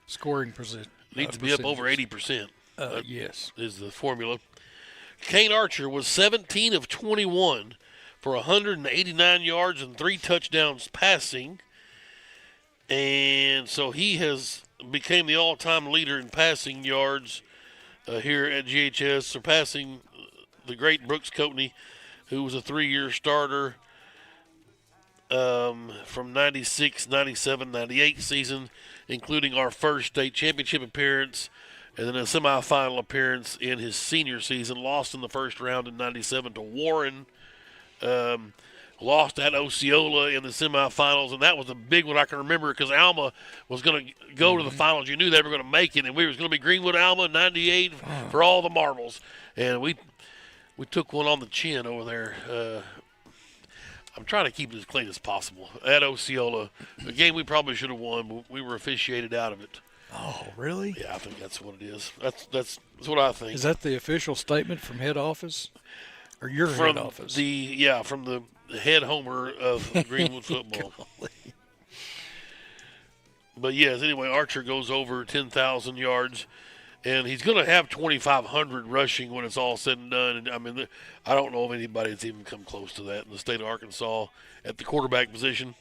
Scoring position. Needs to be up over 80%. Yes. Is the formula. Kane Archer was 17 of 21 for 189 yards and 3 touchdowns passing. And so he has became the all-time leader in passing yards here at GHS, surpassing the great Brooks Coatney, who was a 3-year starter from 96, 97, 98 season, including our first state championship appearance and then a semifinal appearance in his senior season. Lost in the first round in 97 to Warren. Lost at Osceola in the semifinals, and that was a big one I can remember because Alma was going to go to the finals. You knew they were going to make it, and we was going to be Greenwood Alma in 98 for all the marbles. And we took one on the chin over there. I'm trying to keep it as clean as possible at Osceola. A game we probably should have won, but we were officiated out of it. Oh, really? Yeah, I think that's what it is. That's what I think. Is that the official statement from head office? Or your head office? From the head homer of Greenwood football. But yes, anyway, Archer goes over 10,000 yards And he's going to have 2,500 rushing when it's all said and done. And I mean, I don't know if anybody's even come close to that in the state of Arkansas at the quarterback position.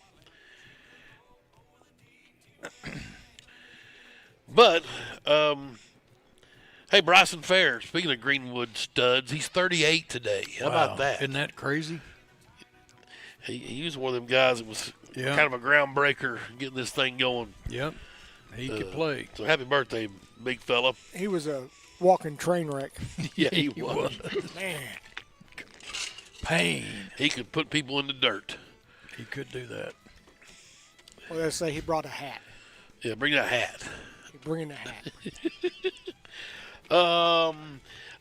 But, hey, Bryson Fair, speaking of Greenwood studs, he's 38 today. How about that? Isn't that crazy? He was one of them guys that was kind of a groundbreaker getting this thing going. Yep. He could play. So happy birthday, big fella. He was a walking train wreck. Yeah, he was. Man. Pain. He could put people in the dirt. He could do that. Well, let's say he brought a hat. Yeah, bring that hat. Bringing the hat.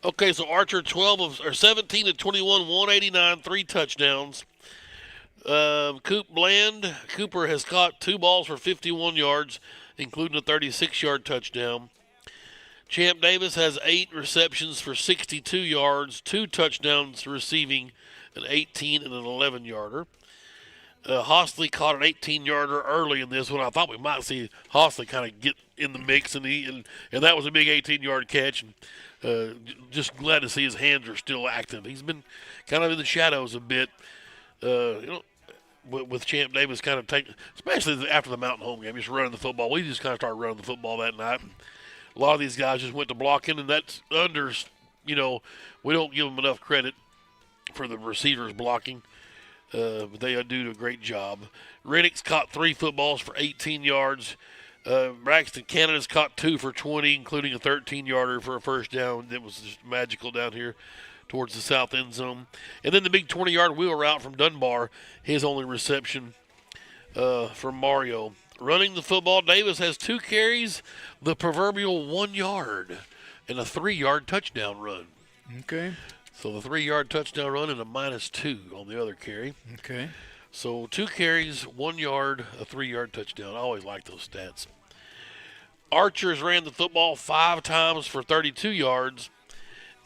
Okay, so Archer 17 to 21, 189, 3 touchdowns. Cooper has caught 2 balls for 51 yards, including a 36-yard touchdown. Champ Davis has 8 receptions for 62 yards, 2 touchdowns receiving, an 18 and an 11-yarder. Hostley caught an 18-yarder early in this one. I thought we might see Hostley kind of get in the mix, and that was a big 18-yard catch. And just glad to see his hands are still active. He's been kind of in the shadows a bit, with Champ Davis kind of taking, especially after the Mountain home game, just running the football. We just kind of started running the football that night. And a lot of these guys just went to blocking, and that's unders. We don't give them enough credit for the receivers blocking. But they do a great job. Rennick's caught 3 footballs for 18 yards. Braxton Canada's caught 2 for 20, including a 13-yarder for a first down. That was just magical down here towards the south end zone. And then the big 20-yard wheel route from Dunbar, his only reception from Mario. Running the football, Davis has 2 carries, the proverbial 1 yard, and a 3-yard touchdown run. Okay. So the 3-yard touchdown run and a -2 on the other carry. Okay. So 2 carries, 1 yard, a 3-yard touchdown. I always like those stats. Archers ran the football 5 times for 32 yards,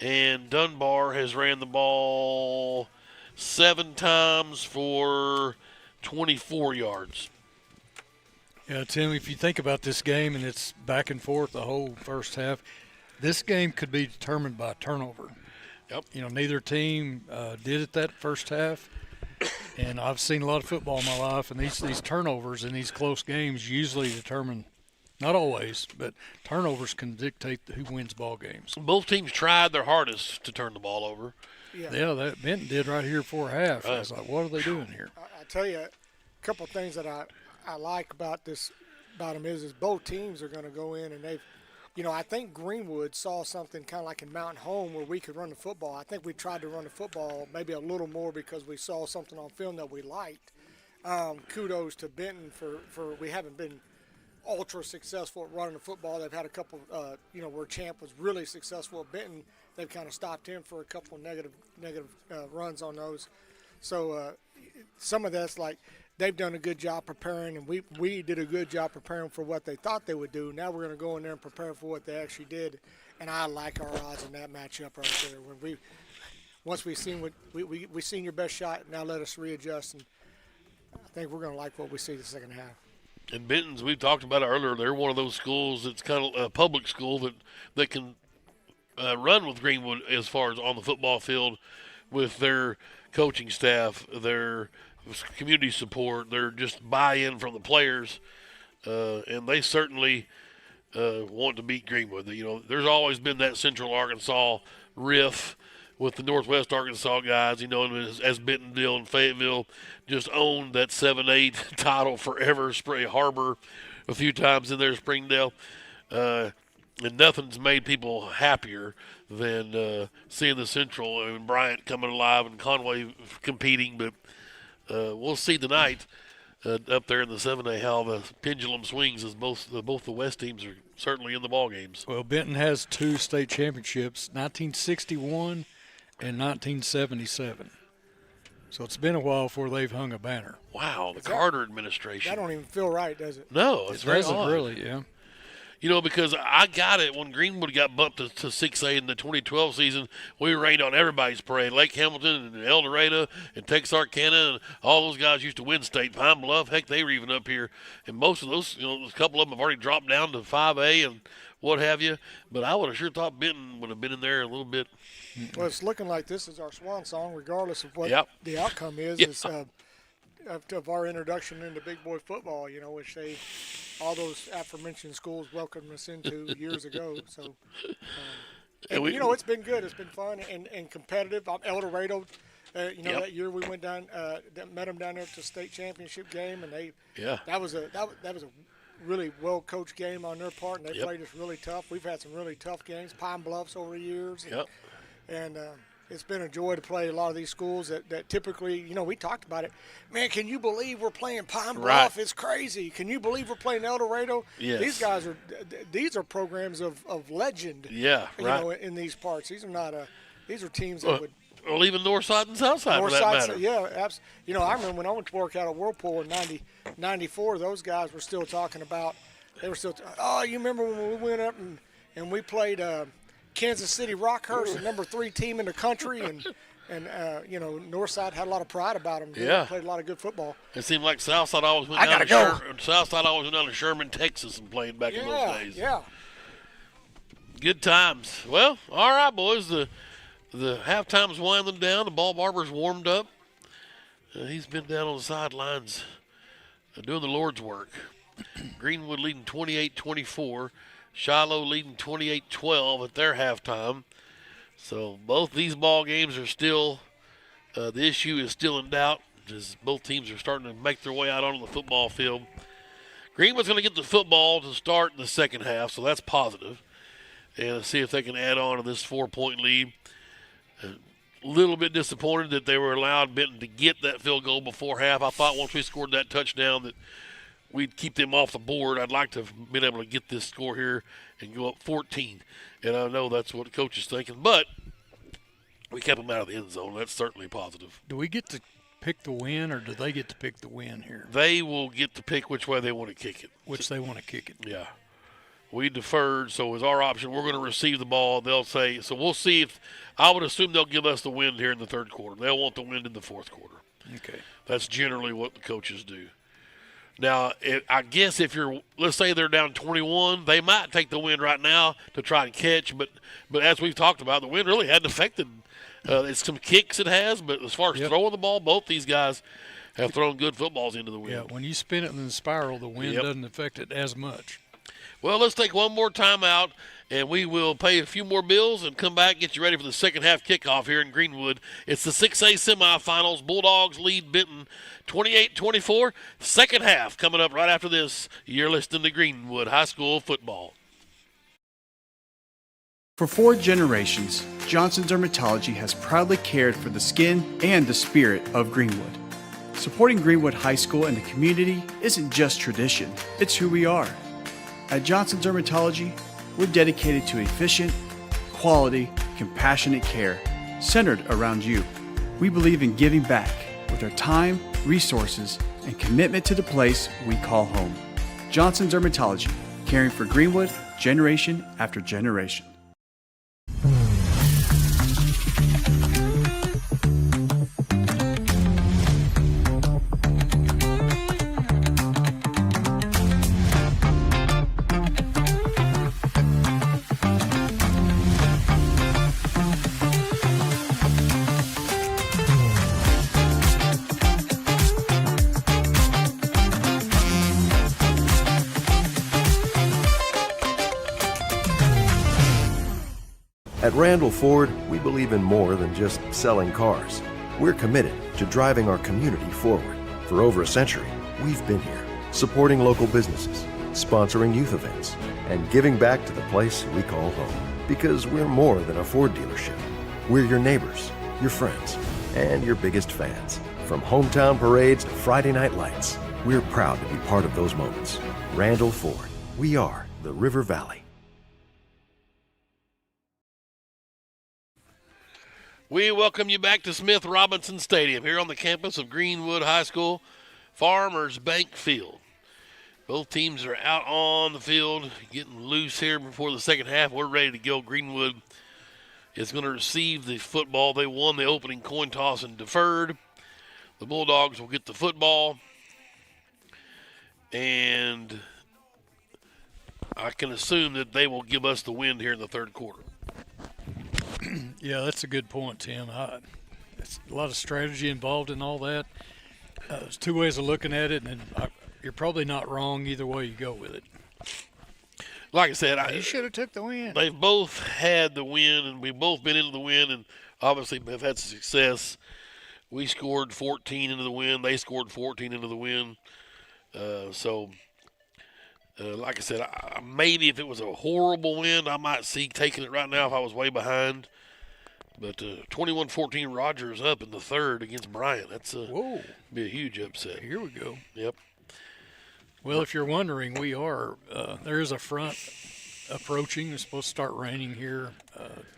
and Dunbar has ran the ball 7 times for 24 yards. Yeah, Tim, if you think about this game, and it's back and forth the whole first half, this game could be determined by turnover. Yep. Neither team did it that first half, and I've seen a lot of football in my life, and these turnovers in these close games usually determine, not always, but turnovers can dictate who wins ball games. Both teams tried their hardest to turn the ball over. Yeah, that Benton did right here before half. I was like, what are they doing here? I tell you, a couple of things that I like about them is both teams are going to go in and they've. I think Greenwood saw something kind of like in Mountain Home where we could run the football. I think we tried to run the football maybe a little more because we saw something on film that we liked. Kudos to Benton for we haven't been ultra successful at running the football. They've had a couple, where Champ was really successful at Benton. They've kind of stopped him for a couple negative runs on those. So some of that's like they've done a good job preparing, and we did a good job preparing for what they thought they would do. Now we're going to go in there and prepare for what they actually did, and I like our odds in that matchup right there. When once we seen we seen your best shot, now let us readjust, and I think we're going to like what we see the second half. And Benton's, we talked about it earlier, they're one of those schools that's kind of a public school that can run with Greenwood as far as on the football field with their coaching staff, their community support, their just buy-in from the players, and they certainly want to beat Greenwood. There's always been that Central Arkansas riff with the Northwest Arkansas guys, as Bentonville and Fayetteville just owned that 7-8 title forever. Spray Harbor a few times in there, Springdale. And nothing's made people happier than seeing the Central and Bryant coming alive and Conway competing. But we'll see tonight up there in the 7A how the pendulum swings, as both the West teams are certainly in the ball games. Well, Benton has 2 state championships, 1961 and 1977. So it's been a while before they've hung a banner. Wow, the Carter administration. That don't even feel right, does it? No, it's very odd. Really, yeah. because I got it when Greenwood got bumped to 6A in the 2012 season. We rained on everybody's parade. Lake Hamilton and El Dorado and Texarkana and all those guys used to win state. Pine Bluff, heck, they were even up here. And most of those, a couple of them have already dropped down to 5A and what have you. But I would have sure thought Benton would have been in there a little bit. Well, it's looking like this is our swan song, regardless of what the outcome is. Yep. It's, of our introduction into big boy football, which all those aforementioned schools welcomed us into years ago. So, it's been good. It's been fun and competitive. El Dorado, that year we went down, met them down there at the state championship game, and that was a really well coached game on their part, and they played us really tough. We've had some really tough games, Pine Bluffs over the years, and it's been a joy to play a lot of these schools that typically, we talked about it. Man, can you believe we're playing Pine Bluff? Right. It's crazy. Can you believe we're playing El Dorado? Yes. These are programs of legend. Yeah, right. In these parts, these are teams that would. Well, even Northside and Southside, for that matter. Yeah, absolutely. I remember when I went to work out at Whirlpool in 94, those guys were still talking about. They were still. You remember when we went up and we played. Kansas City Rockhurst, the number 3 team in the country, and Northside had a lot of pride about them. They played a lot of good football. It seemed like Southside always went down to Sherman, Texas, and played back in those days. Yeah. Good times. Well, all right, boys. The halftime's winding down. The ball barber's warmed up. He's been down on the sidelines doing the Lord's work. Greenwood leading 28-24. Shiloh leading 28-12 at their halftime. So both these ball games are still, the issue is still in doubt as both teams are starting to make their way out onto the football field. Greenwood's going to get the football to start in the second half, so that's positive. And see if they can add on to this 4-point lead. A little bit disappointed that they were allowed Benton to get that field goal before half. I thought once we scored that touchdown that we'd keep them off the board. I'd like to have been able to get this score here and go up 14. And I know that's what the coach is thinking. But we kept them out of the end zone. That's certainly positive. Do we get to pick the win, or do they get to pick the win here? They will get to pick which way they want to kick it. Which they want to kick it. Yeah. We deferred, so as our option, we're going to receive the ball. They'll say, so we'll see if – I would assume they'll give us the win here in the third quarter. They'll want the win in the fourth quarter. Okay. That's generally what the coaches do. Now, I guess if let's say they're down 21, they might take the win right now to try and catch. But as we've talked about, the win really hadn't affected. It's some kicks it has, but as far as throwing the ball, both these guys have thrown good footballs into the wind. Yeah, when you spin it in the spiral, the wind doesn't affect it as much. Well, let's take one more timeout, and we will pay a few more bills and come back, get you ready for the second half kickoff here in Greenwood. It's the 6A semifinals. Bulldogs lead Benton 28-24. Second half coming up right after this. You're listening to Greenwood High School football. For 4 generations, Johnson's Dermatology has proudly cared for the skin and the spirit of Greenwood. Supporting Greenwood High School and the community isn't just tradition, it's who we are. At Johnson's Dermatology, we're dedicated to efficient, quality, compassionate care centered around you. We believe in giving back with our time, resources, and commitment to the place we call home. Johnson's Dermatology, caring for Greenwood generation after generation. At Randall Ford, we believe in more than just selling cars. We're committed to driving our community forward. For over a century, we've been here, supporting local businesses, sponsoring youth events, and giving back to the place we call home. Because we're more than a Ford dealership. We're your neighbors, your friends, and your biggest fans. From hometown parades to Friday night lights, we're proud to be part of those moments. Randall Ford, we are the River Valley. We welcome you back to Smith Robinson Stadium here on the campus of Greenwood High School, Farmers Bank Field. Both teams are out on the field, getting loose here before the second half. We're ready to go. Greenwood is going to receive the football. They won the opening coin toss and deferred. The Bulldogs will get the football. And I can assume that they will give us the win here in the third quarter. Yeah, that's a good point, Tim. It's a lot of strategy involved in all that. There's two ways of looking at it, and you're probably not wrong either way you go with it. Like I said, you should have took the win. They've both had the win, and we've both been into the win, and obviously have had success. We scored 14 into the win. They scored 14 into the win. Like I said, maybe if it was a horrible win, I might see taking it right now if I was way behind. But 21-14, Rogers up in the third against Bryant. That's be a huge upset. Here we go. Yep. Well, if you're wondering, there is a front approaching. It's supposed to start raining here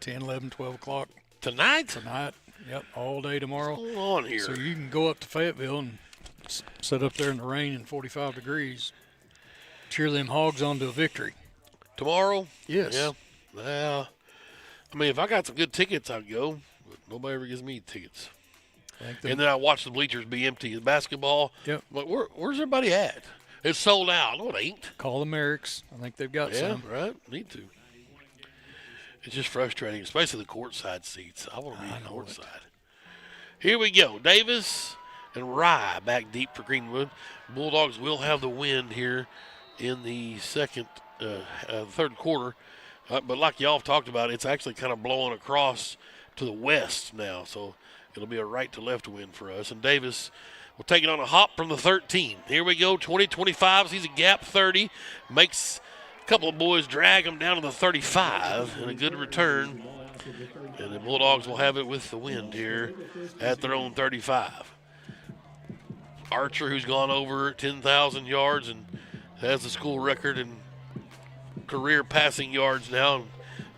10, 11, 12 o'clock. Tonight? Tonight. Yep, all day tomorrow. What's going on here? So you can go up to Fayetteville and sit up there in the rain in 45 degrees. Cheer them Hogs on to a victory. Tomorrow? Yes. Yeah. Well, I mean, if I got some good tickets, I'd go. But nobody ever gives me tickets. And then I watch the bleachers be empty. The basketball. Yep. But where's everybody at? It's sold out. No, it ain't. Call the Merricks. I think they've got some. Yeah, right. Need to. It's just frustrating, especially the courtside seats. I want to be courtside. Here we go. Davis and Rye back deep for Greenwood. Bulldogs will have the win here in the third quarter. But like y'all have talked about, it's actually kind of blowing across to the west now. So it'll be a right to left win for us. And Davis will take it on a hop from the 13. Here we go, 20-25. Sees a gap 30. Makes a couple of boys drag him down to the 35. And a good return. And the Bulldogs will have it with the wind here at their own 35. Archer, who's gone over 10,000 yards and has the school record in career passing yards now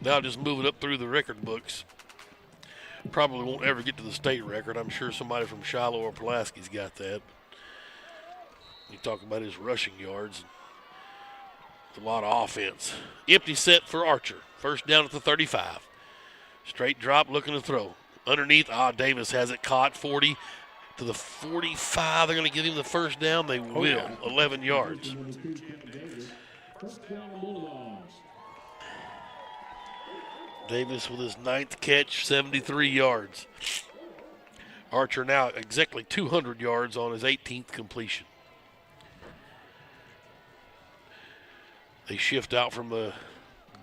just moving up through the record books. Probably won't ever get to the state record. I'm sure somebody from Shiloh or Pulaski's got that. You talk about his rushing yards. It's a lot of offense. Empty set for Archer. First down at the 35. Straight drop, looking to throw. Underneath, Davis has it caught. 40 to the 45. They're going to give him the first down. They will. Yeah. 11 yards. Davis with his 9th catch, 73 yards. Archer now exactly 200 yards on his 18th completion. They shift out from a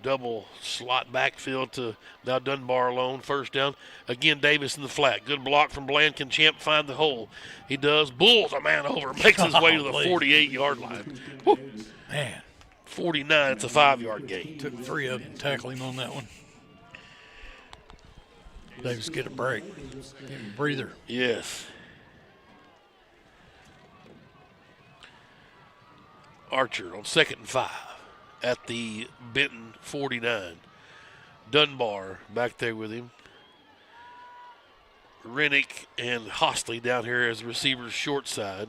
double slot backfield to now Dunbar alone. First down. Again, Davis in the flat. Good block from Bland. Can Champ find the hole? He does. Bulls a man over. Makes his way to the 48-yard line. Woo. Man. 49. It's a 5-yard gain. Took 3 of them to tackle him on that one. Davis get a break. Give him a breather. Yes. Archer on 2nd and 5 at the Benton 49. Dunbar back there with him. Rennick and Hostley down here as receivers short side.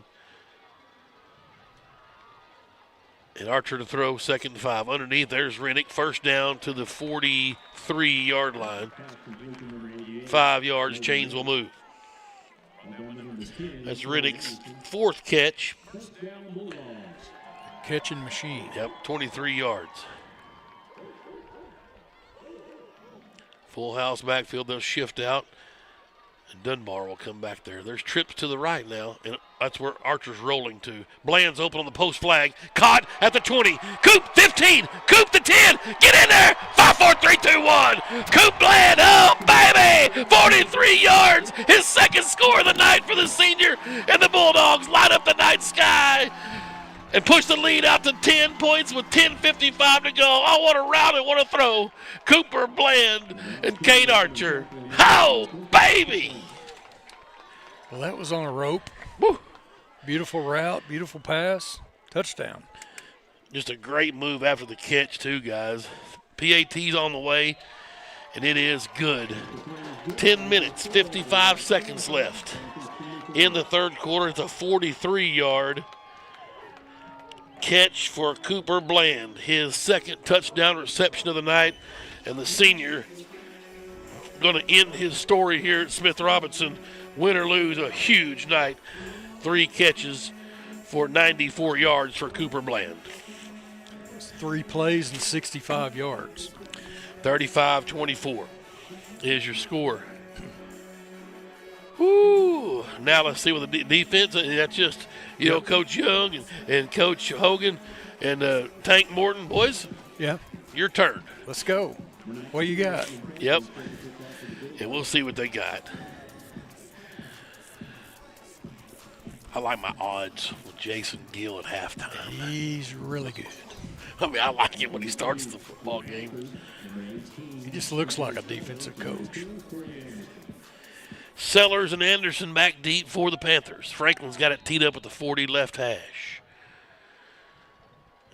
And Archer to throw, 2nd and 5. Underneath, there's Rennick. First down to the 43-yard line. 5 yards, chains will move. That's Rennick's 4th catch. Catching machine. Yep, 23 yards. Full house backfield, they'll shift out. And Dunbar will come back there. There's trips to the right now, and that's where Archer's rolling to. Bland's open on the post flag. Caught at the 20. Coop, 15. Coop, the 10. Get in there. 5, 4, 3, 2, 1. Coop Bland, oh, baby. 43 yards. His 2nd score of the night for the senior. And the Bulldogs light up the night sky and push the lead out to 10 points with 10:55 to go. I want to route and want to throw. Cooper Bland and Kate Archer. Oh, baby. Well, that was on a rope. Woo. Beautiful route, beautiful pass, touchdown. Just a great move after the catch, too, guys. PAT's on the way, and it is good. 10 minutes, 55 seconds left in the third quarter. It's a 43-yard catch for Cooper Bland, his second touchdown reception of the night, and the senior going to end his story here at Smith Robinson. Win or lose, a huge night. 3 catches for 94 yards for Cooper Bland. 3 plays and 65 yards. 35-24 is your score. Woo! Now let's see what the defense, and that's just, Coach Young and Coach Hogan and Tank Morton. Boys, yeah, your turn. Let's go. What you got? Yep. And we'll see what they got. I like my odds with Jason Gill at halftime. He's really good. I mean, I like it when he starts the football game. He just looks like a defensive coach. Sellers and Anderson back deep for the Panthers. Franklin's got it teed up at the 40 left hash.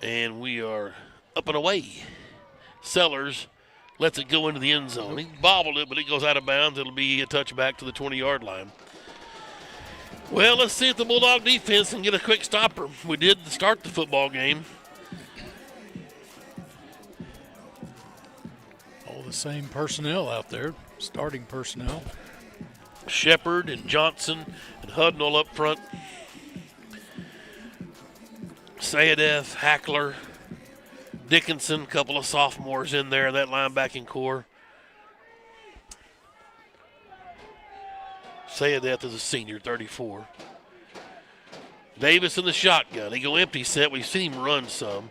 And we are up and away. Sellers lets it go into the end zone. He bobbled it, but it goes out of bounds. It'll be a touchback to the 20-yard line. Well, let's see if the Bulldog defense can get a quick stopper. We did start the football game. All the same personnel out there, starting personnel. Shepard and Johnson and Hudnall up front. Sayedeth, Hackler, Dickinson, a couple of sophomores in there, that linebacking core. Sayedeth is a senior, 34. Davis in the shotgun. They go empty set. We've seen him run some.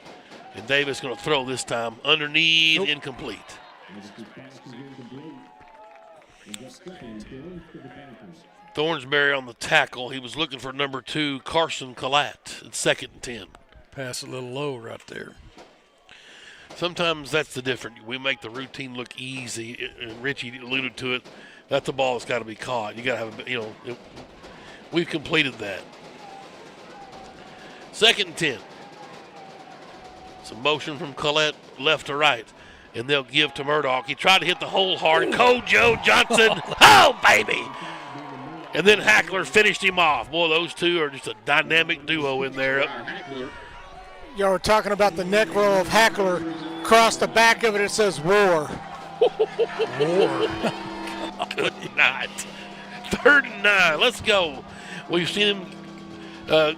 And Davis going to throw this time. Underneath, incomplete. Thornsberry on the tackle. He was looking for number 2, Carson Collette. It's 2nd and 10. Pass a little low right there. Sometimes that's the difference. We make the routine look easy, and Richie alluded to it. That's the ball that's got to be caught. You got to have, we've completed that. 2nd and 10. Some motion from Collette left to right, and they'll give to Murdoch. He tried to hit the hole hard. Kojo Johnson, oh, baby. And then Hackler finished him off. Boy, those two are just a dynamic duo in there. Y'all were talking about the neck roll of Hackler. Across the back of it, it says war. War. Good night. 3rd and 9. Let's go. We've seen him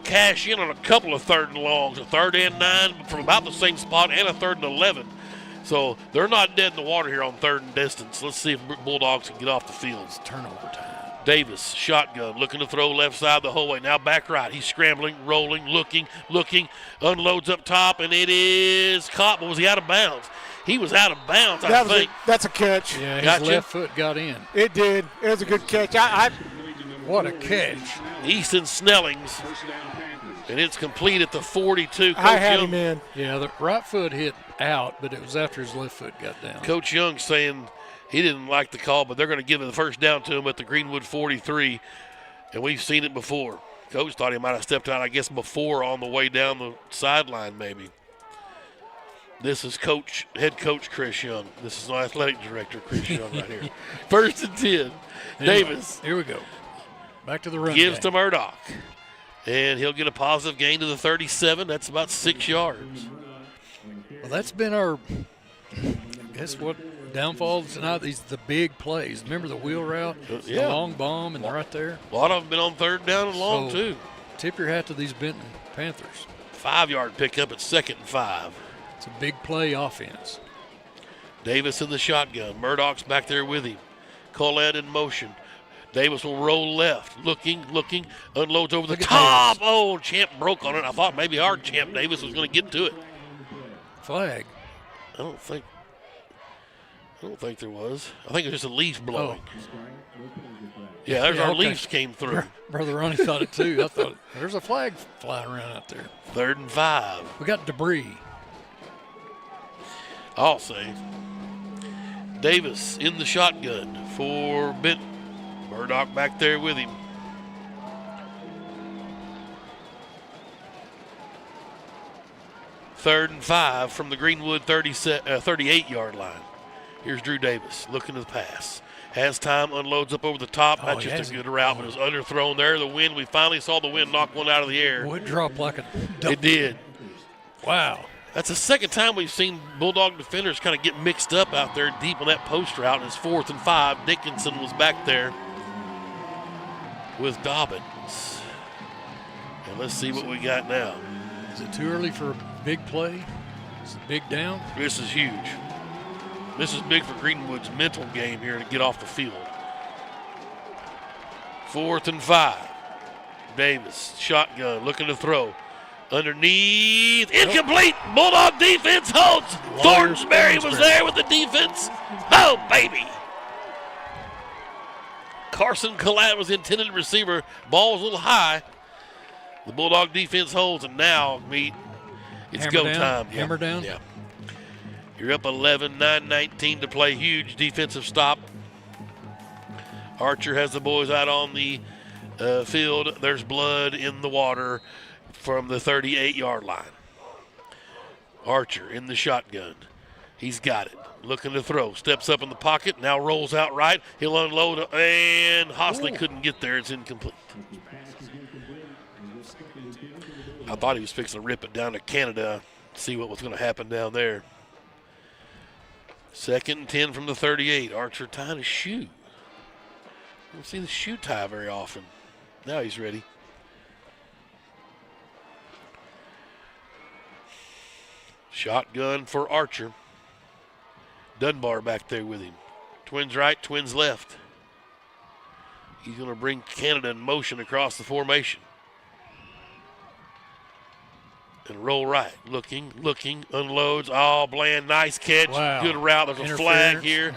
cash in on a couple of 3rd and longs. A 3rd and 9 from about the same spot and a 3rd and 11. So they're not dead in the water here on 3rd and distance. Let's see if Bulldogs can get off the field. It's turnover time. Davis, shotgun, looking to throw left side the whole way. Now back right. He's scrambling, rolling, looking, unloads up top, and it is caught. But was he out of bounds? He was out of bounds, I think. That's a catch. Yeah, his left foot got in. It did. It was a good catch. What a catch. Easton Snellings, and it's complete at the 42. Coach I had Young, him in. Yeah, the right foot hit out, but it was after his left foot got down. Coach Young saying he didn't like the call, but they're going to give the first down to him at the Greenwood 43, and we've seen it before. Coach thought he might have stepped out, I guess, before on the way down the sideline maybe. This is head coach Chris Young. This is my athletic director, Chris Young, right here. 1st and 10. Davis. Here we go. Back to the run. Gives to Murdoch. And he'll get a positive gain to the 37. That's about 6 yards. Well, that's been our, guess what, downfall tonight, the big plays. Remember the wheel route, the long bomb, and right there? A lot of them been on 3rd down and long, too. Tip your hat to these Benton Panthers. 5-yard pickup at 2nd and 5. It's a big play offense. Davis in the shotgun. Murdoch's back there with him. Collette in motion. Davis will roll left. Looking, unloads over the top. Oh, Champ broke on it. I thought maybe our Champ Davis was going to get to it. Flag. I don't think there was. I think it was just a leaf blowing. Yeah, there's our leaves came through. Brother Ronnie thought it too. I thought there's a flag flying around out there. 3rd and 5. We got debris. I'll say. Davis in the shotgun for Benton. Murdoch back there with him. Third and 5 from the Greenwood 38-yard line. Here's Drew Davis looking to the pass. Has time, unloads up over the top. That's just a good route, but it was underthrown there. The wind, we finally saw the wind knock one out of the air. Boy, it dropped like a It did. Wow. That's the second time we've seen Bulldog defenders kind of get mixed up out there deep on that post route. And it's 4th and 5. Dickinson was back there with Dobbins. And let's see what we got now. Is it too early for a big play? Is it big down? This is huge. This is big for Greenwood's mental game here to get off the field. 4th and 5. Davis, shotgun, looking to throw. Underneath, incomplete. Bulldog defense holds. Thornberry was there with the defense. Oh, baby. Carson Collette was the intended receiver. Ball was a little high. The Bulldog defense holds, and now, it's go time. Hammer down? Yeah. You're up 11, 9:19 to play. Huge defensive stop. Archer has the boys out on the field. There's blood in the water from the 38-yard line. Archer in the shotgun. He's got it. Looking to throw. Steps up in the pocket. Now rolls out right. He'll unload, and Hosley couldn't get there. It's incomplete. I thought he was fixing to rip it down to Canada. See what was going to happen down there. 2nd and 10 from the 38. Archer tying his shoe. You don't see the shoe tie very often. Now he's ready. Shotgun for Archer. Dunbar back there with him. Twins right, twins left. He's going to bring Canada in motion across the formation. And roll right. Looking, unloads. Oh, Bland, nice catch. Wow. Good route. There's a flag here.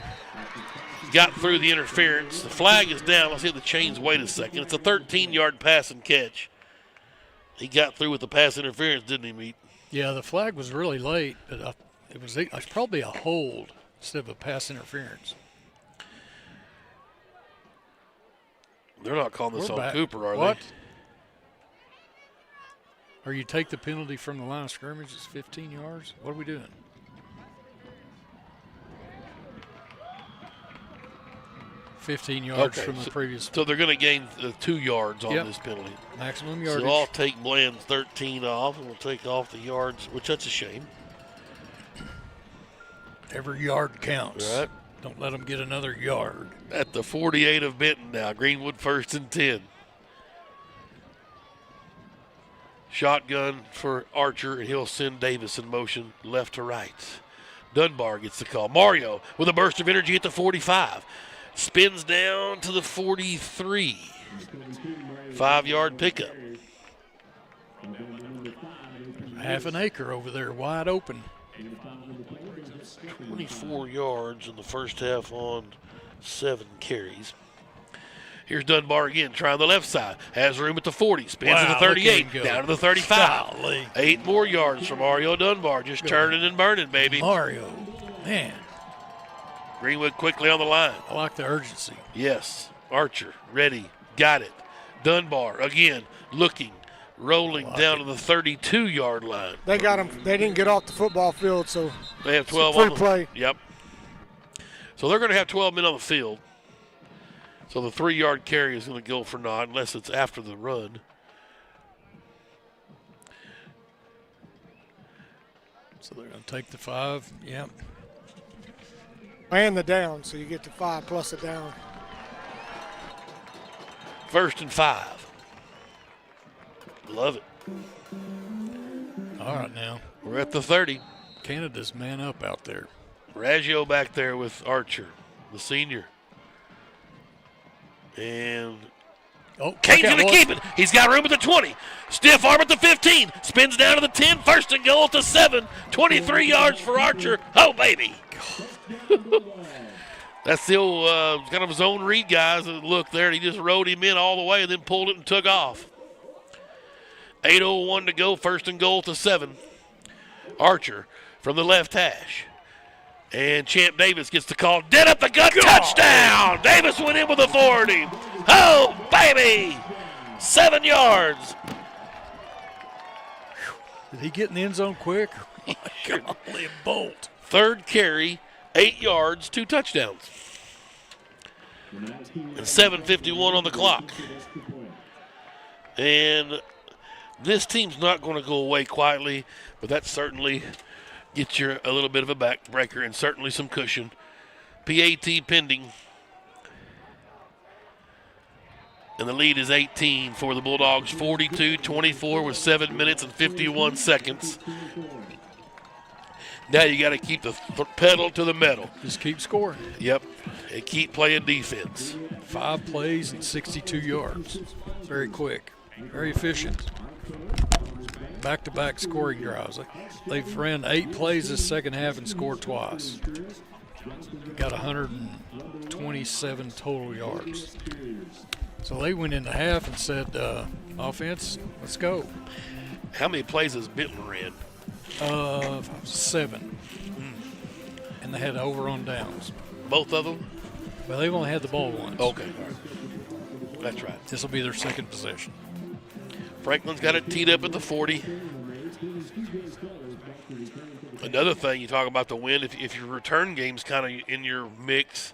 Got through the interference. The flag is down. Let's see if the chains wait a second. It's a 13-yard pass and catch. He got through with the pass interference, didn't he, Meat? Yeah, the flag was really late, but it was probably a hold instead of a pass interference. They're not calling this on back. Cooper, are What? they? Or you take the penalty from the line of scrimmage, it's 15 yards? What are we doing? $15 yards from the previous. So they're going to gain 2 yards on Yep. this penalty. Maximum yardage. So I'll take Bland's 13 off, and we'll take off the yards, which that's a shame. Every yard counts. Right. Don't let them get another yard. At the 48 of Benton now. Greenwood 1st and 10. Shotgun for Archer, and he'll send Davis in motion left to right. Dunbar gets the call. Mario with a burst of energy at the 45. Spins down to the 43. 5-yard pickup. Half an acre over there, wide open. 24 yards in the first half on 7 carries. Here's Dunbar again, trying the left side. Has room at the 40. Spins to the 38. Down to the 35. Golly. 8 more yards from Mario Dunbar. Just turning and burning, baby. Mario, man. Greenwood quickly on the line. I like the urgency. Yes. Archer, ready. Got it. Dunbar again, looking, rolling down to the 32-yard line. They got him. They didn't get off the football field, so they have 12 free on the play. Yep. So they're going to have 12 men on the field. So the 3-yard carry is going to go for naught unless it's after the run. So they're going to take the 5. Yep. And the down, so you get to 5 plus a down. 1st and 5. Love it. All right, now. We're at the 30. Canada's man up out there. Raggio back there with Archer, the senior. And Kane's going to keep it. He's got room at the 20. Stiff arm at the 15. Spins down to the 10. 1st and goal at the 7. 23 yards for Archer. Oh, baby. That's the old kind of zone read guys. Look there, and he just rode him in all the way and then pulled it and took off. 8:01 to go. 1st and goal at the 7. Archer from the left hash. And Champ Davis gets the call. Dead up the gut. Touchdown. Davis went in with authority. Oh, baby. 7 yards. Did he get in the end zone quick? Golly, a bolt. 3rd carry, 8 yards, 2 touchdowns. And 7:51 on the clock. And This team's not going to go away quietly, but that certainly gets you a little bit of a backbreaker and certainly some cushion. PAT pending. And the lead is 18 for the Bulldogs, 42-24 with 7 minutes and 51 seconds. Now you got to keep the pedal to the metal. Just keep scoring. Yep, and keep playing defense. 5 plays and 62 yards. Very quick, very efficient. Back-to-back scoring drives. They've ran 8 plays this second half and scored twice. Got 127 total yards. So they went in the half and said, offense, let's go. How many plays has Benton ran? 7. And they had over on downs. Both of them? Well, they've only had the ball once. Okay. That's right. This will be their second possession. Franklin's got it teed up at the 40. Another thing, you talk about the wind, if your return game's kind of in your mix,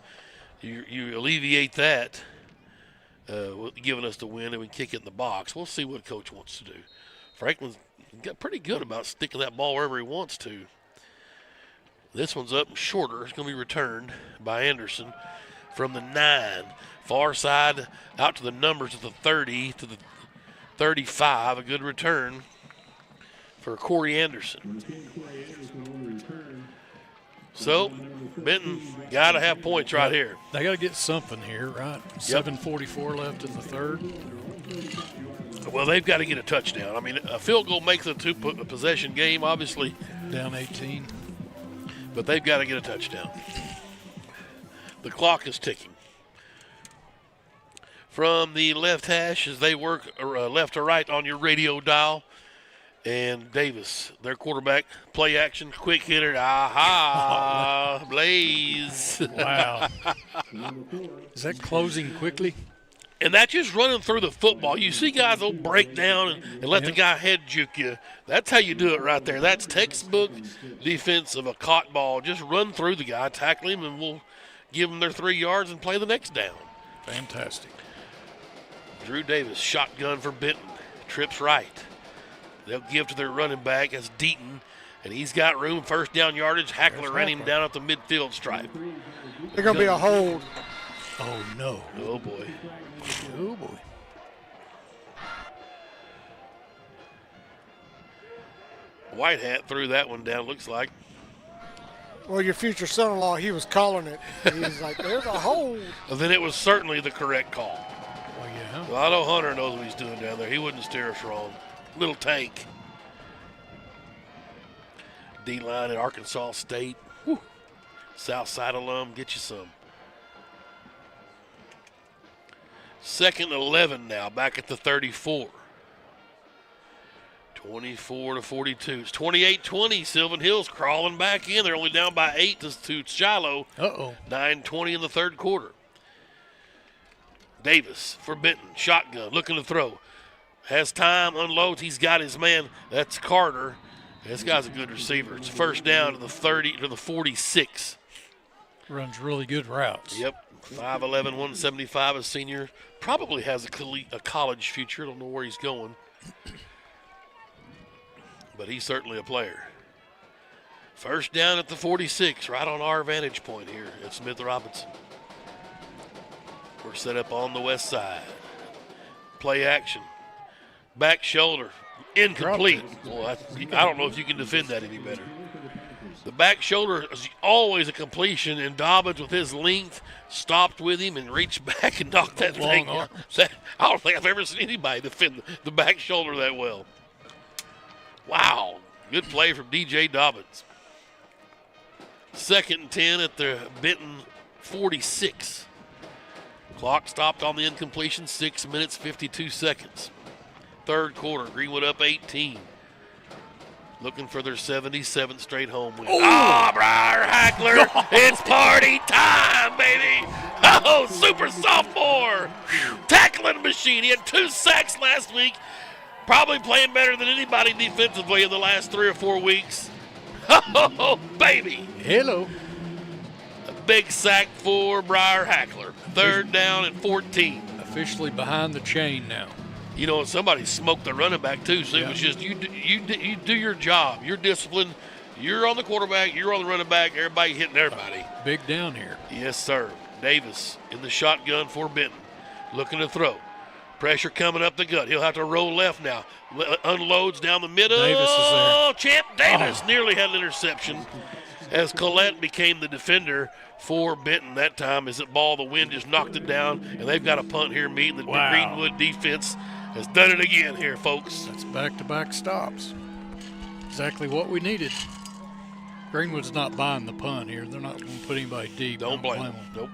you alleviate that, giving us the win, and we kick it in the box. We'll see what Coach wants to do. Franklin's got pretty good about sticking that ball wherever he wants to. This one's up and shorter. It's going to be returned by Anderson from the 9. Far side out to the numbers at the 30 to the 35. A good return for Corey Anderson. So, Benton got to have points right here. They got to get something here, right? Yep. 7:44 left in the third. Well, they've got to get a touchdown. I mean, a field goal makes a two-possession game, obviously. Down 18. But they've got to get a touchdown. The clock is ticking. From the left hash as they work left to right on your radio dial. And Davis, their quarterback, play action, quick hitter. Aha, Blaze. Wow. Is that closing quickly? And that's just running through the football. You see guys will break down and let the guy head juke you. That's how you do it right there. That's textbook defense of a caught ball. Just run through the guy, tackle him, and we'll give them their 3 yards and play the next down. Fantastic. Drew Davis, shotgun for Benton. Trips right. They'll give to their running back as Deaton, and he's got room, first down yardage. Hackler ran him down at the midfield stripe. They're going to be a hold. Oh, no. Oh, boy. Oh, boy. White Hat threw that one down, looks like. Well, your future son-in-law, he was calling it. He was like, there's a hold. Well, then it was certainly the correct call. Well, yeah. Well, I know Hunter knows what he's doing down there. He wouldn't steer us wrong. Little tank. D-line at Arkansas State. Whew. Southside alum, get you some. 2nd and 11 now, back at the 34. 24-42. It's 28-20. Sylvan Hills crawling back in. They're only down by 8 to Shiloh. 9:20 in the third quarter. Davis for Benton. Shotgun, looking to throw. Has time, unloads. He's got his man. That's Carter. This guy's a good receiver. It's first down to the 30 to the 46. Runs really good routes. Yep. 5'11", 175, a senior. Probably has a college future. Don't know where he's going. But he's certainly a player. First down at the 46, right on our vantage point here at Smith Robinson. We're set up on the west side. Play action. Back shoulder. Incomplete. Well, I don't know if you can defend that any better. The back shoulder is always a completion, and Dobbins, with his length, stopped with him and reached back and knocked that thing out. I don't think I've ever seen anybody defend the back shoulder that well. Wow. Good play from DJ Dobbins. 2nd and 10 at the Benton 46. Clock stopped on the incompletion, 6 minutes, 52 seconds. Third quarter, Greenwood up 18. Looking for their 77th straight home win. Briar Hackler, it's party time, baby. Oh, super sophomore. Tackling machine. He had 2 sacks last week. Probably playing better than anybody defensively in the last 3 or 4 weeks. Oh, baby. Hello. A big sack for Briar Hackler. Third down and 14. Officially behind the chain now. You know, and somebody smoked the running back too. So it was just you do your job. You're disciplined. You're on the quarterback. You're on the running back. Everybody hitting everybody. Big down here. Yes, sir. Davis in the shotgun for Benton, looking to throw. Pressure coming up the gut. He'll have to roll left now. Unloads down the middle. Davis is there. Champ Davis nearly had an interception as Collette became the defender for Benton that time. As it ball, the wind just knocked it down, and they've got a punt here meeting. The Greenwood defense has done it again here, folks. That's back-to-back stops. Exactly what we needed. Greenwood's not buying the punt here. They're not going to put anybody deep. Don't blame them. Nope.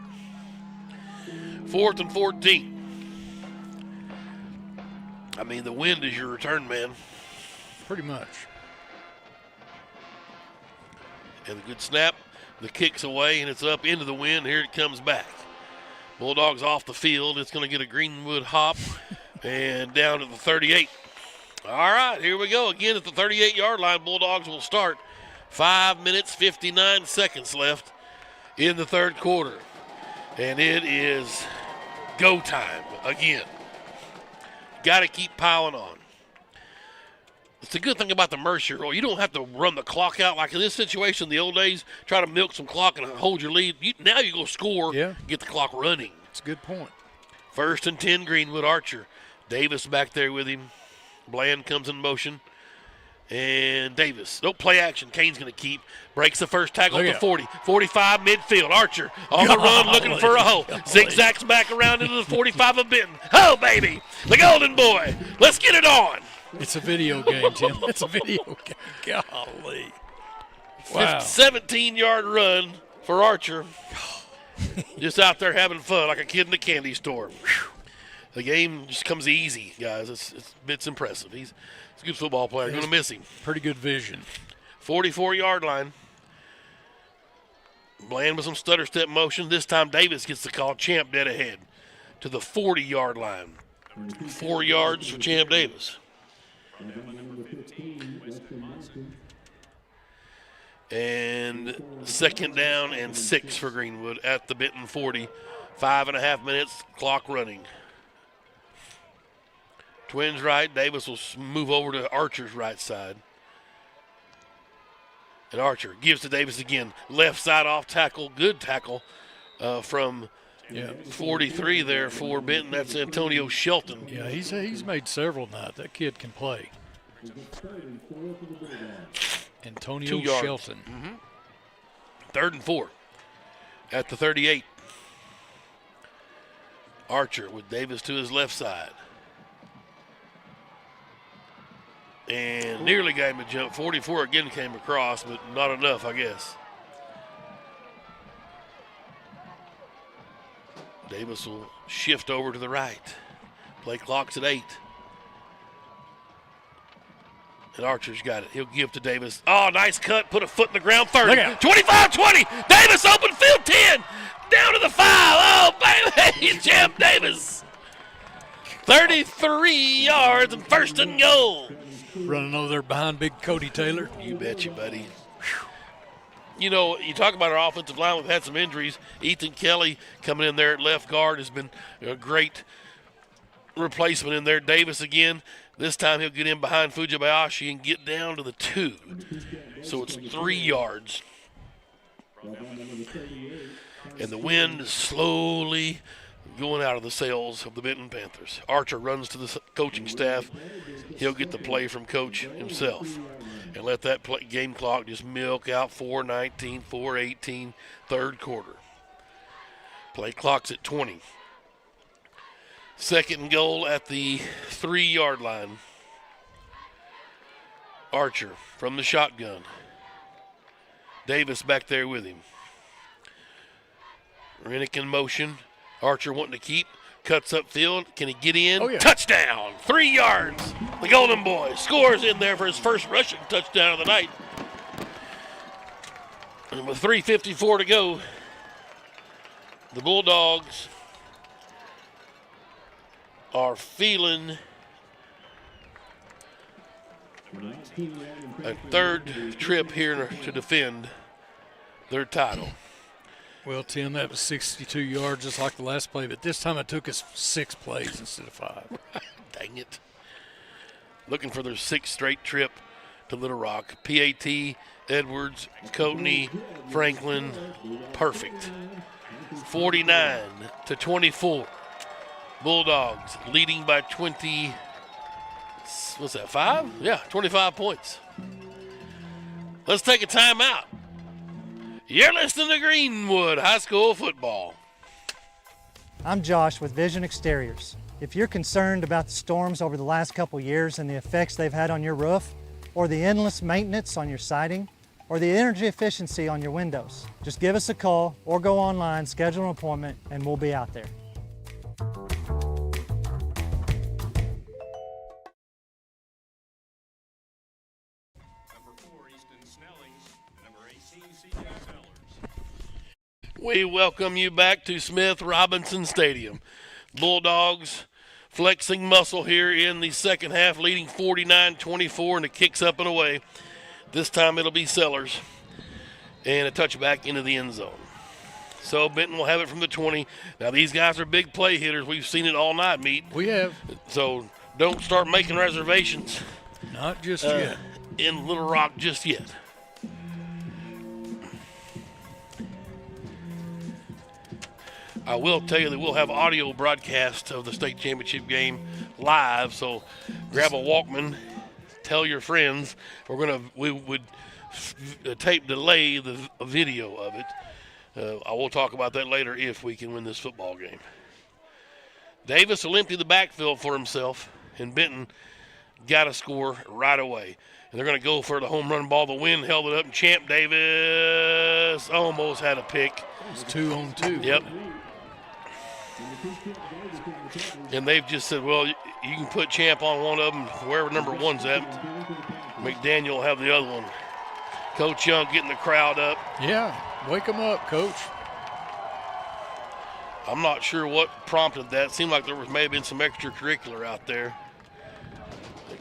4th and 14. I mean, the wind is your return man. Pretty much. And the good snap. The kick's away, and it's up into the wind. Here it comes back. Bulldogs off the field. It's going to get a Greenwood hop and down to the 38. All right, here we go. Again at the 38-yard line, Bulldogs will start. 5 minutes, 59 seconds left in the third quarter. And it is go time again. Got to keep piling on. It's a good thing about the Mercer rule. You don't have to run the clock out like in this situation. In the old days, try to milk some clock and hold your lead. Now you go score, get the clock running. That's a good point. 1st and 10, Greenwood. Archer. Davis back there with him. Bland comes in motion. And Davis. No play action. Kane's going to keep. Breaks the first tackle at the 40. 45 midfield. Archer on the run looking for a hole. Zigzags back around into the 45 of Benton. Oh, baby. The Golden Boy. Let's get it on. It's a video game, Tim. It's a video game. Golly. Wow. 17-yard run for Archer. Just out there having fun like a kid in a candy store. The game just comes easy, guys. It's impressive. He's a good football player. Going to miss him. Pretty good vision. 44-yard line. Bland with some stutter step motion. This time Davis gets the call. Champ dead ahead to the 40-yard line. 4 yards for Champ Davis. And 2nd down and 6 for Greenwood at the Benton 40. 5.5 minutes, clock running. Twins right. Davis will move over to Archer's right side. And Archer gives to Davis again. Left side off tackle. Good tackle from 43 there for Benton. That's Antonio Shelton. Yeah, he's made several tonight. That kid can play. Antonio Shelton. 3rd and 4 at the 38. Archer with Davis to his left side. And nearly got him a jump. 44 again came across, but not enough, I guess. Davis will shift over to the right. Play clock's at 8. And Archer's got it. He'll give to Davis. Oh, nice cut. Put a foot in the ground. 30. 25-20. Davis open field 10. Down to the 5. Oh, baby. Champ Davis. 33 yards and 1st and goal. Running over there behind big Cody Taylor. You betcha, buddy. You know, you talk about our offensive line. We've had some injuries. Ethan Kelly coming in there at left guard has been a great replacement in there. Davis again. This time he'll get in behind Fujibayashi and get down to the 2. So it's 3 yards. And the wind is slowly going out of the sails of the Benton Panthers. Archer runs to the coaching staff. He'll get the play from Coach himself and let that game clock just milk out. 4:19, 4:18, third quarter. Play clock's at 20. 2nd and goal at the 3-yard line. Archer from the shotgun. Davis back there with him. Rennick in motion. Archer wanting to keep. Cuts upfield. Can he get in? Oh, yeah. Touchdown. 3 yards. The Golden Boy scores in there for his first rushing touchdown of the night. And with 3:54 to go, the Bulldogs are feeling a third trip here to defend their title. Well, Tim, that was 62 yards just like the last play, but this time it took us 6 plays instead of 5. Dang it. Looking for their 6th straight trip to Little Rock. PAT, Edwards, Coatney, Franklin, perfect. 49-24. Bulldogs leading by 20. What's that, 5? Yeah, 25 points. Let's take a timeout. You're listening to Greenwood High School football. I'm Josh with Vision Exteriors. If you're concerned about the storms over the last couple years and the effects they've had on your roof, or the endless maintenance on your siding, or the energy efficiency on your windows, just give us a call or go online, schedule an appointment, and we'll be out there. We welcome you back to Smith Robinson Stadium. Bulldogs flexing muscle here in the second half, leading 49-24, and it kicks up and away. This time it'll be Sellers, and a touchback into the end zone. So Benton will have it from the 20. Now these guys are big play hitters. We've seen it all night, Meat. We have. So don't start making reservations. Not just yet. In Little Rock just yet. I will tell you that we'll have audio broadcast of the state championship game live, so grab a Walkman, tell your friends. We would tape delay the video of it. I will talk about that later if we can win this football game. Davis will empty the backfield for himself, and Benton got to score right away. And they're going to go for the home run ball. The wind held it up, and Champ Davis almost had a pick. It was 2-on-2. Yep. And they've just said, well, you can put Champ on one of them, wherever number 1's at. McDaniel will have the other one. Coach Young getting the crowd up. Yeah, wake them up, Coach. I'm not sure what prompted that. It seemed like may have been some extracurricular out there.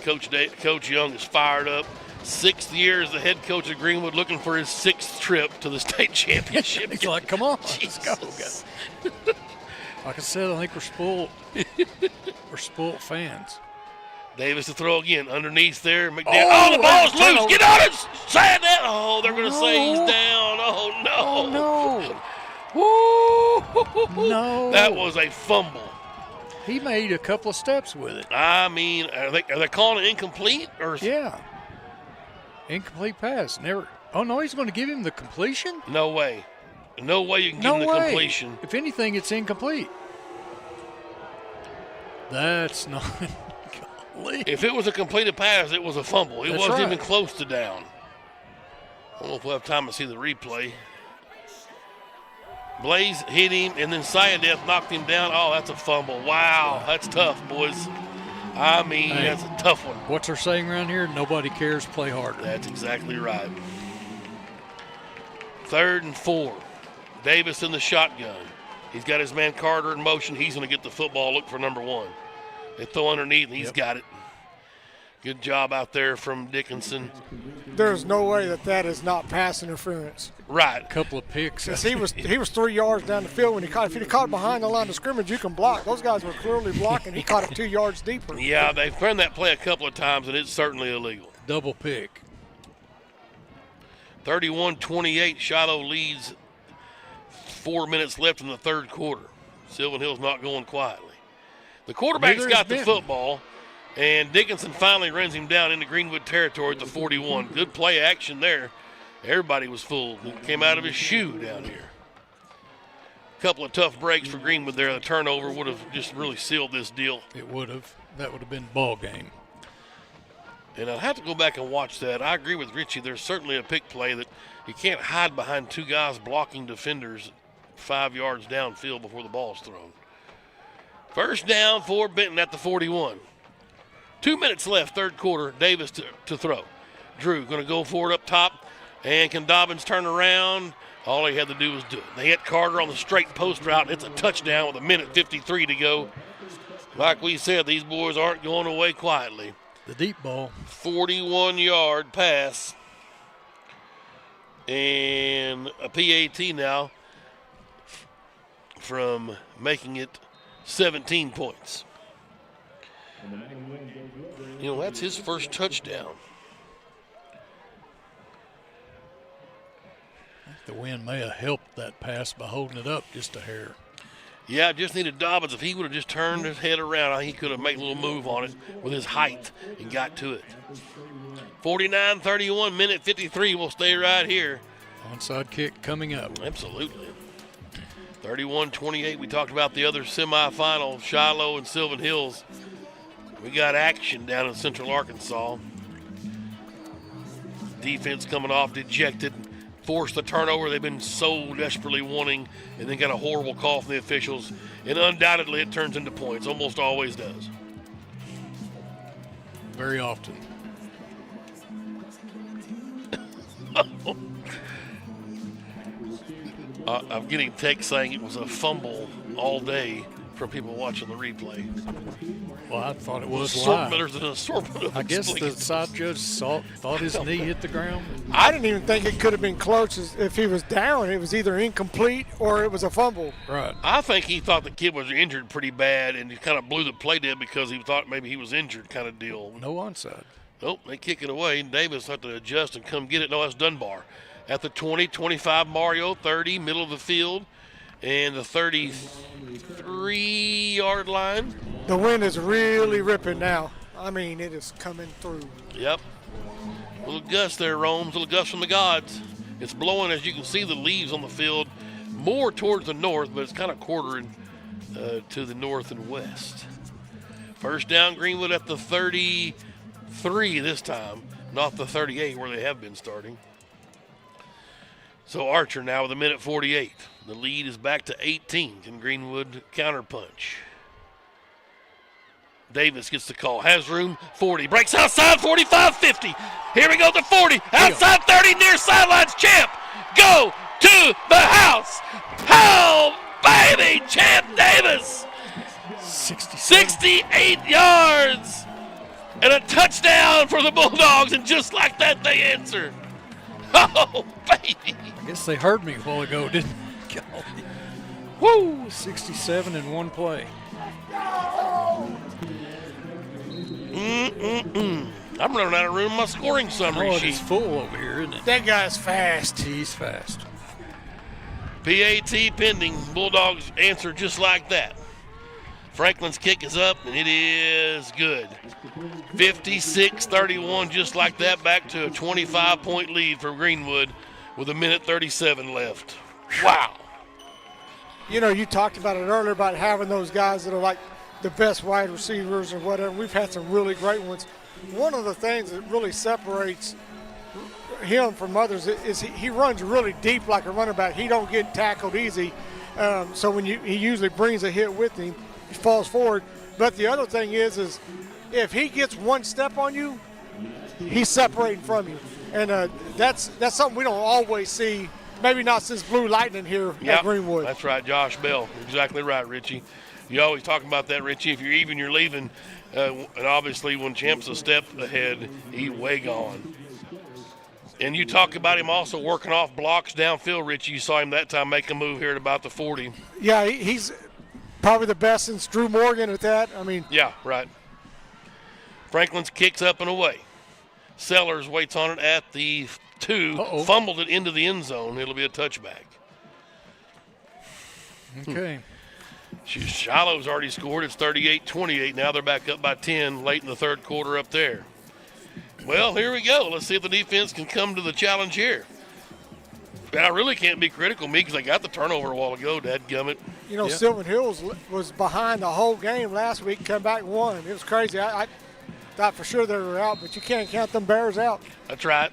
Coach Young is fired up. 6th year as the head coach of Greenwood, looking for his 6th trip to the state championship. He's like, come on, let's go, guys. Like I said, I think we're spoiled. We're spoiled fans. Davis to throw again. Underneath there. McDaniel. The ball's loose. Get on it. Sad that. Oh, they're going to say he's down. Oh, no. Oh, no. No. That was a fumble. He made a couple of steps with it. I mean, are they calling it incomplete? Yeah. Incomplete pass. Never. Oh, no, he's going to give him the completion? No way. No way you can give him the completion. If anything, it's incomplete. That's not. If it was a completed pass, it was a fumble. It wasn't even close to down. I don't know if we'll have time to see the replay. Blaze hit him, and then Sayadeth knocked him down. Oh, that's a fumble. Wow, that's tough, boys. I mean, that's a tough one. What's our saying around here? Nobody cares, play harder. That's exactly right. 3rd and 4. Davis in the shotgun. He's got his man Carter in motion. He's going to get the football, look for number 1. They throw underneath, and he's got it. Good job out there from Dickinson. There's no way that is not pass interference. Right. A couple of picks. He was 3 yards down the field when he caught. If he'd have caught behind the line of scrimmage, you can block. Those guys were clearly blocking. He caught it 2 yards deeper. Yeah, they've run that play a couple of times, and it's certainly illegal. Double pick. 31-28, Shiloh leads. 4 minutes left in the third quarter. Sylvan Hill's not going quietly. The quarterback's got the football, and Dickinson finally runs him down into Greenwood territory at the 41. Good play action there. Everybody was fooled. It came out of his shoe down here. A couple of tough breaks for Greenwood there. The turnover would have just really sealed this deal. It would have. That would have been ball game. And I'll have to go back and watch that. I agree with Richie. There's certainly a pick play that you can't hide behind 2 guys blocking defenders 5 yards downfield before the ball's thrown. First down for Benton at the 41. 2 minutes left, third quarter. Davis to throw. Drew going to go for it up top. And can Dobbins turn around? All he had to do was do it. They hit Carter on the straight post route, and it's a touchdown with 1:53 to go. Like we said, these boys aren't going away quietly. The deep ball. 41-yard pass. And a PAT now from making it 17 points. You know, that's his first touchdown. The wind may have helped that pass by holding it up just a hair. Yeah, just needed Dobbins. If he would have just turned his head around, he could have made a little move on it with his height and got to it. 49-31, minute 53. We'll stay right here. Onside kick coming up. Absolutely. 31-28. We talked about the other semifinal, Shiloh and Sylvan Hills. We got action down in Central Arkansas. Defense coming off dejected. Forced the turnover they've been so desperately wanting, and then got a horrible call from the officials. And undoubtedly it turns into points. Almost always does. Very often. I'm getting text saying it was a fumble all day from people watching the replay. Well, I thought it was live. There's an assortment of I guess the side judge thought his knee hit the ground. I didn't even think it could have been close. If he was down, it was either incomplete or it was a fumble. Right. I think he thought the kid was injured pretty bad, and he kind of blew the play dead because he thought maybe he was injured kind of deal. No onside. Nope, they kick it away, and Davis had to adjust and come get it. No, that's Dunbar. At the 20, 25 Mario, 30, middle of the field, and the 33-yard line. The wind is really ripping now. I mean, it is coming through. Yep. Little gust there, Romes, little gust from the gods. It's blowing, as you can see, the leaves on the field more towards the north, but it's kind of quartering to the north and west. First down, Greenwood at the 33 this time, not the 38 where they have been starting. So Archer now with a minute 48. The lead is back to 18. Can Greenwood counterpunch? Davis gets the call. Has room. 40. Breaks outside. 45, 50. Here we go to 40. Outside 30. Near sidelines. Champ. Go to the house. Oh, baby. Champ Davis. 68 yards. And a touchdown for the Bulldogs. And just like that, they answer. Oh, baby. I guess they heard me a while ago, didn't they? Woo! 67 in one play. I'm running out of room in my scoring summary sheet. It's full over here, isn't it? That guy's fast. He's fast. PAT pending. Bulldogs answer just like that. Franklin's kick is up, and it is good. 56-31, just like that, back to a 25-point lead for Greenwood with a minute 37 left. Wow. You know, you talked about it earlier about having those guys that are like the best wide receivers or whatever. We've had some really great ones. One of the things that really separates him from others is he runs really deep like a running back. He don't get tackled easy. So when he usually brings a hit with him, he falls forward. But the other thing is if he gets one step on you, he's separating from you. And that's something we don't always see, maybe not since Blue Lightning here at Greenwood. That's right, Josh Bell. Exactly right, Richie. You always talk about that, Richie. If you're even, you're leaving. And obviously when Champ's a step ahead, he's way gone. And you talk about him also working off blocks downfield, Richie. You saw him that time make a move here at about the 40. Yeah, he's probably the best since Drew Morgan at that. I mean. Yeah, right. Franklin's kicks up and away. Sellers waits on it at the 2. Fumbled it into the end zone. It'll be a touchback. Okay. Shiloh's already scored. It's 38-28. Now they're back up by 10 late in the third quarter up there. Well, here we go. Let's see if the defense can come to the challenge here. But I really can't be critical of me because I got the turnover a while ago, dadgummit. You know, Sylvan Hills was behind the whole game last week, come back and won. It was crazy. I thought for sure they were out, but you can't count them Bears out. That's right.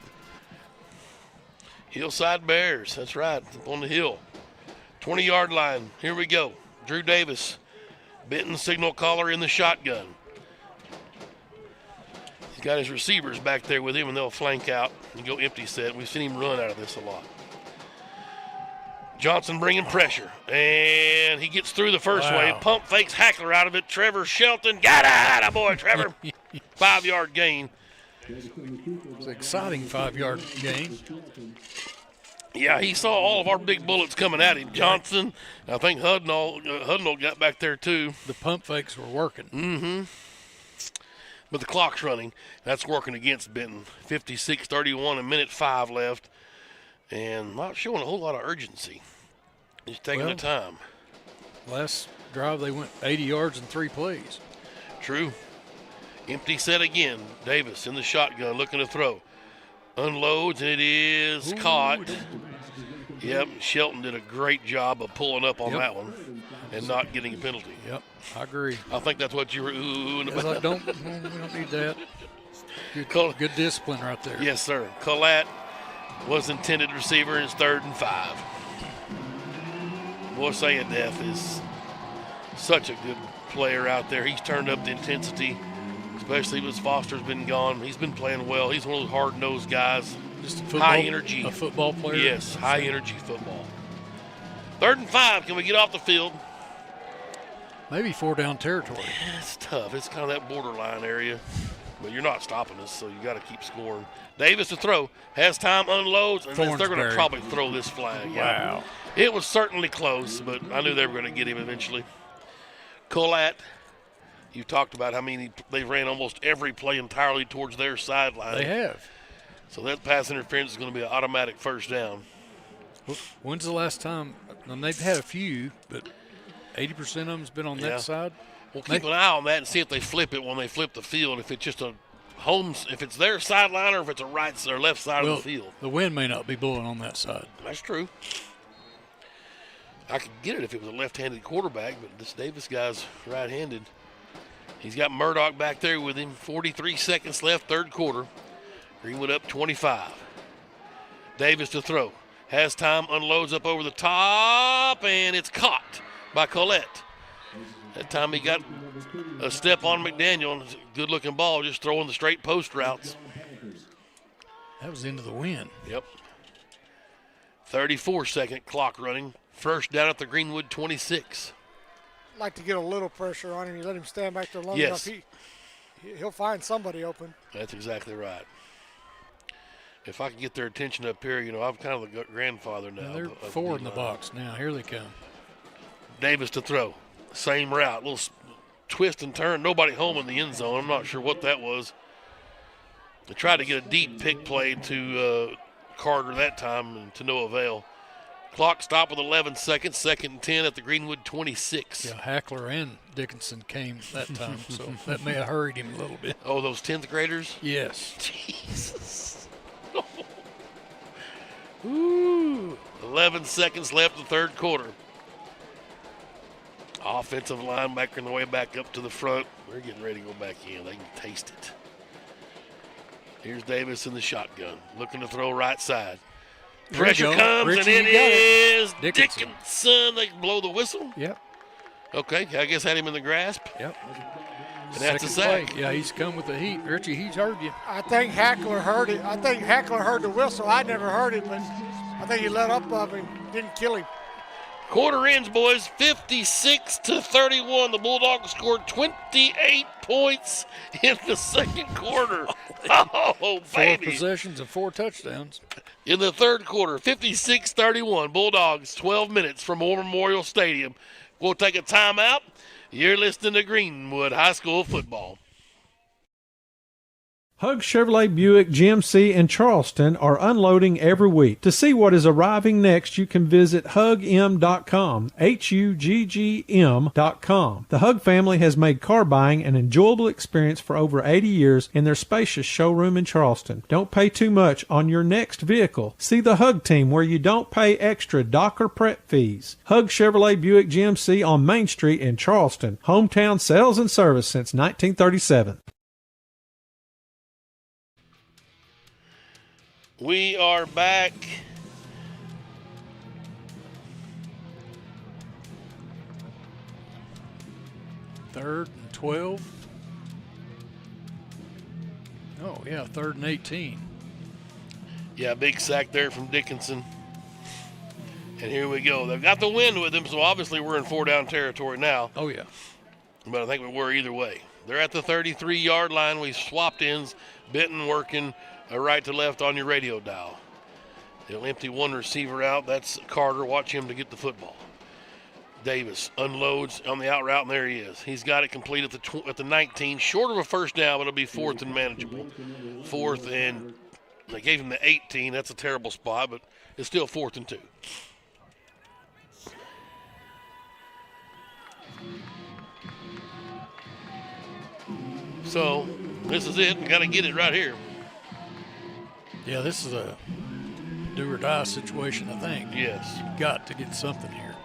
Hillside Bears. That's right. Up on the hill. 20-yard line. Here we go. Drew Davis. Benton signal caller in the shotgun. He's got his receivers back there with him, and they'll flank out and go empty set. We've seen him run out of this a lot. Johnson bringing pressure, and he gets through the first wave. Pump fakes Hackler out of it. Trevor Shelton got it. Attaboy, Trevor. 5-yard gain. It's an exciting 5-yard gain. Yeah, he saw all of our big bullets coming at him. Johnson, I think Hudnall got back there too. The pump fakes were working. Mm-hmm. But the clock's running. That's working against Benton. 56-31, a minute 5 left. And not showing a whole lot of urgency. He's taking the time. Last drive, they went 80 yards in 3 plays. True. Empty set again. Davis in the shotgun looking to throw. Unloads, and it is caught. Yep, Shelton did a great job of pulling up on that one and not getting a penalty. Yep, I agree. I think that's what you were oohing about. We don't need that. Good discipline right there. Yes, sir. Collette was intended receiver, and it's 3rd and 5. Boy, Sayadef is such a good player out there. He's turned up the intensity, especially as Foster's been gone. He's been playing well. He's one of those hard-nosed guys. Just high energy. A football player? Yes, high energy football. 3rd and 5. Can we get off the field? Maybe 4 down territory. Yeah, it's tough. It's kind of that borderline area. But you're not stopping us, so you got to keep scoring. Davis to throw. Has time, unloads, and they're going to probably throw this flag. Wow. It was certainly close, but I knew they were going to get him eventually. Collette, you talked about how many they ran almost every play entirely towards their sideline. They have. So that pass interference is going to be an automatic 1st down. When's the last time? And they've had a few, but 80% of them's been on that side. Well, keep an eye on that and see if they flip it when they flip the field. If it's just a if it's their sideline or if it's a right or left side of the field. The wind may not be blowing on that side. That's true. I could get it if it was a left-handed quarterback, but this Davis guy's right-handed. He's got Murdoch back there with him. 43 seconds left, 3rd quarter. Greenwood up 25. Davis to throw. Has time, unloads up over the top, and it's caught by Collette. That time he got a step on McDaniel. Good-looking ball, just throwing the straight post routes. That was into the wind. Yep. 34-second clock running. 1st down at the Greenwood 26. I'd like to get a little pressure on him. You let him stand back there long Yes. enough, he'll find somebody open. That's exactly right. If I can get their attention up here, I'm kind of the grandfather now. They're 4 in the box now. Here they come. Davis to throw. Same route. Little twist and turn. Nobody home in the end zone. I'm not sure what that was. They tried to get a deep pick play to Carter that time, and to no avail. Clock stopped with 11 seconds. 2nd and 10 at the Greenwood 26. Yeah, Hackler and Dickinson came that time, so that may have hurried him a little bit. Oh, those 10th graders? Yes. Jesus. Ooh. 11 seconds left in the 3rd quarter. Offensive line making their way back up to the front. They're getting ready to go back in. They can taste it. Here's Davis in the shotgun, looking to throw right side. Pressure comes, Richie, and it is Dickinson. They blow the whistle. Yep. Okay, I guess had him in the grasp. Yep. And that's a sack. Yeah, he's come with the heat. Richie, he's heard you. I think Hackler heard it. I think Hackler heard the whistle. I never heard it, but I think he let up of him. Didn't kill him. Quarter ends, boys. 56-31. The Bulldogs scored 28 points in the 2nd quarter. Oh, baby. 4 possessions and 4 touchdowns. In the 3rd quarter, 56-31. Bulldogs, 12 minutes from War Memorial Stadium. We'll take a timeout. You're listening to Greenwood High School football. Hug Chevrolet Buick GMC in Charleston are unloading every week. To see what is arriving next, you can visit hugm.com, HUGGM.com. The Hug family has made car buying an enjoyable experience for over 80 years in their spacious showroom in Charleston. Don't pay too much on your next vehicle. See the Hug team where you don't pay extra dock or prep fees. Hug Chevrolet Buick GMC on Main Street in Charleston. Hometown sales and service since 1937. We are back. Third and 12. Oh, yeah, 3rd and 18. Yeah, big sack there from Dickinson. And here we go. They've got the wind with them, so obviously we're in 4 down territory now. Oh, yeah. But I think we were either way. They're at the 33-yard line. We swapped ends. Benton working right to left on your radio dial. They'll empty one receiver out. That's Carter. Watch him to get the football. Davis unloads on the out route, and there he is. He's got it complete at the 19, short of a first down, but it'll be 4th and manageable. 4th and they gave him the 18. That's a terrible spot, but it's still 4th and 2. So this is it. We got to get it right here. Yeah, this is a do or die situation, I think. Yes. You've got to get something here.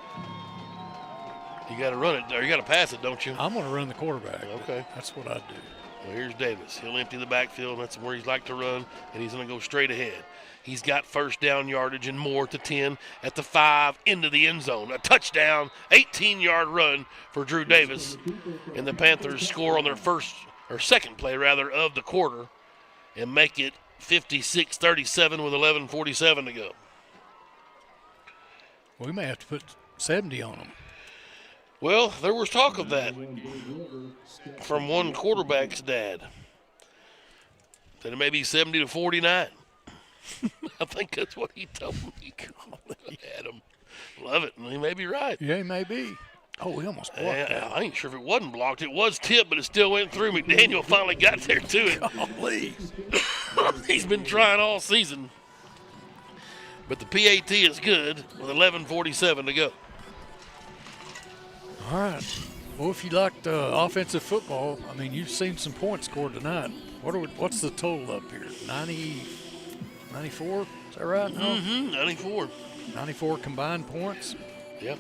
You got to run it, or you got to pass it, don't you? I'm going to run the quarterback. Okay. That's what I do. Well, here's Davis. He'll empty the backfield. That's where he's like to run, and he's going to go straight ahead. He's got first down yardage and more to 10 at the 5 into the end zone. A touchdown, 18-yard run for Drew Davis, and the Panthers score on their second play of the quarter and make it 56-37 with 11:47 to go. We may have to put 70 on them. Well, there was talk of that from one quarterback's dad, that it may be 70-49. I think that's what he told me. Adam, love it, and he may be right. Yeah, he may be. Oh, we almost blocked that. I ain't sure if it wasn't blocked. It was tipped, but it still went through. McDaniel finally got there to it. Golly. He's been trying all season. But the PAT is good with 11:47 to go. All right. Well, if you liked offensive football, I mean, you've seen some points scored tonight. What's the total up here? 94? Is that right? Mm-hmm, 94. 94 combined points? Yep.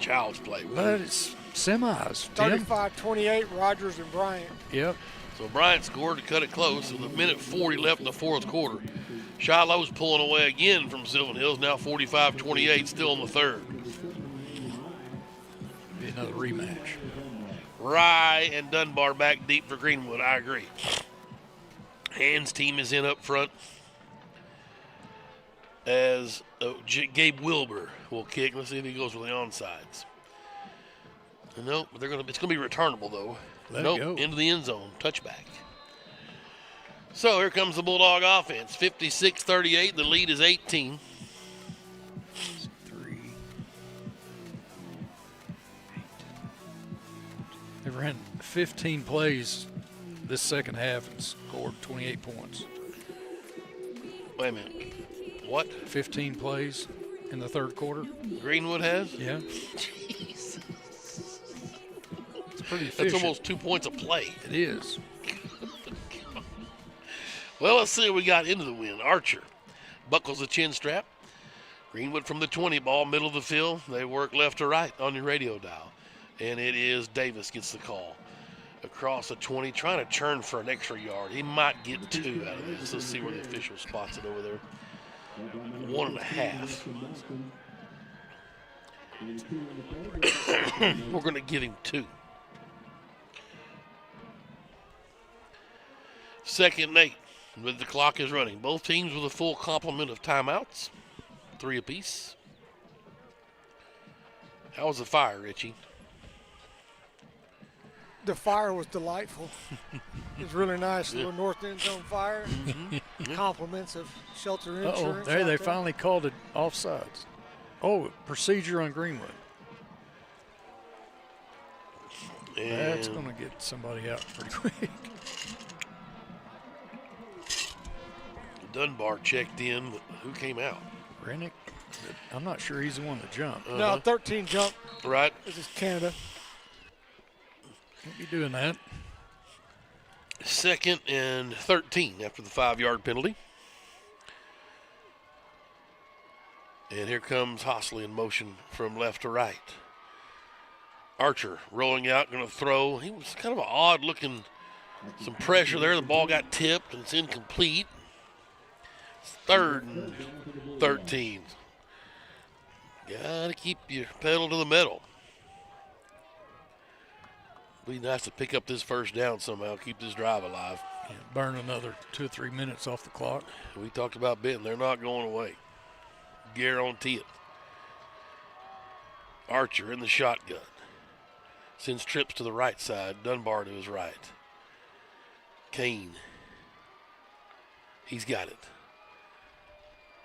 Child's play. But it's semis. 35-28, Rogers and Bryant. Yep. So Bryant scored to cut it close with 1:40 left in the fourth quarter. Shiloh's pulling away again from Sylvan Hills, now 45-28, still in the third. Be another rematch. Rye and Dunbar back deep for Greenwood, I agree. Hans team is in up front as Gabe Wilbur will kick. Let's see if he goes with the onside. Nope, it's going to be returnable though. Let it go. Into the end zone, touchback. So here comes the Bulldog offense, 56-38. The lead is 18. 3. They've ran 15 plays this second half and scored 28 points. Wait a minute. What? 15 plays in the third quarter. Greenwood has? Yeah. Jesus. It's pretty efficient. That's almost 2 points a play. It is. Well, let's see what we got into the win. Archer buckles the chin strap. Greenwood from the 20, ball middle of the field. They work left to right on your radio dial. And it is Davis gets the call. Across the 20, trying to churn for an extra yard. He might get 2 out of this. Let's see where the official spots it over there. 1.5. We're going to give him 2. 2nd and 8. With the clock is running. Both teams with a full complement of timeouts. 3 apiece. How was the fire, Richie? The fire was delightful. It was really nice. Little north end zone fire. Compliments of shelter insurance. There they finally called it offsides. Oh, procedure on Greenwood. And that's going to get somebody out pretty quick. Dunbar checked in, but who came out? Rennick? I'm not sure he's the one that jumped. No, 13 jump. Right. This is Canada. Can't be doing that. 2nd and 13 after the 5-yard penalty. And here comes Hostley in motion from left to right. Archer rolling out, going to throw. He was kind of an odd-looking, some pressure there. The ball got tipped, and it's incomplete. 3rd and 13. Got to keep your pedal to the metal. Be nice to pick up this first down somehow, keep this drive alive. Yeah, burn another 2 or 3 minutes off the clock. We talked about Benton. They're not going away. Guarantee it. Archer in the shotgun. Sends trips to the right side. Dunbar to his right. Kane. He's got it.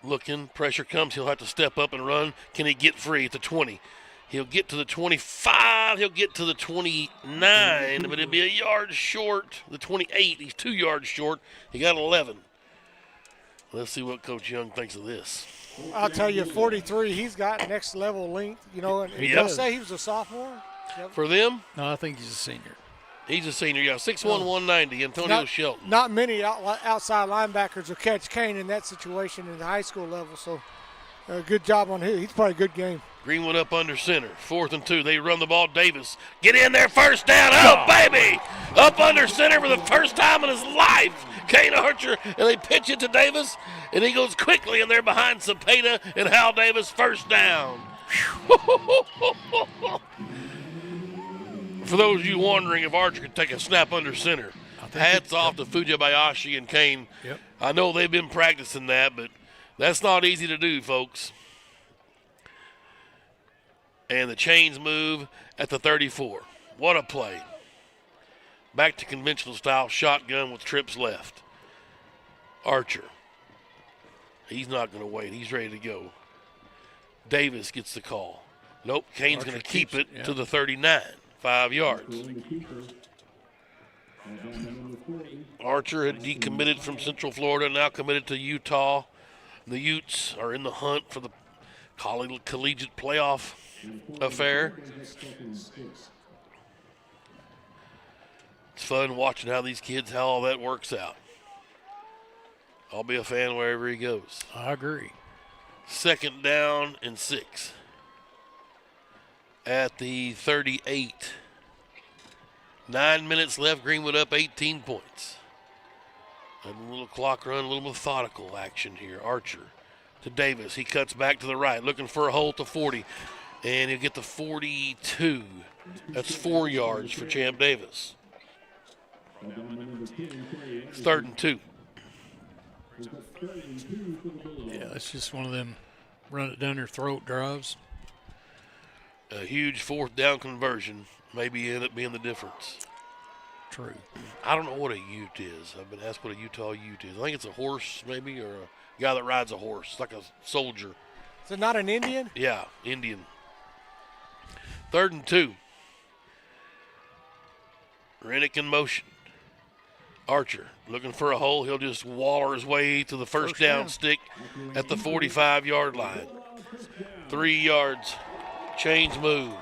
Looking. Pressure comes. He'll have to step up and run. Can he get free at the 20? He'll get to the 25. He'll get to the 29, but it'll be a yard short. The 28. He's 2 yards short. He got 11. Let's see what Coach Young thinks of this. I'll tell you, 43, he's got next level length. You know, and He they'll does. say he was a sophomore. Yep. For them? No, I think he's a senior. He's a senior, yeah. 6'1", 190, Antonio Shelton. Not many outside linebackers will catch Kane in that situation in the high school level, so good job on him. He's probably a good game. Greenwood up under center. 4th and 2. They run the ball. Davis. Get in there. First down. Oh, baby. Up under center for the first time in his life. Kane Archer. And they pitch it to Davis. And he goes quickly in there behind Cepeda and Hal Davis. First down. For those of you wondering if Archer could take a snap under center, hats off to Fujibayashi and Kane. Yep. I know they've been practicing that, but that's not easy to do, folks. And the chains move at the 34. What a play. Back to conventional style, shotgun with trips left. Archer. He's not going to wait. He's ready to go. Davis gets the call. Nope, Kane's going to keep it to the 39, 5 yards. Archer had decommitted from Central Florida, now committed to Utah. The Utes are in the hunt for the collegiate playoff affair. It's fun watching how these kids, how all that works out. I'll be a fan wherever he goes. I agree. 2nd down and 6 at the 38. 9 minutes left. Greenwood up 18 points. A little clock run, a little methodical action here. Archer to Davis. He cuts back to the right, looking for a hole to 40. And he'll get the 42. That's 4 yards for Champ Davis. 3rd and 2. Yeah, it's just one of them run it down your throat drives. A huge 4th down conversion maybe end up being the difference. True. I don't know what a ute is. I've been asked what a Utah ute is. I think it's a horse maybe, or a guy that rides a horse. It's like a soldier. Is it not an Indian? Yeah, Indian. 3rd and 2. Rennick in motion. Archer looking for a hole. He'll just waller his way to the first down stick at the 45-yard line. 3 yards. Chains move.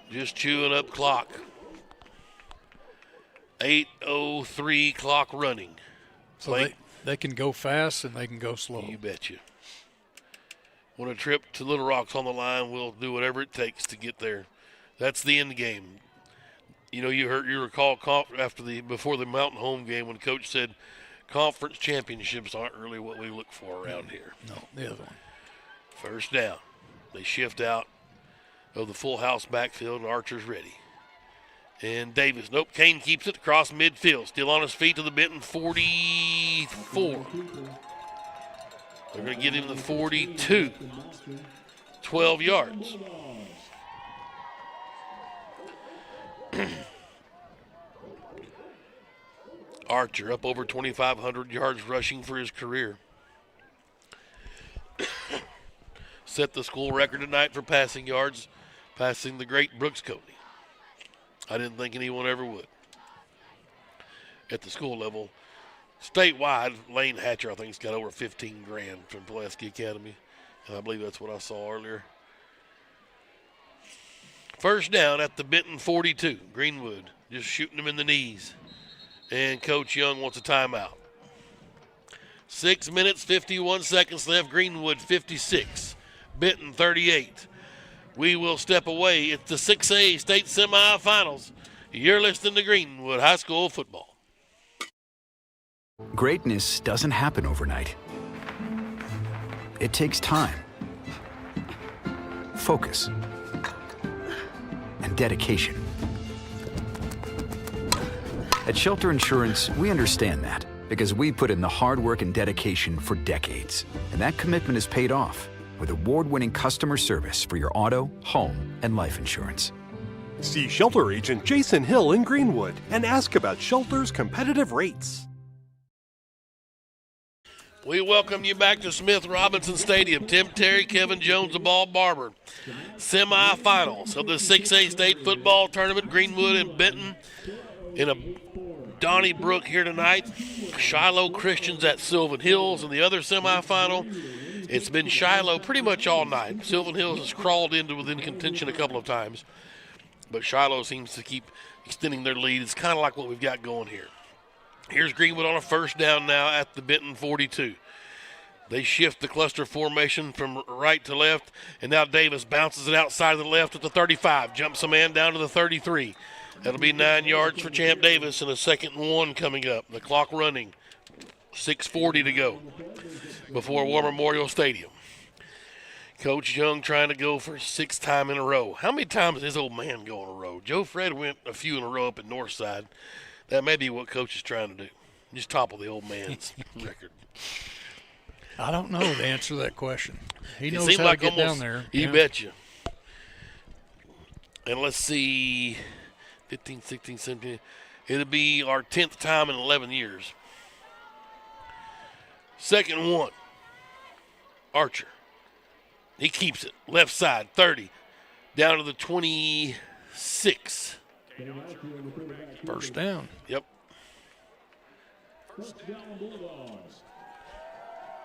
Just chewing up clock. 8:03 clock running. So they can go fast and they can go slow. You betcha. When a trip to Little Rock's on the line, we'll do whatever it takes to get there. That's the end game. You know, you recall before the Mountain Home game when Coach said conference championships aren't really what we look for around here. No, the other one. First down. They shift out of the full house backfield, and Archer's ready. And Davis, nope, Kane keeps it across midfield. Still on his feet to the Benton 44. They're going to give him the 42. 12 yards. Archer up over 2,500 yards rushing for his career. Set the school record tonight for passing yards, passing the great Brooks Cody. I didn't think anyone ever would. At the school level, statewide, Lane Hatcher, I think, has got over 15 grand from Pulaski Academy. And I believe that's what I saw earlier. First down at the Benton 42. Greenwood just shooting them in the knees. And Coach Young wants a timeout. 6 minutes, 51 seconds left. Greenwood 56. Benton 38. We will step away. It's the 6A state semifinals. You're listening to Greenwood High School football. Greatness doesn't happen overnight. It takes time, focus, and dedication. At Shelter Insurance, we understand that because we put in the hard work and dedication for decades. And that commitment is paid off with award-winning customer service for your auto, home, and life insurance. See Shelter Agent Jason Hill in Greenwood and ask about Shelter's competitive rates. We welcome you back to Smith Robinson Stadium. Tim Terry, Kevin Jones, the ball barber. Semifinals of the 6A state football tournament. Greenwood and Benton in a Donnybrook here tonight. Shiloh Christians at Sylvan Hills in the other semifinal. It's been Shiloh pretty much all night. Sylvan Hills has crawled into within contention a couple of times, but Shiloh seems to keep extending their lead. It's kind of like what we've got going here. Here's Greenwood on a first down now at the Benton 42. They shift the cluster formation from right to left, and now Davis bounces it outside of the left at the 35, jumps a man down to the 33. That'll be 9 yards for Champ Davis and a 2nd and 1 coming up. The clock running, 6:40 to go before War Memorial Stadium. Coach Young trying to go for 6th time in a row. How many times did his old man go in a row? Joe Fred went a few in a row up at Northside. That may be what Coach is trying to do. Just topple the old man's record. I don't know the answer to that question. He knows seemed how like to get almost, down there. You bet you. And let's see, 15, 16, 17. It'll be our 10th time in 11 years. 2nd and 1. Archer. He keeps it. Left side, 30. Down to the 26. First down. Yep.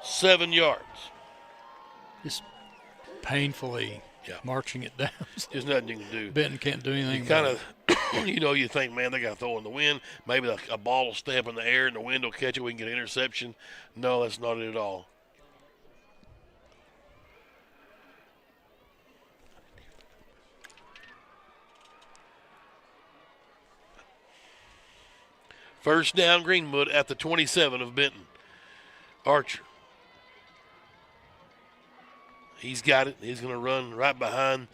7 yards. Just painfully marching it down. There's nothing you can do. Benton can't do anything. You kind of, you think, man, they got to throw in the wind. Maybe a ball will stay up in the air and the wind will catch it. We can get an interception. No, that's not it at all. First down, Greenwood at the 27 of Benton. Archer. He's got it. He's going to run right behind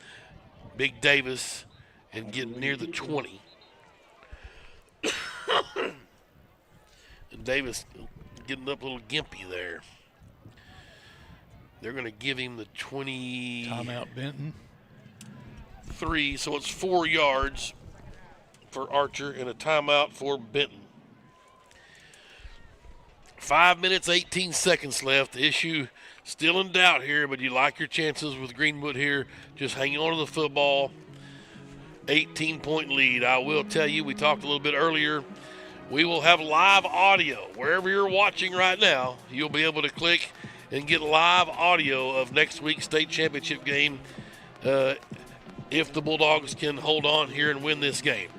Big Davis and get near the 20. And Davis getting up a little gimpy there. They're going to give him the 20. Timeout, Benton. 3, so it's 4 yards for Archer and a timeout for Benton. 5 minutes, 18 seconds left. The issue still in doubt here, but you like your chances with Greenwood here. Just hang on to the football. 18-point lead. I will tell you, we talked a little bit earlier, we will have live audio. Wherever you're watching right now, you'll be able to click and get live audio of next week's state championship game if the Bulldogs can hold on here and win this game.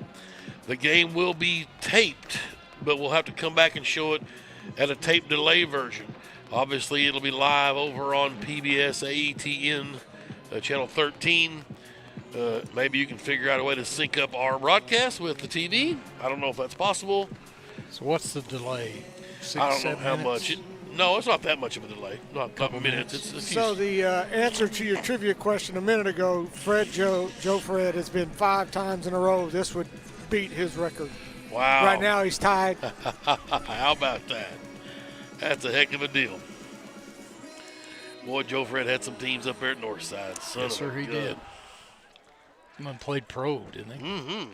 The game will be taped, but we'll have to come back and show it at a tape delay version. Obviously, it'll be live over on PBS AETN, Channel 13. Maybe you can figure out a way to sync up our broadcast with the TV. I don't know if that's possible. So what's the delay? I don't know how much. No, it's not that much of a delay. Not a couple minutes. It's a few. So the answer to your trivia question a minute ago, Joe Fred has been 5 times in a row. This would beat his record. Wow. Right now he's tied. How about that? That's a heck of a deal. Boy, Joe Fred had some teams up there at Northside. Yes, sir, he did. Someone played pro, didn't he? Mm-hmm.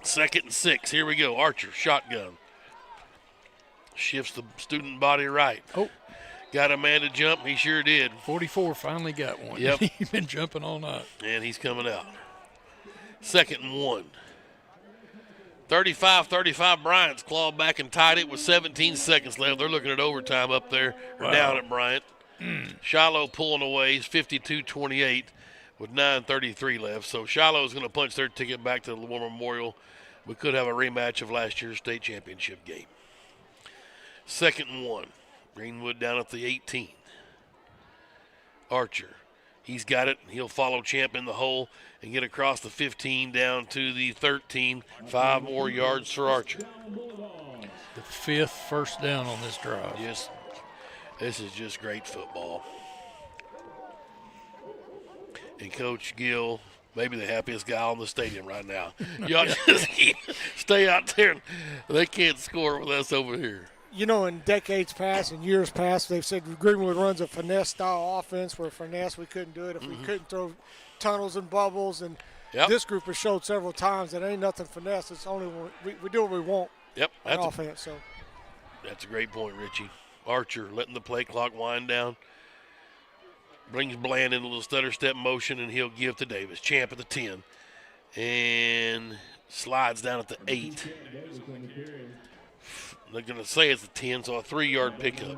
2nd and 6. Here we go. Archer, shotgun. Shifts the student body right. Oh. Got a man to jump. He sure did. 44 finally got one. Yep. He's been jumping all night. And he's coming out. 2nd and 1. 35-35, Bryant's clawed back and tied it with 17 seconds left. They're looking at overtime up there. We're down at Bryant. Shiloh pulling away. It's 52-28 with 9:33 left. So Shiloh's going to punch their ticket back to the War Memorial. We could have a rematch of last year's state championship game. 2nd and 1. Greenwood down at the 18. Archer. He's got it. He'll follow Champ in the hole and get across the 15 down to the 13. 5 more yards for Archer. The 5th first down on this drive. Yes, this is just great football. And Coach Gill, maybe the happiest guy on the stadium right now. Y'all just stay out there. They can't score with us over here. You know, in decades past and years past, they've said Greenwood runs a finesse-style offense where finesse, we couldn't do it if we couldn't throw tunnels and bubbles. And this group has showed several times that ain't nothing finesse. It's only we do what we want on offense. So That's a great point, Richie. Archer letting the play clock wind down. Brings Bland in a little stutter step motion, and he'll give to Davis. Champ at the 10. And slides down at the 8. They're going to say it's a 10, so a 3-yard pickup.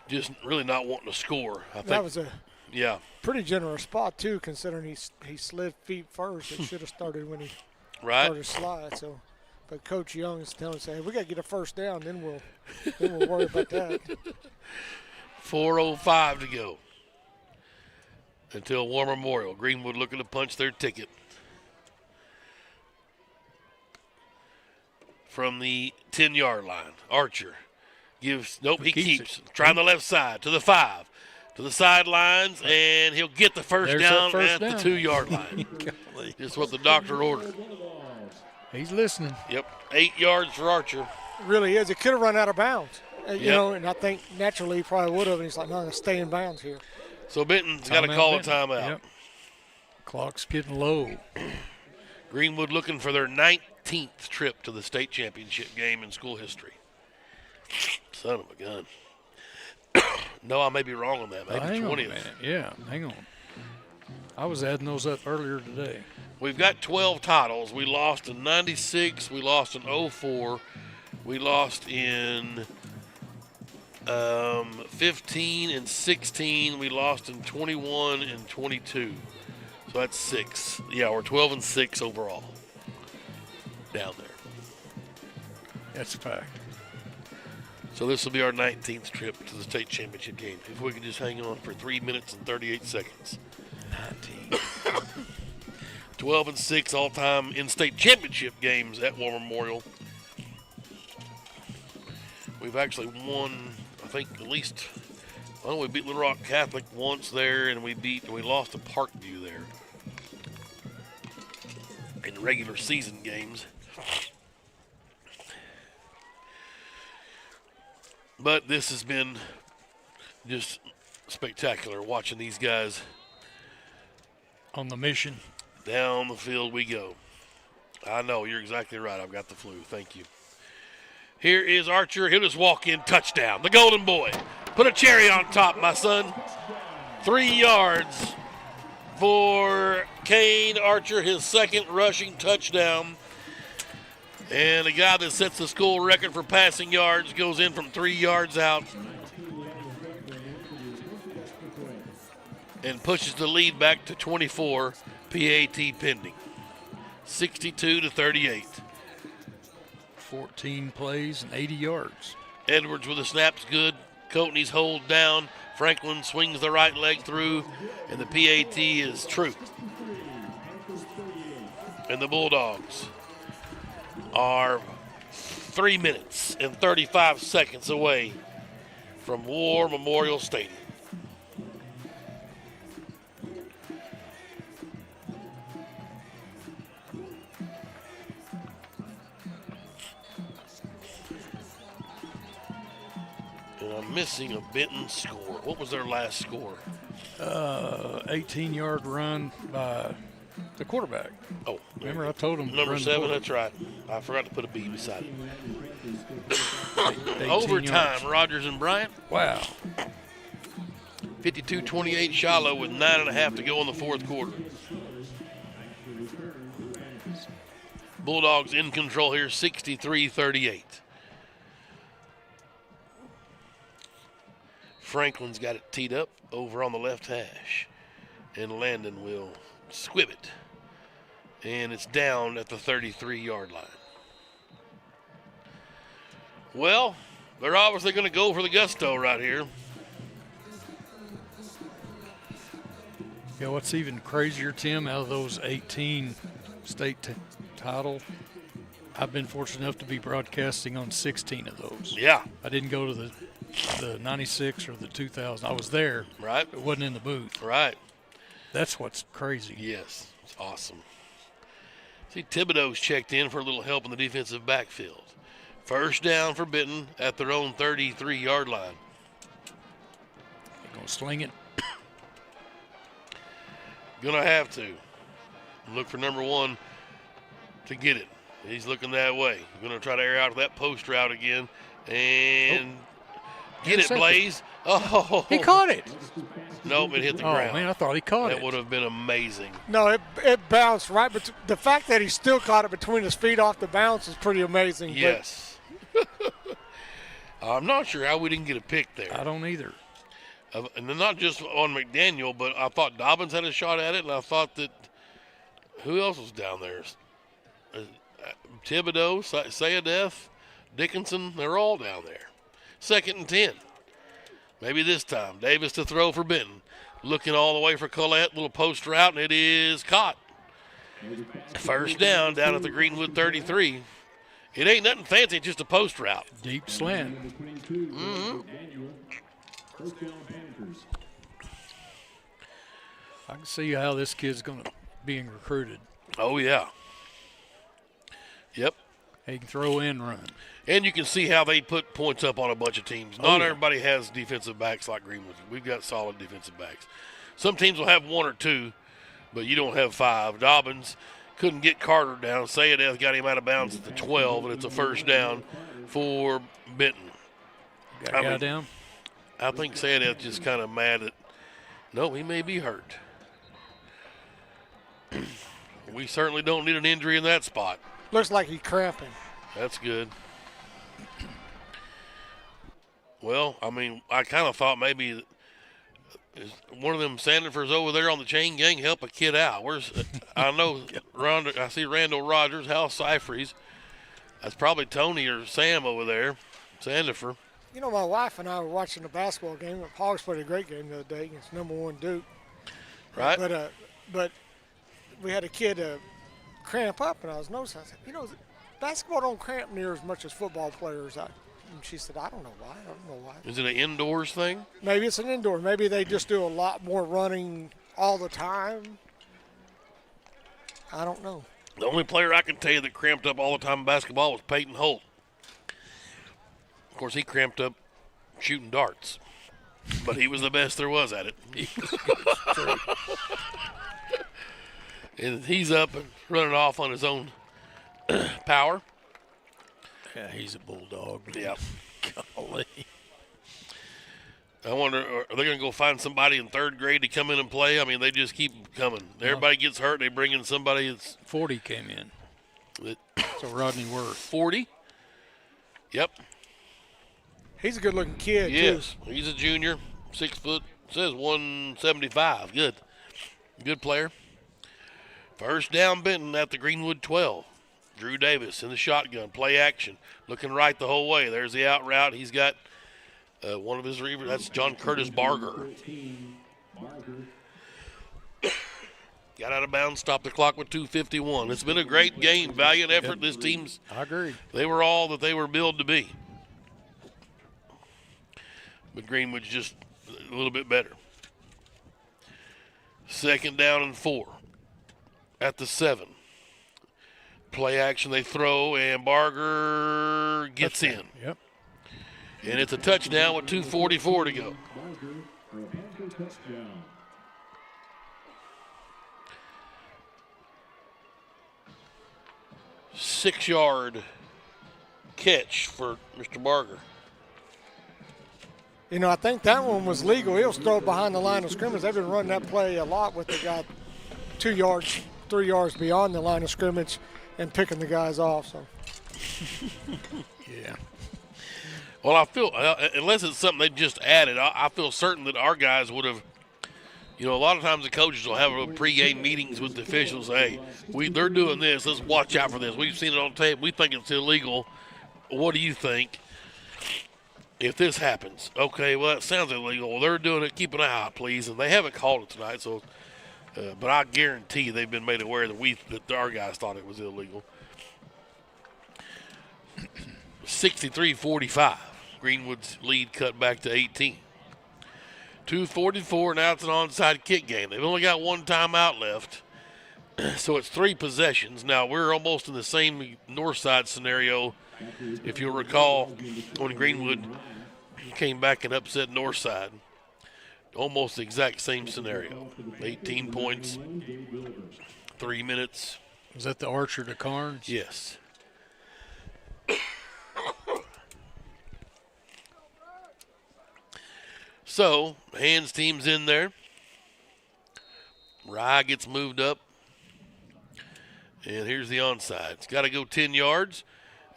Just really not wanting to score. I think that was a pretty generous spot, too, considering he slid feet first. It should have started when he started to slide. So, but Coach Young is telling us, hey, we got to get a first down, then we'll worry about that. 4:05 to go until War Memorial. Greenwood looking to punch their ticket. From the 10-yard line, Archer gives, he keeps. Trying the left side to the 5, to the sidelines, and he'll get the first down at the 2-yard line. Just what the doctor ordered. He's listening. Yep, 8 yards for Archer. It really is. It could have run out of bounds. You know, and I think naturally he probably would have, and he's like, no, I'm going to stay in bounds here. So Benton's got to call a timeout. Yep. Clock's getting low. Greenwood looking for their 19th trip to the state championship game in school history. Son of a gun. No, I may be wrong on that. Maybe 20th. Yeah, hang on. I was adding those up earlier today. We've got 12 titles. We lost in 96. We lost in 04. We lost in 15 and 16. We lost in 21 and 22. So that's 6. Yeah, we're 12 and 6 overall down there. That's a fact. So this will be our 19th trip to the state championship game. If we could just hang on for 3 minutes and 38 seconds. 19. 12 and 6 all-time in-state championship games at War Memorial. We've actually won, I think, at least. Well, we beat Little Rock Catholic once there, and we lost to Parkview there in regular season games. But this has been just spectacular watching these guys on the mission. Down the field we go. I know, you're exactly right. I've got the flu. Thank you. Here is Archer. He'll just walk in, touchdown. The Golden Boy. Put a cherry on top, my son. 3 yards for Kane Archer, his second rushing touchdown. And the guy that sets the school record for passing yards goes in from 3 yards out and pushes the lead back to 24, PAT pending. 62-38. 14 plays and 80 yards. Edwards with the snap's good. Coatney's hold down. Franklin swings the right leg through, and the PAT is true. And the Bulldogs are 3 minutes and 35 seconds away from War Memorial Stadium. And I'm missing a Benton score. What was their last score? 18-yard run by the quarterback. Oh, remember I told him number 7. That's right. I forgot to put a B beside it. Overtime. Rogers and Bryant. Wow. 52-28 Shiloh with 9.5 to go in the fourth quarter. Bulldogs in control here, 63-38. Franklin's got it teed up over on the left hash, and Landon will squib it. And it's down at the 33-yard line. Well, they're obviously going to go for the gusto right here. Yeah, what's even crazier, Tim, out of those 18 state title, I've been fortunate enough to be broadcasting on 16 of those. Yeah. I didn't go to the 96 or the 2000. I was there. Right. It wasn't in the booth. Right. That's what's crazy. Yes, it's awesome. See, Thibodeau's checked in for a little help in the defensive backfield. First down for Benton at their own 33-yard line. They're going to sling it. Gonna have to look for number 1 to get it. He's looking that way. Going to try to air out that post route again. And get it, Blaze. Oh. He caught it. Nope, it hit the ground. Oh, man, I thought he caught it. That would have been amazing. No, it bounced right. But the fact that he still caught it between his feet off the bounce is pretty amazing. Yes. I'm not sure how we didn't get a pick there. I don't either. And not just on McDaniel, but I thought Dobbins had a shot at it, and I thought that who else was down there? Thibodeau, Sayadeth, Dickinson, they're all down there. 2nd and 10. Maybe this time. Davis to throw for Benton. Looking all the way for Collette, little post route, and it is caught. First down at the Greenwood 33. It ain't nothing fancy, it's just a post route. Deep slant. Mm-hmm. I can see how this kid's going to be recruited. Oh, yeah. Yep. He can throw and run. And you can see how they put points up on a bunch of teams. Not everybody has defensive backs like Greenwood. We've got solid defensive backs. Some teams will have 1 or 2, but you don't have 5. Dobbins couldn't get Carter down. Sayadeth got him out of bounds at the 12, and it's a first down for Benton. Got a guy down? I think Sayadeth just kind of mad at, no, he may be hurt. We certainly don't need an injury in that spot. Looks like he's cramping. That's good. Well, I mean, I kind of thought maybe is one of them Sandifers over there on the chain gang help a kid out. I know I see Randall Rogers, Hal Seifries. That's probably Tony or Sam over there, Sandifer. You know, my wife and I were watching a basketball game. Hogs played a great game the other day against #1 Duke. Right. But we had a kid cramp up, and I was noticing, I said, you know, basketball don't cramp near as much as football players. And she said, I don't know why. Is it an indoors thing? Maybe it's an indoor. Maybe they just do a lot more running all the time. I don't know. The only player I can tell you that cramped up all the time in basketball was Peyton Holt. Of course, he cramped up shooting darts, but he was the best there was at it. And he's up and running off on his own power. Yeah, he's a bulldog. Yeah. Golly. I wonder, are they going to go find somebody in 3rd grade to come in and play? I mean, they just keep coming. Everybody gets hurt. They bring in somebody that's 40 came in. So Rodney Worth. 40? Yep. He's a good-looking kid, yes, too. He's a junior, 6 foot, says 175. Good player. First down Benton at the Greenwood 12. Drew Davis in the shotgun, play action, looking right the whole way. There's the out route. He's got one of his receivers. That's John Curtis Barger. Got out of bounds, stopped the clock with 2:51. It's been a great game, valiant effort. Yep. This team's. I agree. They were all that they were billed to be. But Greenwood's just a little bit better. 2nd down and 4 at the 7. Play action, they throw, and Barger gets in. Yep. And it's a touchdown with 2:44 to go. 6-yard catch for Mr. Barger. You know, I think that one was legal. He'll throw it behind the line of scrimmage. They've been running that play a lot with the guy 2 yards, 3 yards beyond the line of scrimmage and picking the guys off. So. Yeah. Well, I feel, unless it's something they just added, I feel certain that our guys would have, you know, a lot of times the coaches will have pregame meetings with the officials. Hey, they're doing this. Let's watch out for this. We've seen it on tape. We think it's illegal. What do you think? If this happens, okay, well, it sounds illegal. Well, they're doing it. Keep an eye out, please. And they haven't called it tonight, so. But I guarantee you they've been made aware that our guys thought it was illegal. 63-45. Greenwood's lead cut back to 18. 2:44. Now it's an onside kick game. They've only got one timeout left, so it's 3 possessions. Now we're almost in the same north side scenario. If you'll recall, when Greenwood came back and upset Northside, almost the exact same scenario. 18 points, 3 minutes. Was that the Archer to Carnes? Yes. So, hands team's in there. Rye gets moved up. And here's the onside. It's got to go 10 yards.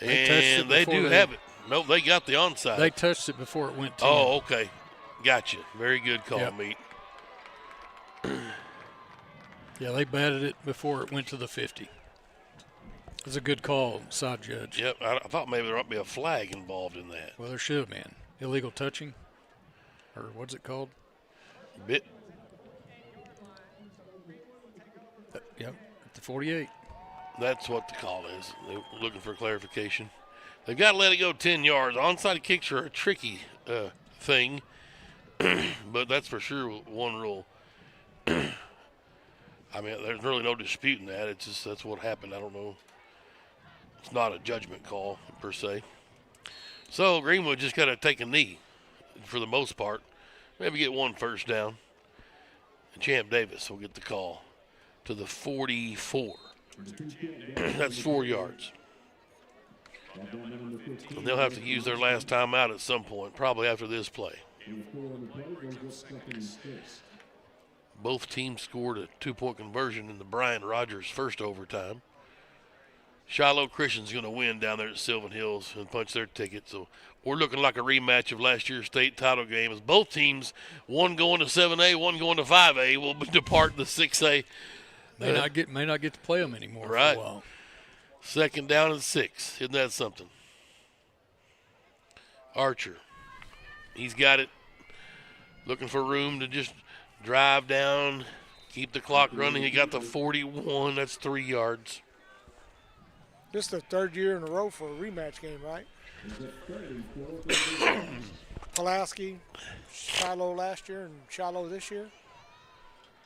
And they do have it. Nope, they got the onside. They touched it before it went 10. Oh, okay. Gotcha. Very good call, Meat. Yeah, they batted it before it went to the 50. It was a good call, side judge. Yep, I thought maybe there might be a flag involved in that. Well, there should have been. Illegal touching, or what's it called? Bit. Yep, at the 48. That's what the call is. They're looking for clarification. They've got to let it go 10 yards. Onside kicks are a tricky thing, but that's for sure one rule. I mean, there's really no disputing that. It's just that's what happened. I don't know. It's not a judgment call per se. So Greenwood just got to take a knee for the most part. Maybe get one first down. And Champ Davis will get the call to the 44. That's 4 yards. And they'll have to use their last timeout at some point, probably after this play. Both teams scored a 2-point conversion in the Brian Rogers first overtime. Shiloh Christian's going to win down there at Sylvan Hills and punch their ticket. So we're looking like a rematch of last year's state title game as both teams, one going to 7A, one going to 5A, will depart the 6A. May not get to play them anymore right. for a while. Second down and 6. Isn't that something? Archer. He's got it. Looking for room to just drive down, keep the clock running. He got the 41. That's 3 yards. This is the third year in a row for a rematch game, right? Pulaski, Shiloh last year, and Shiloh this year.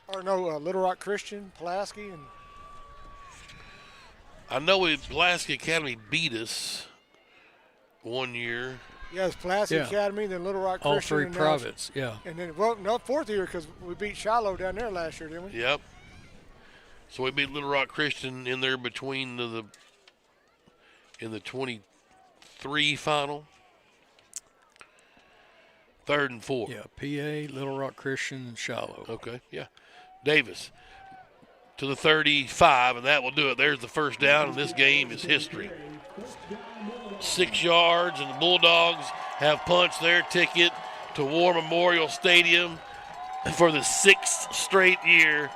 Or no, Little Rock Christian, Pulaski, and I know Pulaski Academy beat us 1 year. Yes, Pulaski Academy, then Little Rock Christian. All three privates, yeah. And then, well, no, fourth year because we beat Shiloh down there last year, didn't we? Yep. So we beat Little Rock Christian in there between in the 23 final. 3rd and 4. Yeah, PA, Little Rock Christian, and Shiloh. Okay, yeah. Davis to the 35, and that will do it. There's the first down, and this game is history. 6 yards, and the Bulldogs have punched their ticket to War Memorial Stadium for the 6th straight year.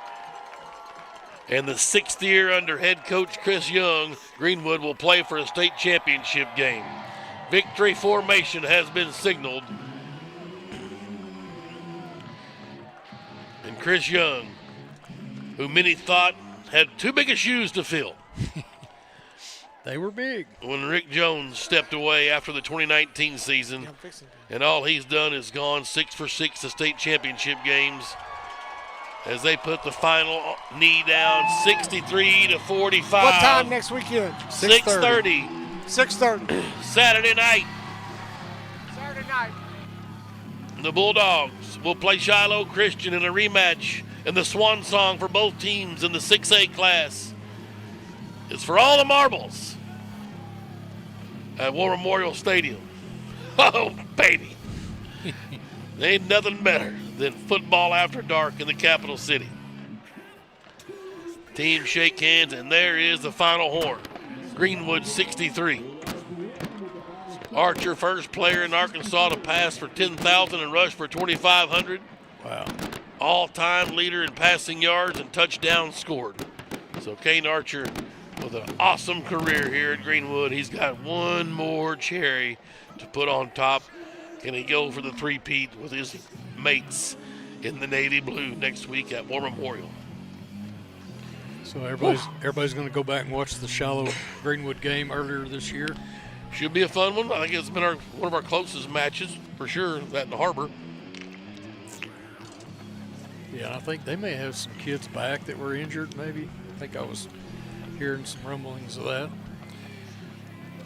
And the 6th year under head coach Chris Young, Greenwood will play for a state championship game. Victory formation has been signaled. And Chris Young, who many thought had too big of shoes to fill. They were big. When Rick Jones stepped away after the 2019 season, and all he's done is gone 6 for 6 to state championship games as they put the final knee down 63-45. What time next weekend? 6:30. 6:30. Saturday night. Saturday night. The Bulldogs will play Shiloh Christian in a rematch, and the swan song for both teams in the 6A class is For All the Marbles at War Memorial Stadium. Oh, baby. There ain't nothing better than football after dark in the capital city. Teams shake hands, and there is the final horn. Greenwood 63. Archer, first player in Arkansas to pass for 10,000 and rush for 2,500. Wow. All-time leader in passing yards and touchdowns scored. So Kane Archer with an awesome career here at Greenwood. He's got one more cherry to put on top. Can he go for the three-peat with his mates in the navy blue next week at War Memorial? So everybody's going to go back and watch the Shiloh Greenwood game earlier this year. Should be a fun one. I think it's been one of our closest matches for sure, that in the Harbor. Yeah, I think they may have some kids back that were injured maybe. I think I was hearing some rumblings of that.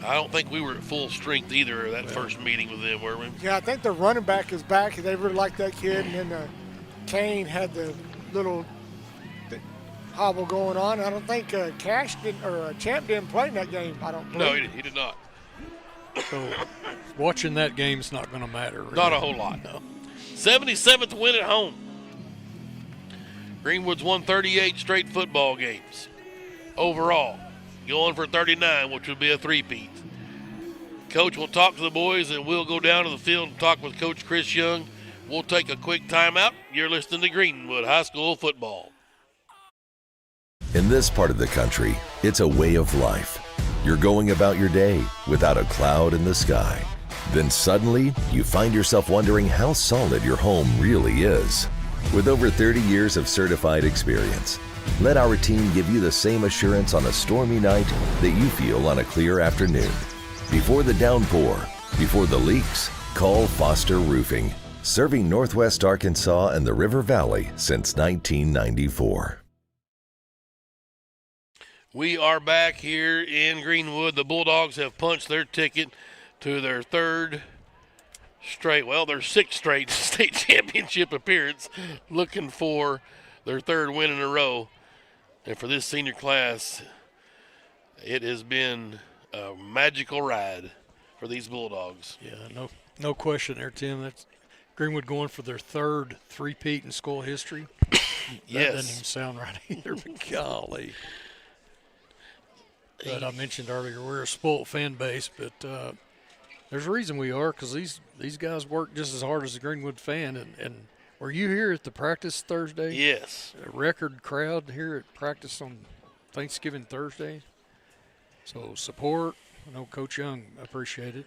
I don't think we were at full strength either that first meeting with them, were we? Yeah, I think the running back is back. They really like that kid. And then Kane had the little hobble going on. I don't think Champ didn't play in that game. I don't believe. No, he did not. So watching that game's not going to matter. Really. Not a whole lot. No. 77th win at home. Greenwood's won 38 straight football games overall, going for 39, which would be a three-peat. Coach will talk to the boys, and we'll go down to the field and talk with Coach Chris Young. We'll take a quick timeout. You're listening to Greenwood High School football. In this part of the country, it's a way of life. You're going about your day without a cloud in the sky. Then suddenly, you find yourself wondering how solid your home really is. With over 30 years of certified experience, let our team give you the same assurance on a stormy night that you feel on a clear afternoon. Before the downpour, before the leaks, call Foster Roofing, serving Northwest Arkansas and the River Valley since 1994. We are back here in Greenwood. The Bulldogs have punched their ticket to their their sixth straight state championship appearance, looking for their third win in a row. And for this senior class, it has been a magical ride for these Bulldogs. Yeah, no question there, Tim. That's Greenwood going for their third three-peat in school history. Yes. That doesn't even sound right either, but golly. But I mentioned earlier, we're a spoiled fan base, but there's a reason we are, because these guys work just as hard as a Greenwood fan. And were you here at the practice Thursday? Yes. A record crowd here at practice on Thanksgiving Thursday. So support. I know Coach Young appreciated it.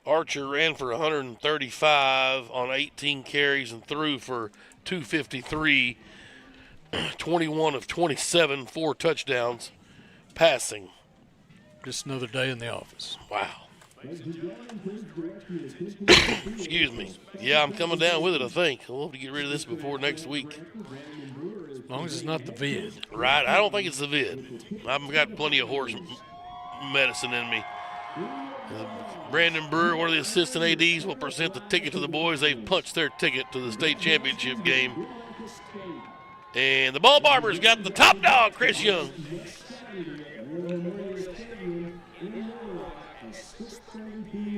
Archer ran for 135 on 18 carries and threw for 253, 21 of 27, 4 touchdowns, passing. Just another day in the office. Wow. Excuse me. Yeah, I'm coming down with it, I think. We'll have to get rid of this before next week. As long as it's not the vid. Right. I don't think it's the vid. I've got plenty of horse medicine in me. Brandon Brewer, one of the assistant ADs, will present the ticket to the boys. They've punched their ticket to the state championship game. And the Ball Barbers got the top dog, Chris Young.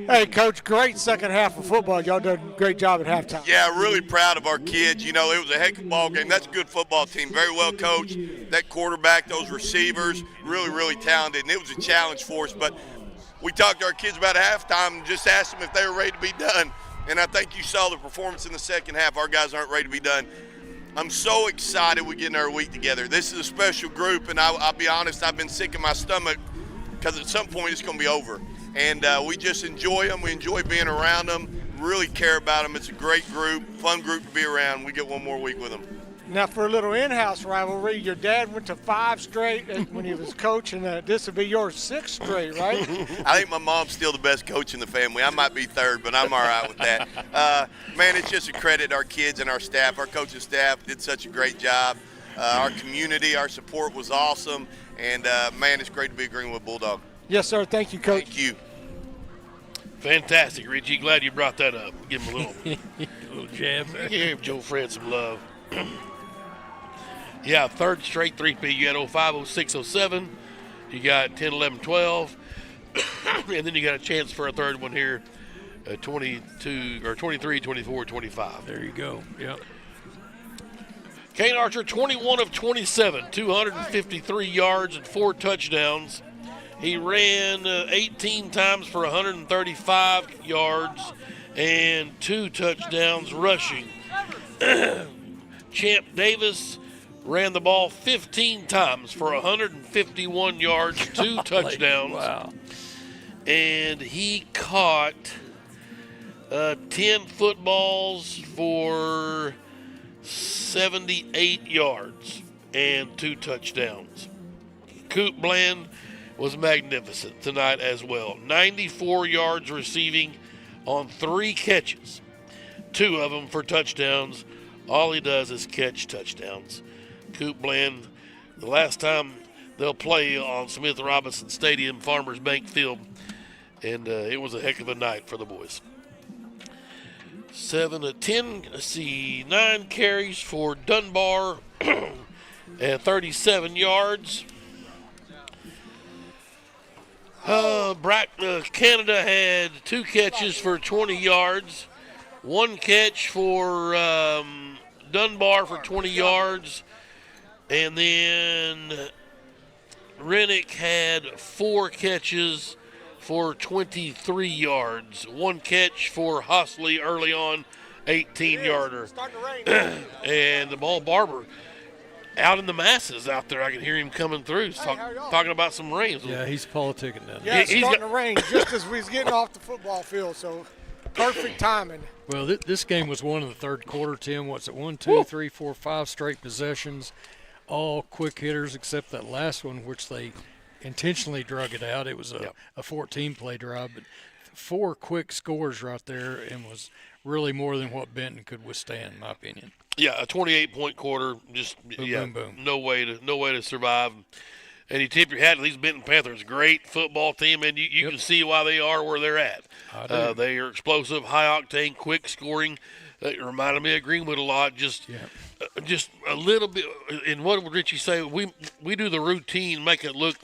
Hey, Coach, great second half of football. Y'all done a great job at halftime. Yeah, really proud of our kids. You know, it was a heck of a ball game. That's a good football team. Very well coached. That quarterback, those receivers, really, really talented. And it was a challenge for us. But we talked to our kids about halftime and just asked them if they were ready to be done. And I think you saw the performance in the second half. Our guys aren't ready to be done. I'm so excited we're getting our week together. This is a special group, and I'll be honest, I've been sick in my stomach because at some point it's going to be over. And we just enjoy them. We enjoy being around them, really care about them. It's a great group, fun group to be around. We get one more week with them. Now, for a little in-house rivalry, your dad went to 5 straight when he was coaching. This will be your 6th straight, right? I think my mom's still the best coach in the family. I might be 3rd, but I'm all right with that. Man, it's just a credit to our kids and our staff. Our coaching staff did such a great job. Our community, our support was awesome. And, man, it's great to be a Greenwood Bulldog. Yes, sir. Thank you, Coach. Thank you. Fantastic, Richie. Glad you brought that up. Give him a little jab. Give Joe Fred some love. Yeah, 3rd straight 3P. You had 05, 06, 07. You got 10, 11, 12. And then you got a chance for a third one here, 22 or 23, 24, 25. There you go. Yep. Kane Archer, 21 of 27, 253 yards and 4 touchdowns. He ran 18 times for 135 yards and 2 touchdowns rushing. Champ Davis ran the ball 15 times for 151 yards, 2 touchdowns. Wow. And he caught 10 footballs for 78 yards and 2 touchdowns. Coop Bland was magnificent tonight as well. 94 yards receiving on 3 catches, 2 of them for touchdowns. All he does is catch touchdowns. Coop Bland, the last time they'll play on Smith Robinson Stadium, Farmers Bank Field, and it was a heck of a night for the boys. 9 carries for Dunbar and 37 yards. Canada had 2 catches for 20 yards. one catch for Dunbar for 20 yards. And then Rennick had 4 catches for 23 yards. One catch for Hostley early on, 18-yarder. And the ball Barber out in the masses out there. I can hear him coming through. Talking about some rains. Yeah, he's politicking down there. Yeah, it's starting to rain just as we was getting off the football field, so perfect timing. Well, this game was won in the third quarter, Tim. What's it, 1, 2, 3, 4, 5 straight possessions, all quick hitters except that last one, which they intentionally drug it out. It was a 14-play drive, but 4 quick scores right there and was really more than what Benton could withstand, in my opinion. Yeah, a 28-point quarter, just boom, boom. No way to survive. And you tip your hat to these Benton Panthers, great football team, and you can see why they are where they're at. They are explosive, high-octane, quick scoring. It reminded me of Greenwood a lot. Just a little bit. And what would Richie say? We do the routine, make it look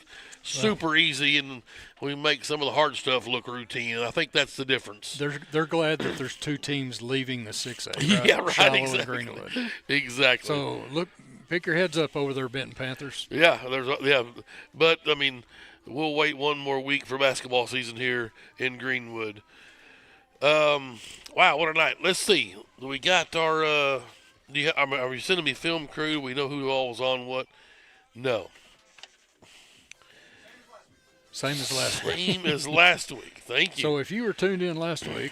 super easy, and we make some of the hard stuff look routine. And I think that's the difference. They're glad that there's 2 teams leaving the 6A. Right? Yeah, right. Shallow Exactly. and Greenwood. Exactly. So look, pick your heads up over there, Benton Panthers. Yeah, but I mean, we'll wait one more week for basketball season here in Greenwood. Wow, what a night! Let's see. We got our. Are you sending me film crew? Do we know who all was on what? No. Same as last week. Same as last week. Thank you. So if you were tuned in last week,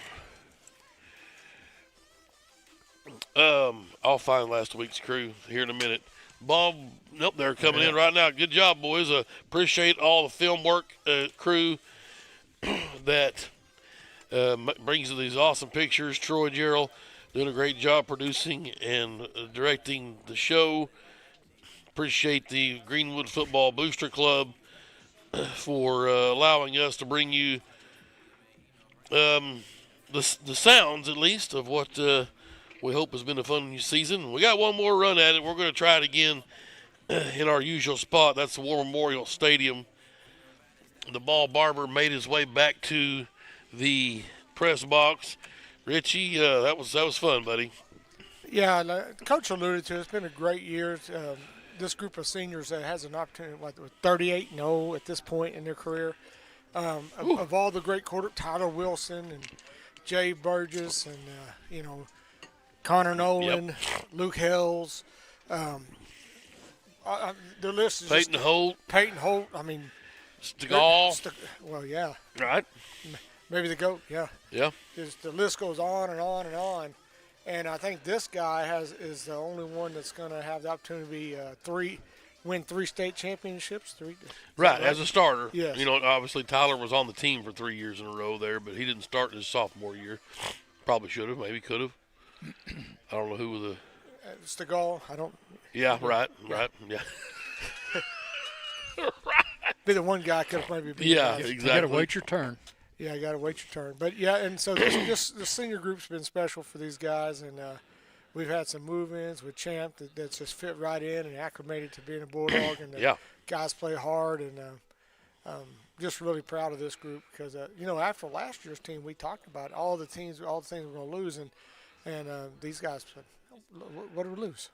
I'll find last week's crew here in a minute. Bob, nope, they're coming in right now. Good job, boys. Appreciate all the film work crew that brings these awesome pictures. Troy Gerald doing a great job producing and directing the show. Appreciate the Greenwood Football Booster Club for allowing us to bring you the sounds, at least, of what we hope has been a fun season. We got one more run at it. We're going to try it again in our usual spot. That's the War Memorial Stadium. The ball Barber made his way back to the press box. Richie, that was fun, buddy. Yeah, like Coach alluded to, it's been a great year. This group of seniors that has an opportunity, like 38-0 at this point in their career. Of all the great Tyler Wilson and Jay Burgess and Connor Nolan, Luke Hells. The list is Peyton Holt. I mean, Stegall. Well, yeah. Right. Maybe the GOAT, yeah. Yeah. Just the list goes on and on and on. And I think this guy is the only one that's going to have the opportunity to win 3 state championships. Right, as a starter. Yes. Obviously Tyler was on the team for 3 years in a row there, but he didn't start his sophomore year. Probably should have, maybe could have. I don't know who was the Stegall, I don't. Yeah, right, yeah. Be the one guy could have maybe been. Yeah, exactly. You got to wait your turn. Yeah, you got to wait your turn. But yeah, and so this senior group's been special for these guys, and we've had some move-ins with Champ that's just fit right in and acclimated to being a Bulldog, and the guys play hard, and just really proud of this group because after last year's team, we talked about all the things we're going to lose, and these guys said, what did we lose?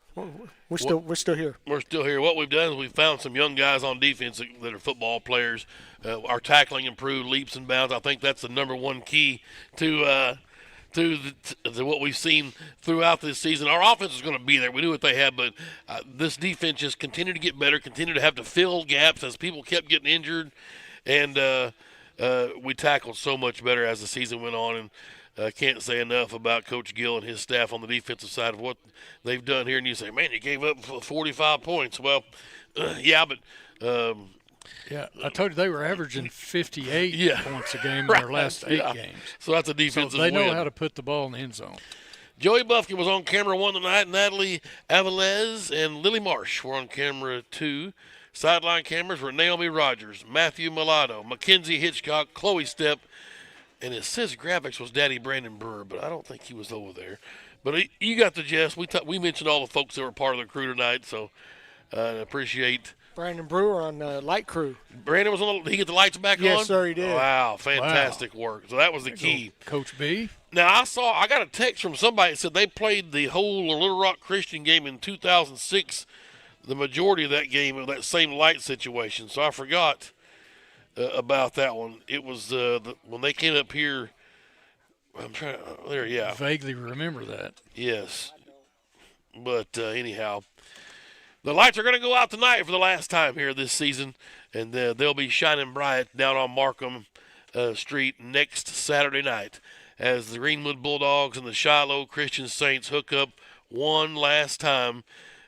We're still here. We're still here. What we've done is we've found some young guys on defense that are football players. Our tackling improved leaps and bounds. I think that's the number one key to what we've seen throughout this season. Our offense is going to be there. We knew what they had, but this defense just continued to get better, continued to have to fill gaps as people kept getting injured, and we tackled so much better as the season went on. And I can't say enough about Coach Gill and his staff on the defensive side of what they've done here. And you say, man, you gave up 45 points. Well, yeah, but yeah, I told you they were averaging 58 points a game in their last 8 games. So that's a defensive win. They know win. how to put the ball in the end zone. Joey Buffkin was on camera 1 tonight. Natalie Avilés and Lily Marsh were on camera 2. Sideline cameras were Naomi Rogers, Matthew Mulatto, Mackenzie Hitchcock, Chloe Stepp, and it says graphics was Daddy Brandon Brewer, but I don't think he was over there. But you got the gist. We mentioned all the folks that were part of the crew tonight, so I appreciate Brandon Brewer on the light crew. Brandon was on. He get the lights back on. Yes, sir, he did. Wow, fantastic work. So that was the key. Coach B. Now I got a text from somebody that said they played the whole Little Rock Christian game in 2006. The majority of that game of that same light situation. So I forgot about that one. It was when they came up here. I'm trying there. Yeah, I vaguely remember that. Yes, but anyhow. The lights are going to go out tonight for the last time here this season, and they'll be shining bright down on Markham Street next Saturday night as the Greenwood Bulldogs and the Shiloh Christian Saints hook up one last time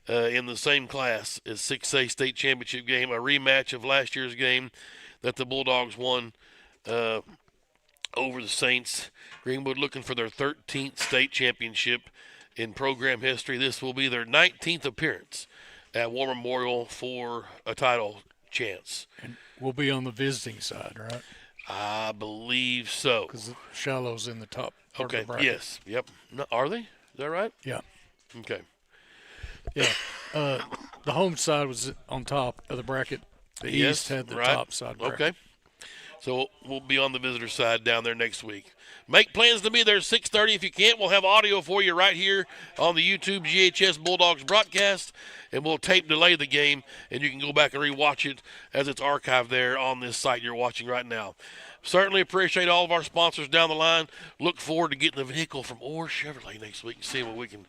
in the same class as 6A state championship game, a rematch of last year's game that the Bulldogs won over the Saints. Greenwood looking for their 13th state championship in program history. This will be their 19th appearance at War Memorial for a title chance. And we'll be on the visiting side, right? I believe so. Because Shiloh's in the top part okay, of the bracket. Yes, yep. No, are they? Is that right? Yeah. Okay. Yeah. The home side was on top of the bracket. The East had the top side bracket. Okay. So we'll be on the visitor side down there next week. Make plans to be there 6:30. If you can't, we'll have audio for you right here on the YouTube GHS Bulldogs broadcast, and we'll tape delay the game, and you can go back and rewatch it as it's archived there on this site you're watching right now. Certainly appreciate all of our sponsors down the line. Look forward to getting the vehicle from Orr Chevrolet next week and see what we can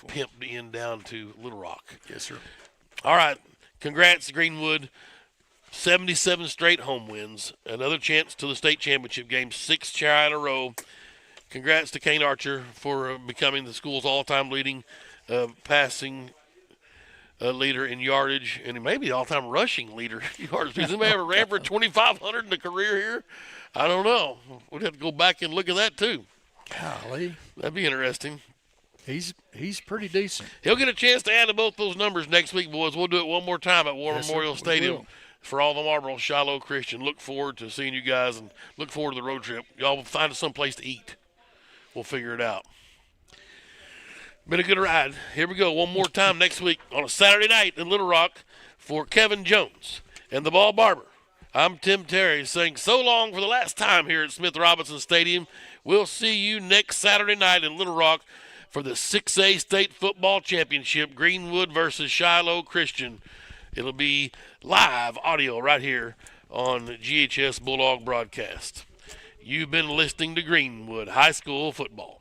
pimp in down to Little Rock. Yes, sir. All right. Congrats, Greenwood. 77 straight home wins. Another chance to the state championship game, 6th try in a row. Congrats to Kane Archer for becoming the school's all-time leading passing leader in yardage, and maybe the all-time rushing leader in yardage. Does anybody ever ran for 2,500 in a career here? I don't know. We'd have to go back and look at that too. Golly. That'd be interesting. He's pretty decent. He'll get a chance to add to both those numbers next week, boys. We'll do it one more time at War Memorial Stadium. For all the Marlboro Shiloh Christian. Look forward to seeing you guys and look forward to the road trip. Y'all will find us someplace to eat. We'll figure it out. Been a good ride. Here we go. One more time next week on a Saturday night in Little Rock for Kevin Jones and the Ball Barber. I'm Tim Terry saying so long for the last time here at Smith Robinson Stadium. We'll see you next Saturday night in Little Rock for the 6A State Football Championship, Greenwood versus Shiloh Christian. It'll be live audio right here on GHS Bulldog Broadcast. You've been listening to Greenwood High School Football.